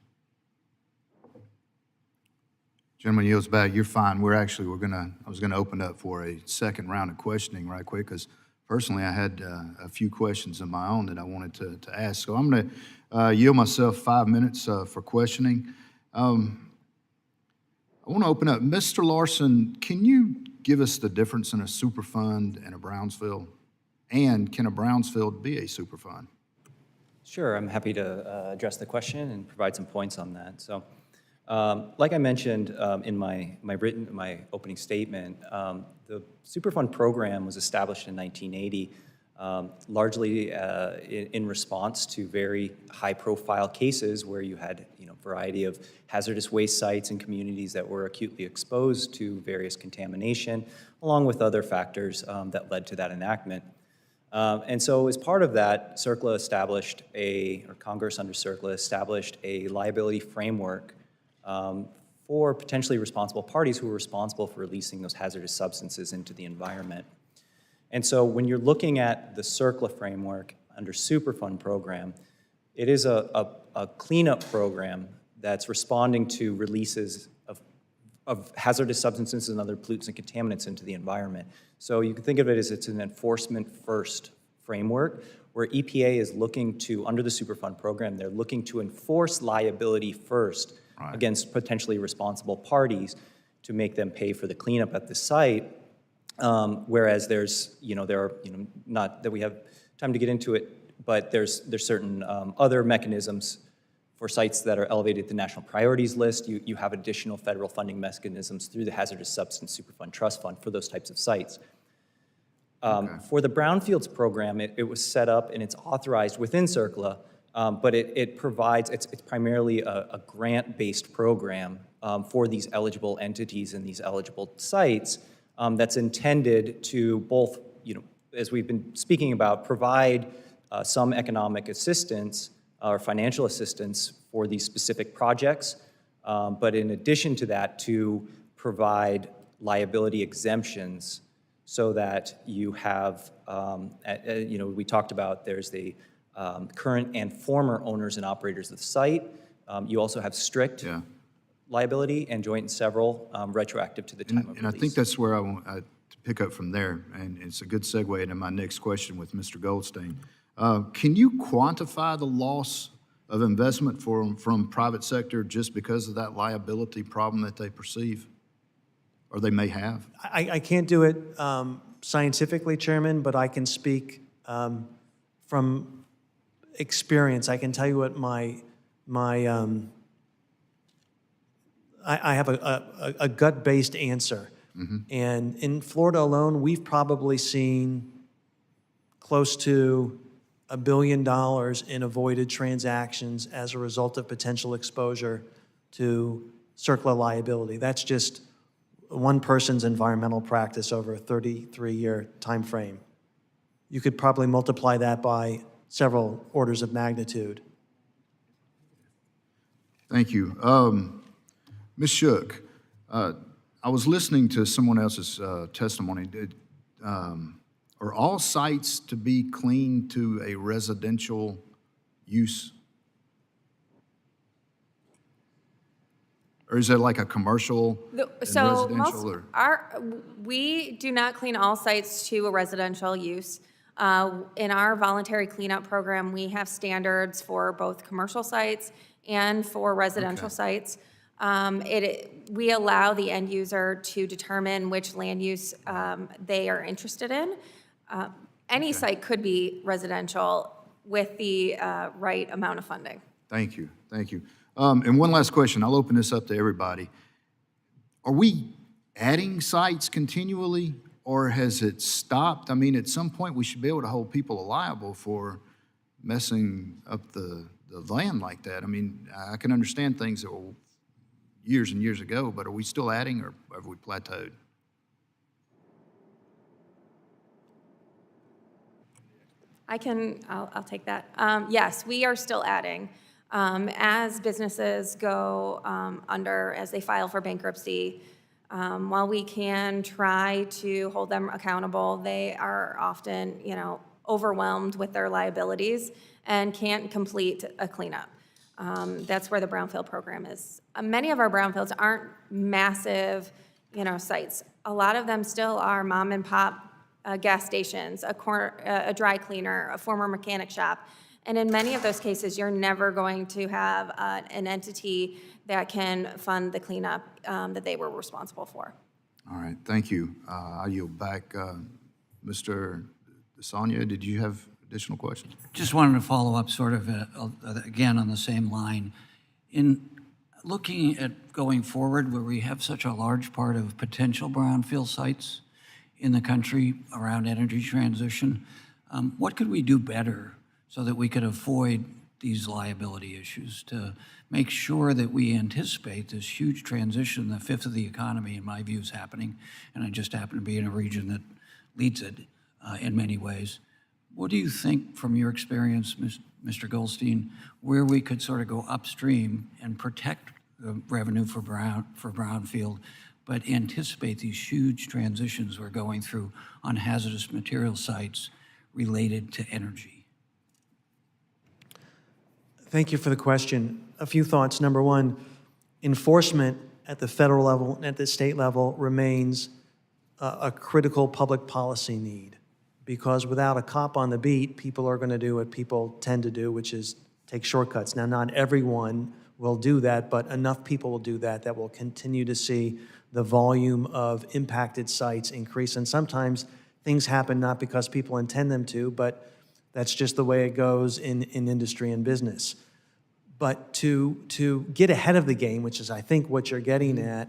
Gentleman yields back. You're fine. I was gonna open up for a second round of questioning right quick, because personally I had a few questions of my own that I wanted to ask. So I'm gonna yield myself 5 minutes for questioning. I want to open up. Mr. Larson, can you give us the difference in a Superfund and a Brownsfield? And can a Brownsfield be a Superfund? Sure, I'm happy to address the question and provide some points on that. So, like I mentioned in my opening statement, the Superfund program was established in 1980, largely in response to very high-profile cases where you had a variety of hazardous waste sites and communities that were acutely exposed to various contamination, along with other factors that led to that enactment. And so as part of that, CERCLA established Congress under CERCLA established a liability framework for potentially responsible parties who were responsible for releasing those hazardous substances into the environment. And so when you're looking at the CERCLA framework under Superfund program, it is a cleanup program that's responding to releases of hazardous substances and other pollutants and contaminants into the environment. So you can think of it as it's an enforcement-first framework where EPA is looking to, under the Superfund program, they're looking to enforce liability first against potentially responsible parties to make them pay for the cleanup at the site. Whereas there are, not that we have time to get into it, but there's certain other mechanisms for sites that are elevated to the national priorities list. You have additional federal funding mechanisms through the Hazardous Substance Superfund Trust Fund for those types of sites. For the Brownfields program, it was set up and it's authorized within CERCLA, but it provides, it's primarily a grant-based program for these eligible entities and these eligible sites that's intended to both, as we've been speaking about, provide some economic assistance or financial assistance for these specific projects, but in addition to that, to provide liability exemptions so that you have, we talked about there's the current and former owners and operators of the site. You also have strict liability and joint and several retroactive to the time of release. And I think that's where I want to pick up from there, and it's a good segue into my next question with Mr. Goldstein. Can you quantify the loss of investment from private sector just because of that liability problem that they perceive? or they may have? I can't do it scientifically, Chairman, but I can speak from experience. I can tell you what I have a gut-based answer. And in Florida alone, we've probably seen close to $1 billion in avoided transactions as a result of potential exposure to circular liability. That's just one person's environmental practice over a 33-year time frame. You could probably multiply that by several orders of magnitude. Thank you. Ms. Shook, I was listening to someone else's testimony. Are all sites to be cleaned to a residential use? Or is it like a commercial and So residential? we do not clean all sites to a residential use. In our voluntary cleanup program, we have standards for both commercial sites and for residential sites. We allow the end user to determine which land use they are interested in. Any site could be residential with the right amount of funding. Thank you, thank you. And one last question, I'll open this up to everybody. Are we adding sites continually, or has it stopped? I mean, at some point, we should be able to hold people liable for messing up the land like that. I mean, I can understand things that were years and years ago, but are we still adding, or have we plateaued? I'll take that. Yes, we are still adding. As businesses go under, as they file for bankruptcy, while we can try to hold them accountable, they are often, overwhelmed with their liabilities and can't complete a cleanup. That's where the Brownfield program is. Many of our brownfields aren't massive, sites. A lot of them still are mom and pop gas stations, a dry cleaner, a former mechanic shop. And in many of those cases, you're never going to have an entity that can fund the cleanup that they were responsible for. All right, thank you. I yield back. Mr. Sonia, did you have additional questions? Just wanted to follow up sort of, again, on the same line. In looking at going forward, where we have such a large part of potential brownfield sites in the country around energy transition, what could we do better so that we could avoid these liability issues, to make sure that we anticipate this huge transition? The fifth of the economy, in my view, is happening, and I just happen to be in a region that leads it in many ways. What do you think, from your experience, Mr. Goldstein, where we could sort of go upstream and protect the revenue for brownfield, but anticipate these huge transitions we're going through on hazardous material sites related to energy? Thank you for the question. A few thoughts. Number one, enforcement at the federal level and at the state level remains a critical public policy need, because without a cop on the beat, people are going to do what people tend to do, which is take shortcuts. Now, not everyone will do that, but enough people will do that that will continue to see the volume of impacted sites increase. And sometimes things happen not because people intend them to, but that's just the way it goes in industry and business. But to get ahead of the game, which is I think what you're getting at,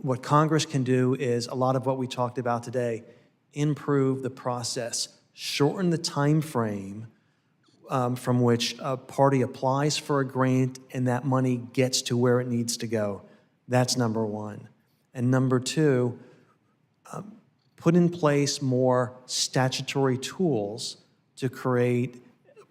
what Congress can do is a lot of what we talked about today: improve the process, shorten the time frame from which a party applies for a grant and that money gets to where it needs to go. That's number one. And number two, put in place more statutory tools to create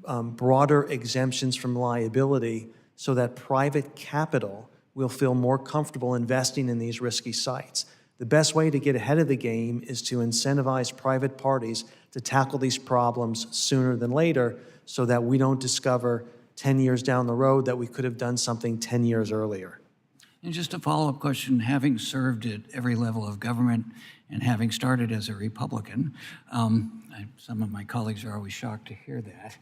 broader exemptions from liability so that private capital will feel more comfortable investing in these risky sites. The best way to get ahead of the game is to incentivize private parties to tackle these problems sooner than later, so that we don't discover 10 years down the road that we could have done something 10 years earlier. And just a follow-up question, having served at every level of government and having started as a Republican, some of my colleagues are always shocked to hear that,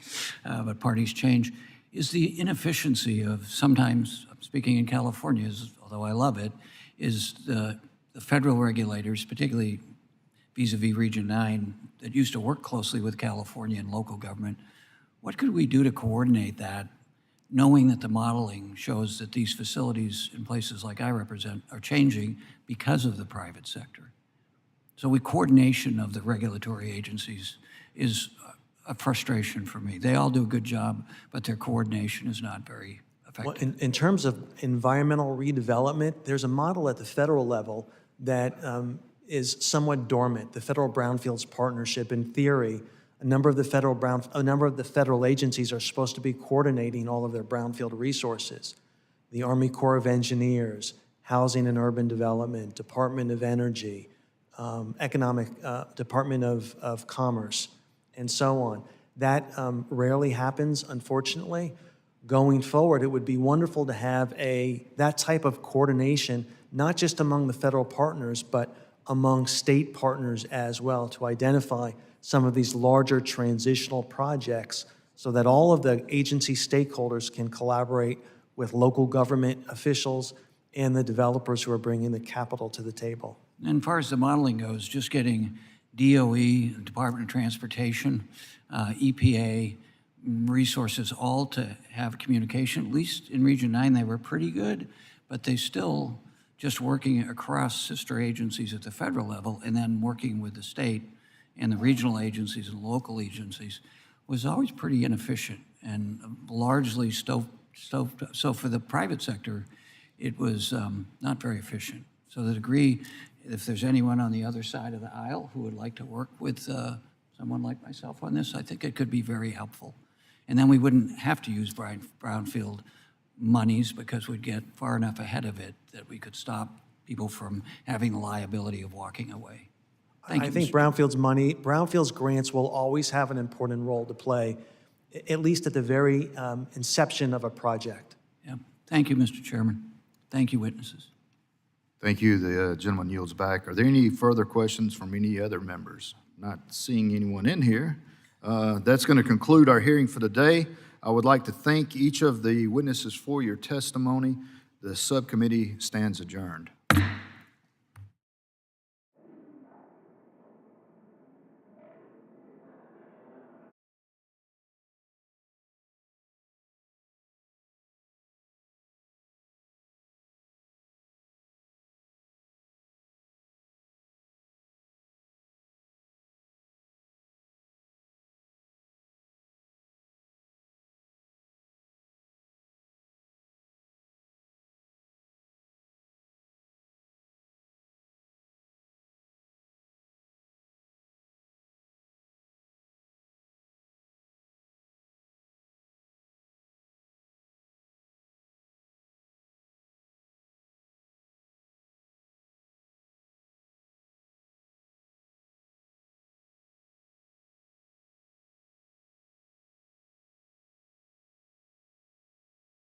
but parties change, is the inefficiency of sometimes, speaking in California, although I love it, is the the federal regulators, particularly vis-a-vis Region 9, that used to work closely with California and local government, what could we do to coordinate that, knowing that the modeling shows that these facilities in places like I represent are changing because of the private sector? So coordination of the regulatory agencies is a frustration for me. They all do a good job, but their coordination is not very effective. Well, in terms of environmental redevelopment, there's a model at the federal level that is somewhat dormant. The Federal Brownfields Partnership, in theory, a number of the federal agencies are supposed to be coordinating all of their brownfield resources. The Army Corps of Engineers, Housing and Urban Development, Department of Energy, Department of Commerce, and so on. That rarely happens, unfortunately. Going forward, it would be wonderful to have that type of coordination, not just among the federal partners, but among state partners as well, to identify some of these larger transitional projects so that all of the agency stakeholders can collaborate with local government officials and the developers who are bringing the capital to the table. And as far as the modeling goes, just getting DOE, Department of Transportation, EPA, resources all to have communication, at least in Region 9, they were pretty good, but they still just working across sister agencies at the federal level and then working with the state and the regional agencies and local agencies was always pretty inefficient and largely stoved up. So for the private sector, it was not very efficient. So the degree, if there's anyone on the other side of the aisle who would like to work with someone like myself on this, I think it could be very helpful. And then we wouldn't have to use brownfield monies because we'd get far enough ahead of it that we could stop people from having the liability of walking away. Thank you, I think Brownfields grants will always have an important role to play, at least at the very inception of a project. Yeah. Thank you, Mr. Chairman. Thank you, witnesses. Thank you. The gentleman yields back. Are there any further questions from any other members? Not seeing anyone in here. That's going to conclude our hearing for the day. I would like to thank each of the witnesses for your testimony. The subcommittee stands adjourned.